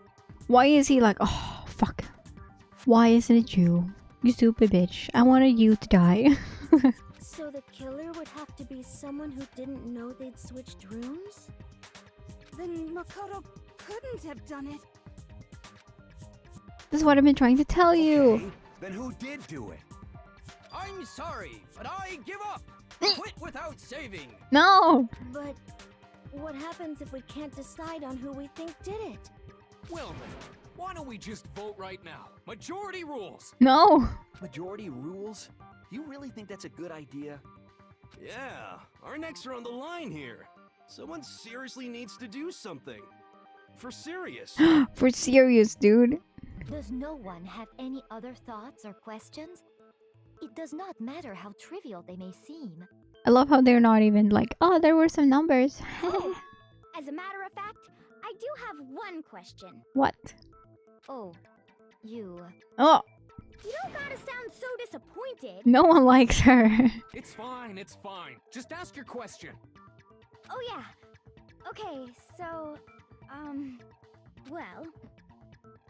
Why is he like, oh, fuck. Why isn't it you? You stupid bitch. I wanted you to die. So the killer would have to be someone who didn't know they'd switched rooms? Then Makoto couldn't have done it. This is what I've been trying to tell you. Okay, then who did do it? I'm sorry, but I give up. Quit without saving. No. But what happens if we can't decide on who we think did it? Well then, why don't we just vote right now? Majority rules. No. Majority rules? You really think that's a good idea? Yeah, our necks are on the line here. Someone seriously needs to do something. For serious. For serious, dude. Does no one have any other thoughts or questions? It does not matter how trivial they may seem. I love how they're not even like, oh, there were some numbers. As a matter of fact, I do have one question. What? Oh, you. Oh, You don't gotta sound so disappointed. no one likes her. It's fine, it's fine. Just ask your question. Oh yeah. Okay, so, well,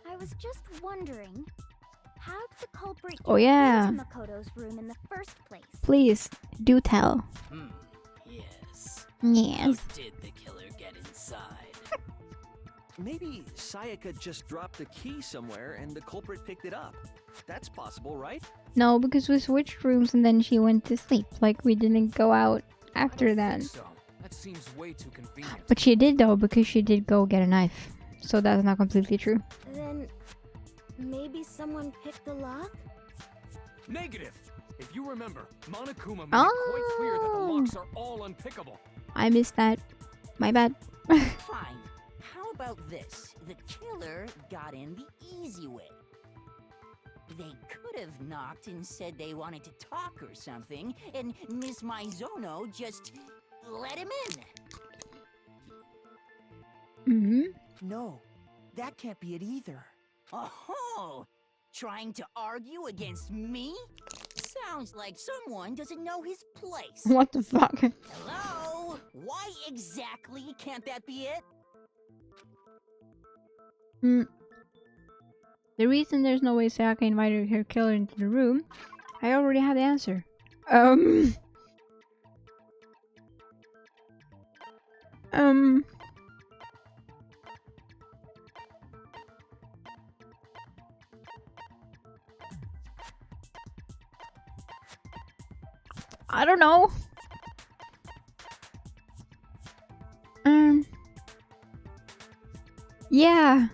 I was just wondering, how did the culprit Oh, get yeah. into Makoto's room in the first place? Please, do tell. Yes. Yes. How did the killer get inside? Maybe Sayaka just dropped the key somewhere and the culprit picked it up. That's possible, right? No, because we switched rooms and then she went to sleep. Like, we didn't go out after that. So, that seems way too convenient. But she did, though, because she did go get a knife. So that's not completely true. Then maybe someone picked the lock? Negative. If you remember, Monokuma made it quite clear that the locks are all unpickable. I missed that. My bad. Fine. How about this? The killer got in the easy way. They could have knocked and said they wanted to talk or something, and Miss Maizono just let him in. Mm-hmm. No, that can't be it either. Oh, trying to argue against me? Sounds like someone doesn't know his place. What the fuck? Hello? Why exactly can't that be it? The reason there's no way Sayaka invited her killer into the room, I already have the answer. I don't know. Yeah.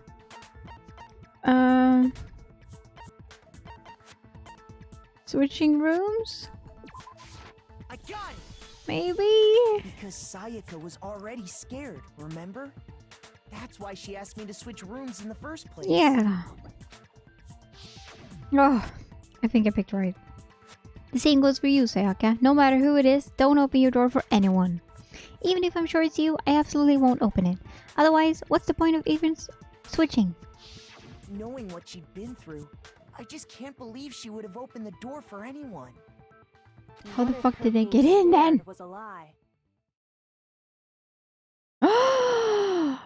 Switching rooms? I got it! Maybe? Because Sayaka was already scared, remember? That's why she asked me to switch rooms in the first place. Yeah. Oh, I think I picked right. The same goes for you, Sayaka. No matter who it is, don't open your door for anyone. Even if I'm sure it's you, I absolutely won't open it. Otherwise, what's the point of even switching? Knowing what she'd been through, I just can't believe she would have opened the door for anyone. How the What if fuck her did they being get in then? scared was a lie? Huh?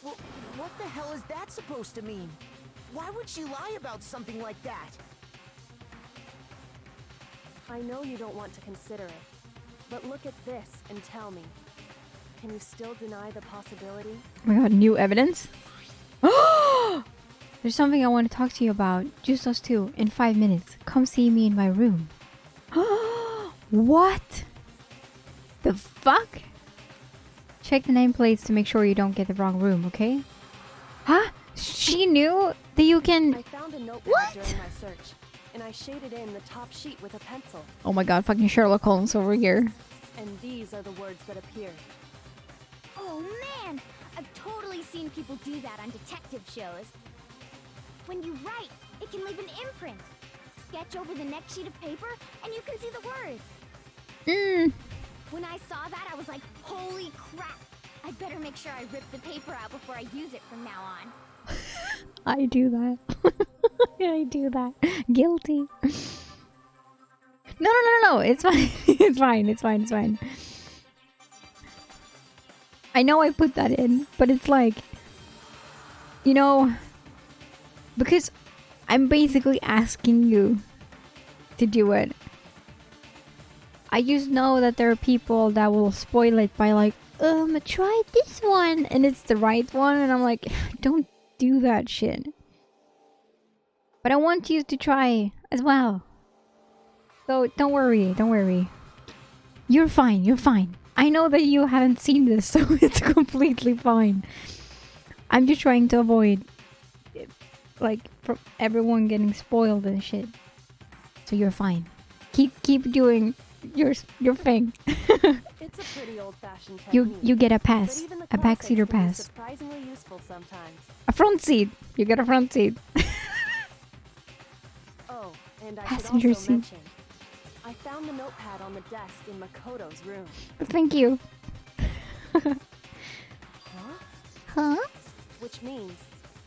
Well, what the hell is that supposed to mean? Why would she lie about something like that? I know you don't want to consider it, but look at this and tell me. Can you still deny the possibility? Oh my god, new evidence? There's something I want to talk to you about. Just us two, in 5 minutes. Come see me in my room. What? The fuck? Check the nameplates to make sure you don't get the wrong room, okay? Huh? She knew that you can... I found a notepad during my search, and I shaded in the top sheet with a pencil. Oh my god, fucking Sherlock Holmes over here. And these are the words that appeared. Oh man! I've totally seen people do that on detective shows. When you write, it can leave an imprint. Sketch over the next sheet of paper, and you can see the words. When I saw that, I was like, holy crap! I better make sure I rip the paper out before I use it from now on. I do that. I do that. Guilty. No. It's fine. It's fine. It's fine. It's fine. I know I put that in, but it's like, you know, because I'm basically asking you to do it. I just know that there are people that will spoil it by like, try this one, and it's the right one, and I'm like, don't do that shit. But I want you to try as well. So don't worry. You're fine. I know that you haven't seen this, so it's completely fine. I'm just trying to avoid like from everyone getting spoiled and shit. So you're fine. Keep doing your thing. It's a pretty old-fashioned technique. You get a but pass, even the a classics backseater can be pass, surprisingly useful sometimes. a front seat. You get a front seat. Oh, and I Passenger should also seat. mention, I found the notepad on the desk in Makoto's room. Thank you. Huh? Huh? Which means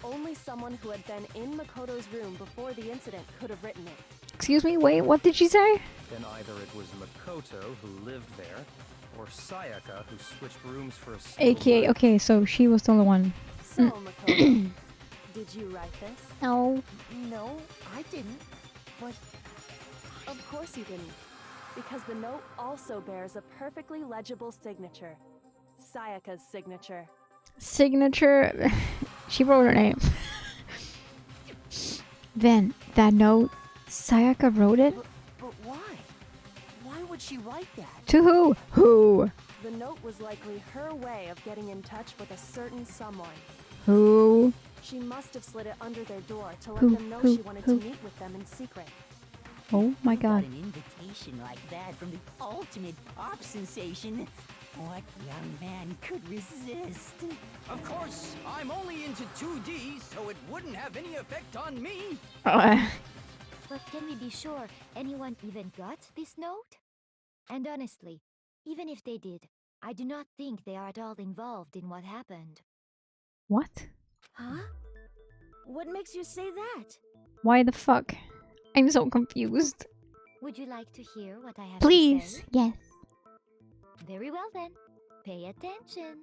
only someone who had been in Makoto's room before the incident could have written it. Excuse me. Wait. What did she say? Then either it was Makoto who lived there, or Sayaka who switched rooms for a single AKA. night. Okay. So she was the only one. So, Makoto, did you write this? No. No, I didn't. But Of course you didn't. Because the note also bears a perfectly legible signature. Sayaka's signature. Signature. She wrote her name. Then that note, Sayaka wrote it. but why? Why would she write that? To who? Who? The note was likely her way of getting in touch with a certain someone. Who? She must have slid it under their door to let Who? them know Who? she wanted Who? to meet with them in secret. Oh my god. An invitation like that from the ultimate pop sensation. What young man could resist? Of course, I'm only into 2D, so it wouldn't have any effect on me. But can we be sure anyone even got this note? And honestly, even if they did, I do not think they are at all involved in what happened. What? Huh? What makes you say that? Why the fuck? I'm so confused. Would you like to hear what I have Please. to say? Yes. Very well then. Pay attention.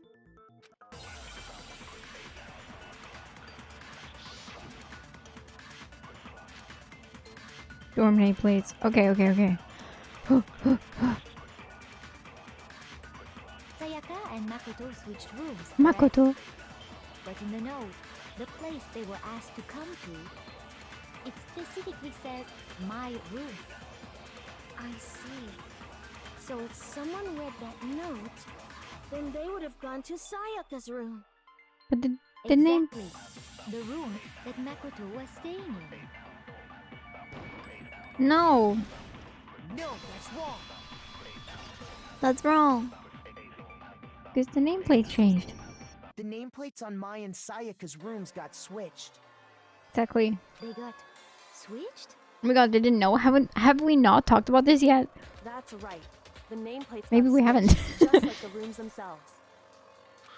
Dorm nameplates. Okay. Sayaka and Makoto switched rooms. correct? Makoto. But in the note, the place they were asked to come to, it specifically says my room. I see. So if someone read that note, then they would have gone to Sayaka's room. But the name. Exactly. The room that Makoto was staying in. No. No, that's wrong. That's wrong. Because the nameplate changed. The nameplates on Mai and Sayaka's rooms got switched. Exactly. They got switched? Oh my god, they didn't know. Have we not talked about this yet? That's right. The nameplates Maybe got we haven't. switched, just like the rooms themselves.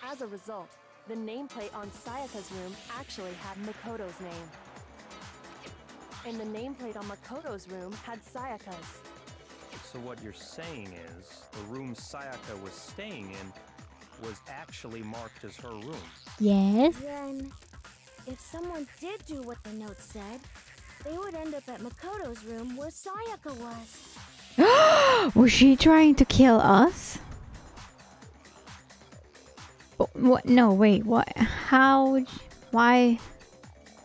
As a result, the nameplate on Sayaka's room actually had Makoto's name. And the nameplate on Makoto's room had Sayaka's. So what you're saying is, the room Sayaka was staying in was actually marked as her room. Yes. Then, if someone did do what the note said, they would end up at Makoto's room where Sayaka was. Was she trying to kill us? What? No, wait. What? How? Why?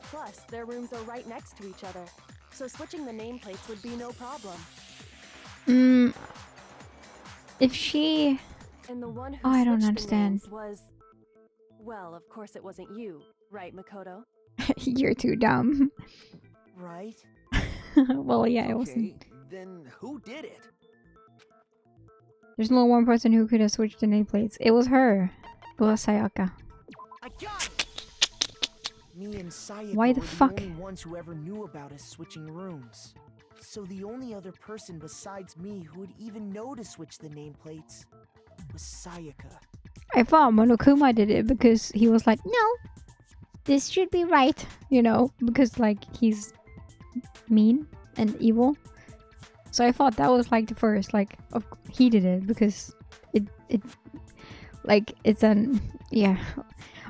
Plus, their rooms are right next to each other, so switching the nameplates would be no problem. If she... And the one who Oh, I don't switched understand. the names was... Well, of course it wasn't you, right, Makoto? You're too dumb. Right? Well, yeah, it Okay, wasn't. then who did it? There's only one person who could have switched the nameplates. It was her. It was Sayaka. I got it! Me and Sayaka Why the were fuck? the only ones who ever knew about us switching rooms. So the only other person besides me who would even know to switch the nameplates was Sayaka. I thought Monokuma did it because he was like, no, this should be right. You know, because like he's mean and evil. So I thought that was like the first, like, he did it because it like, it's yeah,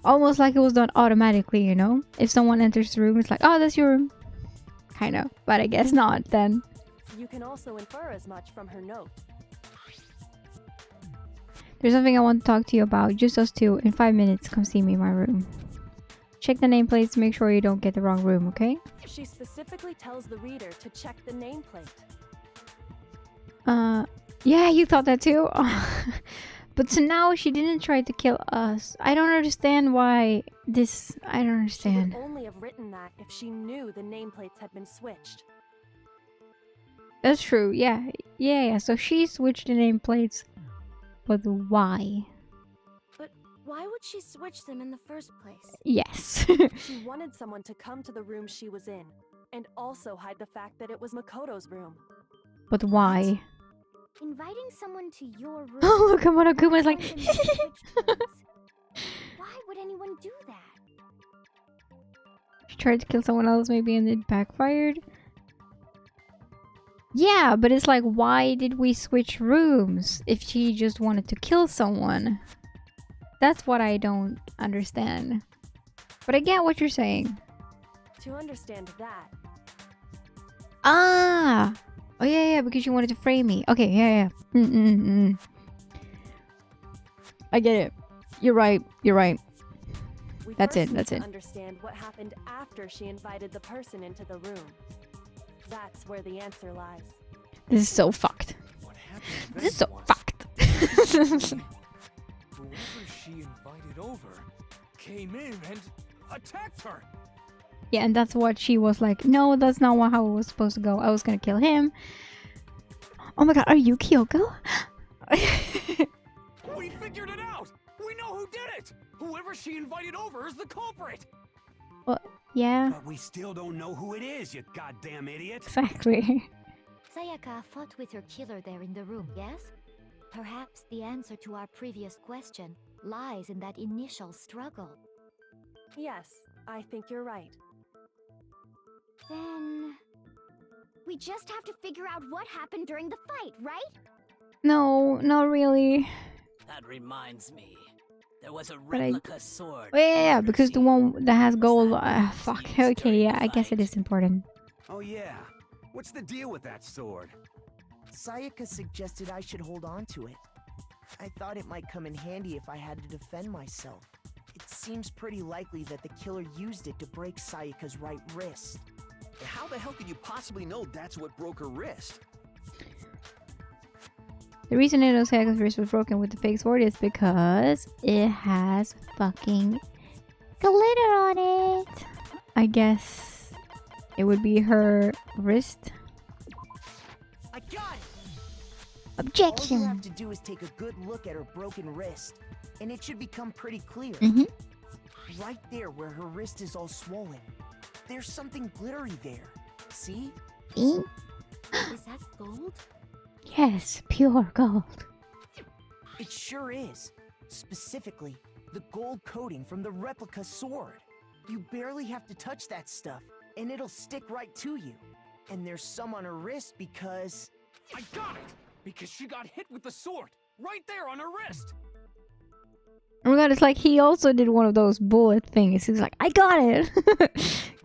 almost like it was done automatically, you know? If someone enters the room, it's like, oh, that's your room. Kind of, but I guess not then. You can also infer as much from her note. There's something I want to talk to you about, just us two. In 5 minutes, come see me in my room. Check the nameplates, make sure you don't get the wrong room, okay? She specifically tells the reader to check the nameplate. Yeah, you thought that too? But so now she didn't try to kill us. I don't understand why this... I don't She would understand. only only have written that if she knew the nameplates had been switched. That's true, yeah. Yeah. So she switched the nameplates, but why? But why would she switch them in the first place? Yes. She wanted someone to come to the room she was in, and also hide the fact that it was Makoto's room. But why? Inviting someone to your room. Oh, look, Monokuma's like. Telling them to switch rooms. Why would anyone do that? She tried to kill someone else, maybe, and it backfired. Yeah, but it's like, why did we switch rooms if she just wanted to kill someone? That's what I don't understand. But I get what you're saying. To understand that, Ah! Oh, yeah, because you wanted to frame me. Okay, yeah. I get it. You're right. we That's first it, need that's to it. understand what happened after she invited the person into the room. That's where the answer lies. This is so fucked. This is so fucked. Whoever she invited over came in and attacked her. Yeah, and that's what she was like, no, that's not how it was supposed to go. I was gonna kill him. Oh my god, are you Kyoko? We figured it out! We know who did it! Whoever she invited over is the culprit! Well, yeah. But we still don't know who it is, you goddamn idiot. Exactly. Sayaka fought with her killer there in the room, yes? Perhaps the answer to our previous question lies in that initial struggle. Yes, I think you're right. Then we just have to figure out what happened during the fight, right? No, not really. That reminds me. There was a But replica sword. Oh, yeah, because the one that has gold. Fuck. Okay, yeah, I guess it is important. Oh yeah. What's the deal with that sword? Sayaka suggested I should hold on to it. I thought it might come in handy if I had to defend myself. It seems pretty likely that the killer used it to break Sayaka's right wrist. How the hell could you possibly know that's what broke her wrist? The reason I know Sayaka's wrist was broken with the fake sword is because it has fucking glitter on it. I guess it would be her wrist. I got it! All you Objection. have to do is take a good look at her broken wrist, and it should become pretty clear. Right there where her wrist is all swollen. There's something glittery there. See? Is that gold? Yes, pure gold. It sure is. Specifically, the gold coating from the replica sword. You barely have to touch that stuff, and it'll stick right to you. And there's some on her wrist because... I got it! Because she got hit with the sword! Right there on her wrist! Oh my god, it's like he also did one of those bullet things. He's like, I got it!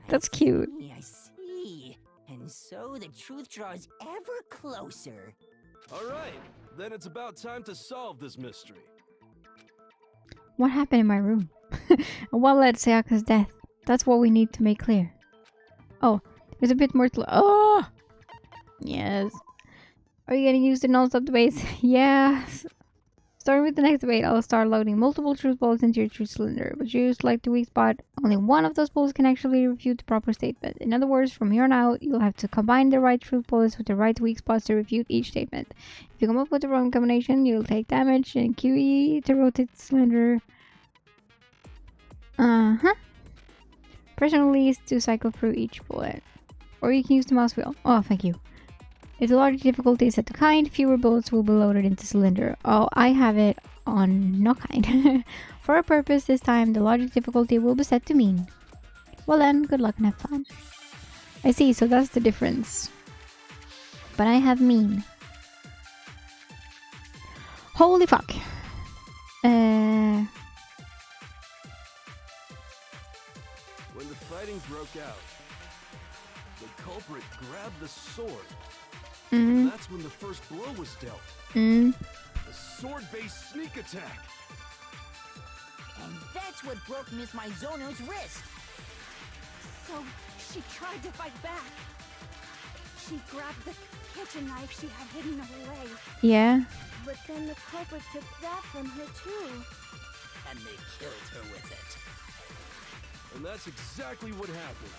That's cute. I see. And so the truth draws ever closer. Alright, then it's about time to solve this mystery. What happened in my room? And what led to Sayaka's death? That's what we need to make clear. Oh, there's a bit more to... Oh! Yes. Are you gonna use the non-stop debates? Yes. Starting with the next debate, I'll start loading multiple truth balls into your truth cylinder. But just like the weak spot, only one of those balls can actually refute the proper statement. In other words, from here on out, you'll have to combine the right truth balls with the right weak spots to refute each statement. If you come up with the wrong combination, you'll take damage and QE to rotate the cylinder. Press and release to cycle through each bullet. Or you can use the mouse wheel. Oh, thank you. If the larger difficulty is set to kind, fewer bullets will be loaded into cylinder. Oh, I have it on not kind. For a purpose, this time the larger difficulty will be set to mean. Well then, good luck and have fun. I see, so that's the difference. But I have mean. Holy fuck. When the fighting broke out, the culprit grabbed the sword. That's when the first blow was dealt. A sword-based sneak attack. And that's what broke Miss Mizono's wrist. So she tried to fight back. She grabbed the kitchen knife she had hidden away. Yeah. But then the culprit took that from her too. And they killed her with it. And that's exactly what happened.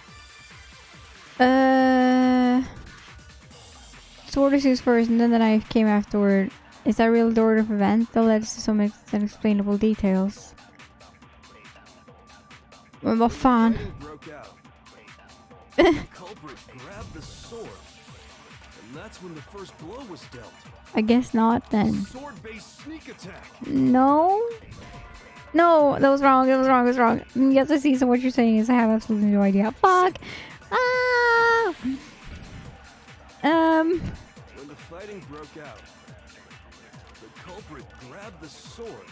Sword is used first, and then the knife came afterward. Is that really the order of events? That led to some unexplainable details. Men vad fan? The culprit grabbed the sword, and that's when the first blow was dealt. I guess not then. Sword-based sneak attack. No. No, that was wrong. That was wrong. That was wrong. Yes, I see. So what you're saying is I have absolutely no idea. Fuck. Ah. When the fighting broke out, the culprit grabbed the sword,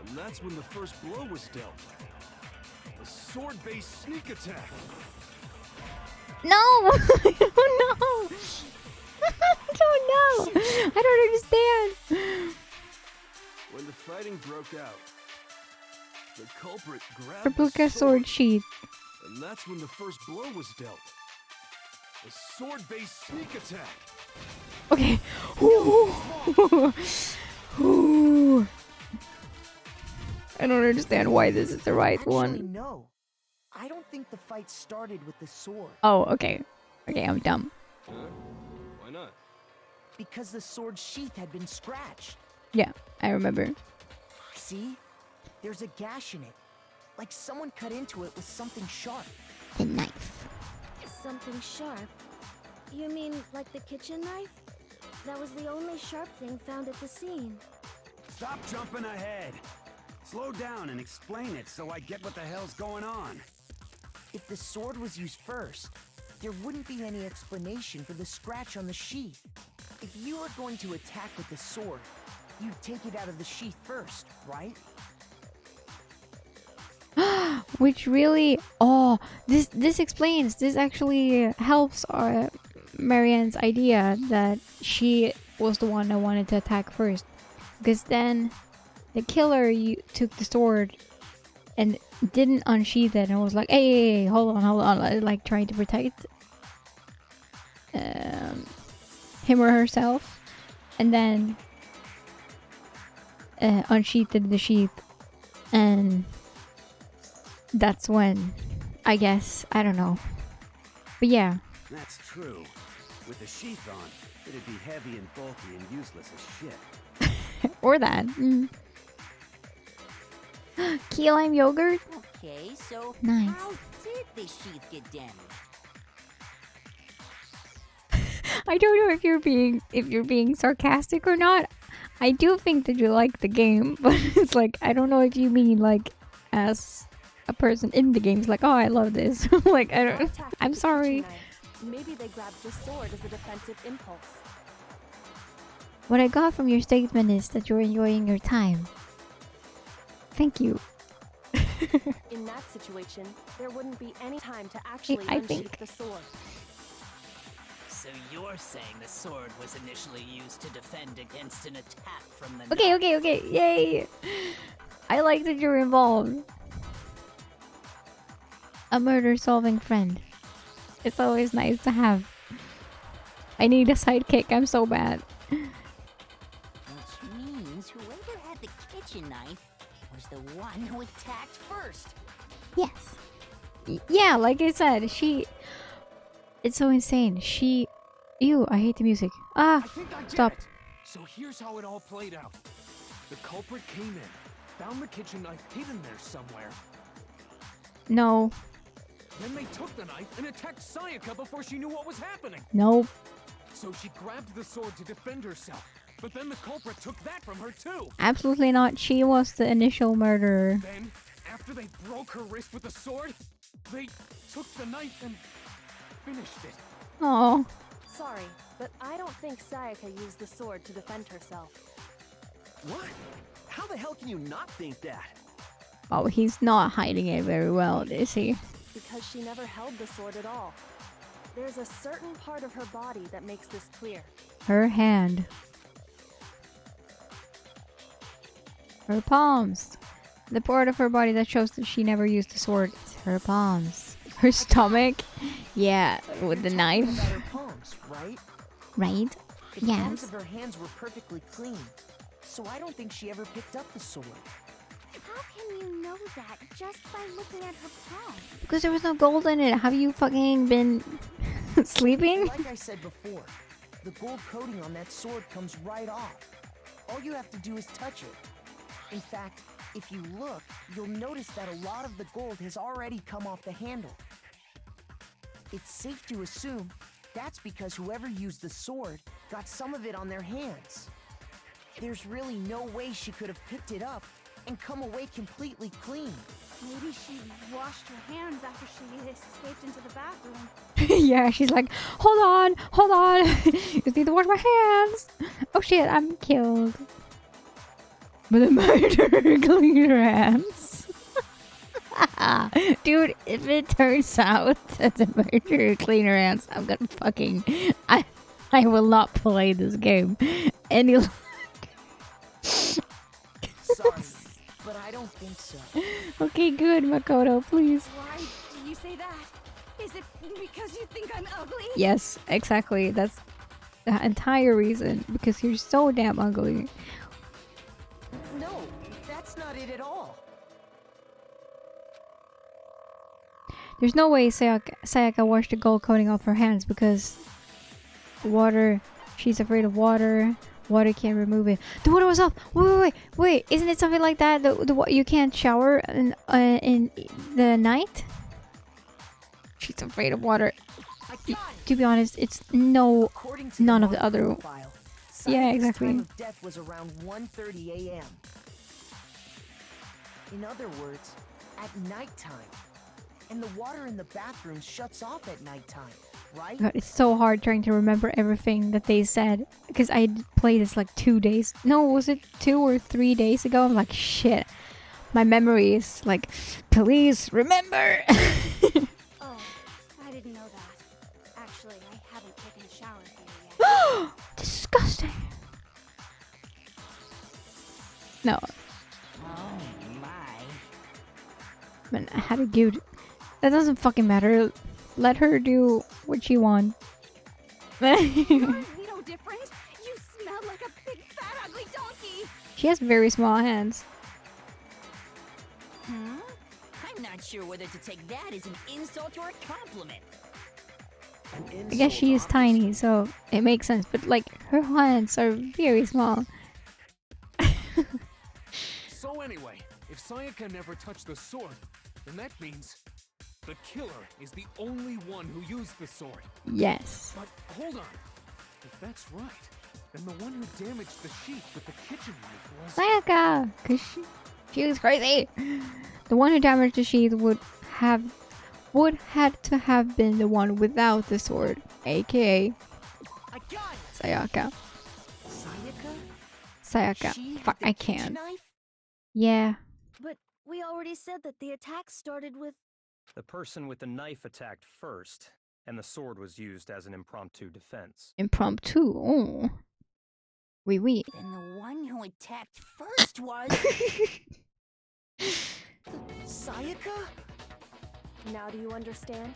and that's when the first blow was dealt. A sword-based sneak attack. No. I don't know. I don't know. I don't understand. When the fighting broke out, the culprit grabbed Replica the sword sheath. and that's when the first blow was dealt. A sword-based sneak attack. Okay. Ooh. Ooh. I don't understand why this is the right Actually, one. no. I don't think the fight started with the sword. Oh, okay. Okay, I'm dumb. Why not? Because the sword sheath had been scratched. Yeah, I remember. See? There's a gash in it. Like someone cut into it with something sharp. The knife. Something sharp? You mean like the kitchen knife? That was the only sharp thing found at the scene. Stop jumping ahead. Slow down and explain it so I get what the hell's going on. If the sword was used first, there wouldn't be any explanation for the scratch on the sheath. If you were going to attack with the sword, you'd take it out of the sheath first, right? Which really, this explains, this actually helps Marianne's idea that she was the one that wanted to attack first, because then the killer took the sword and didn't unsheath it and was like, hey, hold on, like trying to protect him or herself, and then unsheathed the sheath, and that's when, I guess, I don't know. But yeah. That's true. With the sheath on, it'd be heavy and bulky and useless as shit. Or that. Key lime yogurt? Okay, so Nice. how did the sheath get damaged? I don't know if you're being sarcastic or not. I do think that you like the game, but it's like, I don't know if you mean like as a person in the game is like, oh, I love this. Like, I don't. I'm sorry. Maybe they grabbed the sword as a defensive impulse. What I got from your statement is that you're enjoying your time. Thank you. In that situation, there wouldn't be any time to actually unsheath the sword. So you're saying the sword was initially used to defend against an attack from the Okay. Yay! I like that you're involved. A murder-solving friend. It's always nice to have. I need a sidekick. I'm so bad. Which means whoever had the kitchen knife was the one who attacked first. Yes. Yeah, like I said, it's so insane. Ew, I hate the music. I think I get Stop. it. So here's how it all played out. The culprit came in, found the kitchen knife hidden there somewhere. No. Then they took the knife and attacked Sayaka before she knew what was happening. Nope. So she grabbed the sword to defend herself. But then the culprit took that from her too. Absolutely not. She was the initial murderer. Then, after they broke her wrist with the sword, they took the knife and finished it. Oh. Sorry, but I don't think Sayaka used the sword to defend herself. What? How the hell can you not think that? Oh, he's not hiding it very well, is he? Because she never held the sword at all. There's a certain part of her body that makes this clear. Her hand. Her palms. The part of her body that shows that she never used the sword is her palms. Her stomach? Yeah, with the knife. About her palms, right? Right? The palms Yes. of her hands were perfectly clean, so I don't think she ever picked up the sword. How can you know that just by looking at her palms? Because there was no gold in it. Have you fucking been sleeping? Like I said before, the gold coating on that sword comes right off. All you have to do is touch it. In fact, if you look, you'll notice that a lot of the gold has already come off the handle. It's safe to assume that's because whoever used the sword got some of it on their hands. There's really no way she could have picked it up and come away completely clean. Maybe she washed her hands after she escaped into the bathroom. Yeah, she's like, hold on. Just need to wash my hands. Oh shit, I'm killed. But a murderer clean her hands. Dude, if it turns out that the murderer clean her hands, I'm gonna fucking... I will not play this game any longer. Sorry, but I don't think so. Okay, good, Makoto, please. Why do you say that? Is it because you think I'm ugly? Yes, exactly. That's the entire reason. Because you're so damn ugly. No, that's not it at all. There's no way Sayaka washed the gold coating off her hands because water, she's afraid of water. Water can't remove it. The water was off. Wait. Isn't it something like that? You can't shower in the night? She's afraid of water. To be honest, it's none of the other. Yeah, exactly. Time of death was around 1:30 a.m. In other words, at nighttime. And the water in the bathroom shuts off at nighttime, right? God, it's so hard trying to remember everything that they said because I played this like 2 days. No, was it 2 or 3 days ago? I'm like, shit. My memory is like, please remember. Oh, I didn't know that. Actually, I haven't taken a shower here yet. Disgusting. No. Oh my. Man, I had a good. That doesn't fucking matter. Let her do what she wants. You're no different. You smell like a big fat ugly donkey. She has very small hands. I'm not sure whether to take that as an insult or a compliment. I guess she is tiny, so it makes sense. But like, her hands are very small. So anyway, if Sayaka never touched the sword, then that means the killer is the only one who used the sword. Yes. But hold on. If that's right, then the one who damaged the sheet with the kitchen knife was... Sayaka! Cause she was crazy. The one who damaged the sheath would had to have been the one without the sword, aka Sayaka. Sayaka. Fuck, I can't. Yeah. But we already said that the attack started with... The person with the knife attacked first, and the sword was used as an impromptu defense. Impromptu. Oh. Oui. Then the one who attacked first was... Sayaka? Now do you understand?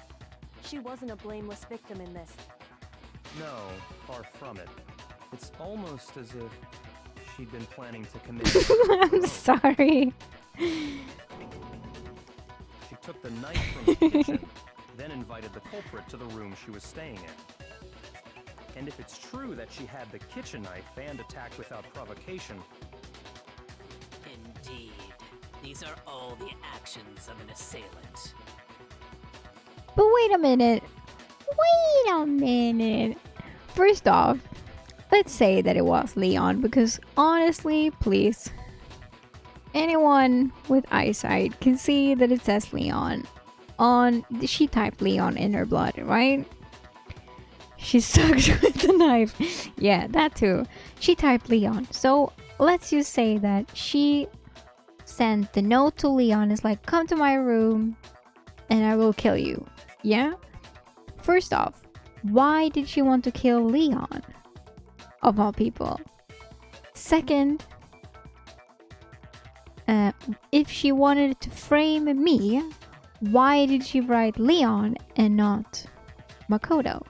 She wasn't a blameless victim in this. No, far from it. It's almost as if she'd been planning to commit... I'm sorry. She took the knife from the kitchen, then invited the culprit to the room she was staying in. And if it's true that she had the kitchen knife and attacked without provocation... Indeed. These are all the actions of an assailant. But wait a minute. First off, let's say that it was Leon, because honestly, please, anyone with eyesight can see that it says Leon. She typed Leon in her blood, right? She sucked with the knife. Yeah, that too. She typed Leon. So let's just say that she sent the note to Leon. It's like, come to my room and I will kill you. Yeah? First off, why did she want to kill Leon? Of all people. Second, if she wanted to frame me, why did she write Leon and not Makoto?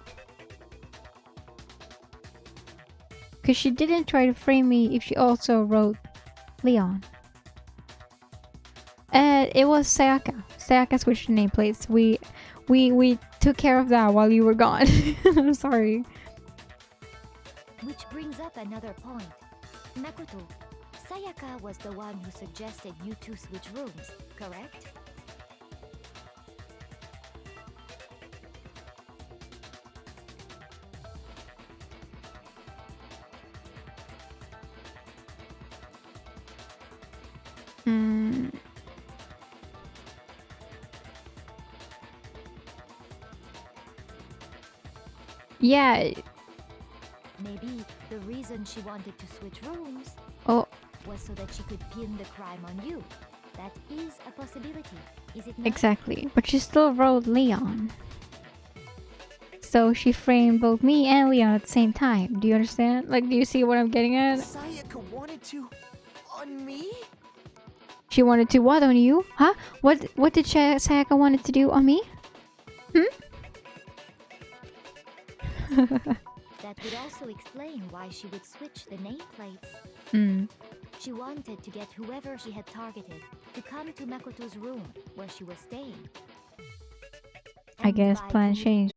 Because she didn't try to frame me if she also wrote Leon. It was Sayaka. Sayaka switched the nameplates. We took care of that while you were gone. I'm sorry. Which brings up another point. Makoto, Sayaka was the one who suggested you two switch rooms, correct? Yeah. Maybe the reason she wanted to switch rooms was so that she could pin the crime on you. That is a possibility, is it not? Exactly. But she still wrote Leon. So she framed both me and Leon at the same time. Do you understand? Like, do you see what I'm getting at? Sayaka wanted to... on me? She wanted to what on you? Huh? What did Sayaka wanted to do on me? That would also explain why she would switch the nameplates. She wanted to get whoever she had targeted to come to Makoto's room where she was staying. I guess plans change.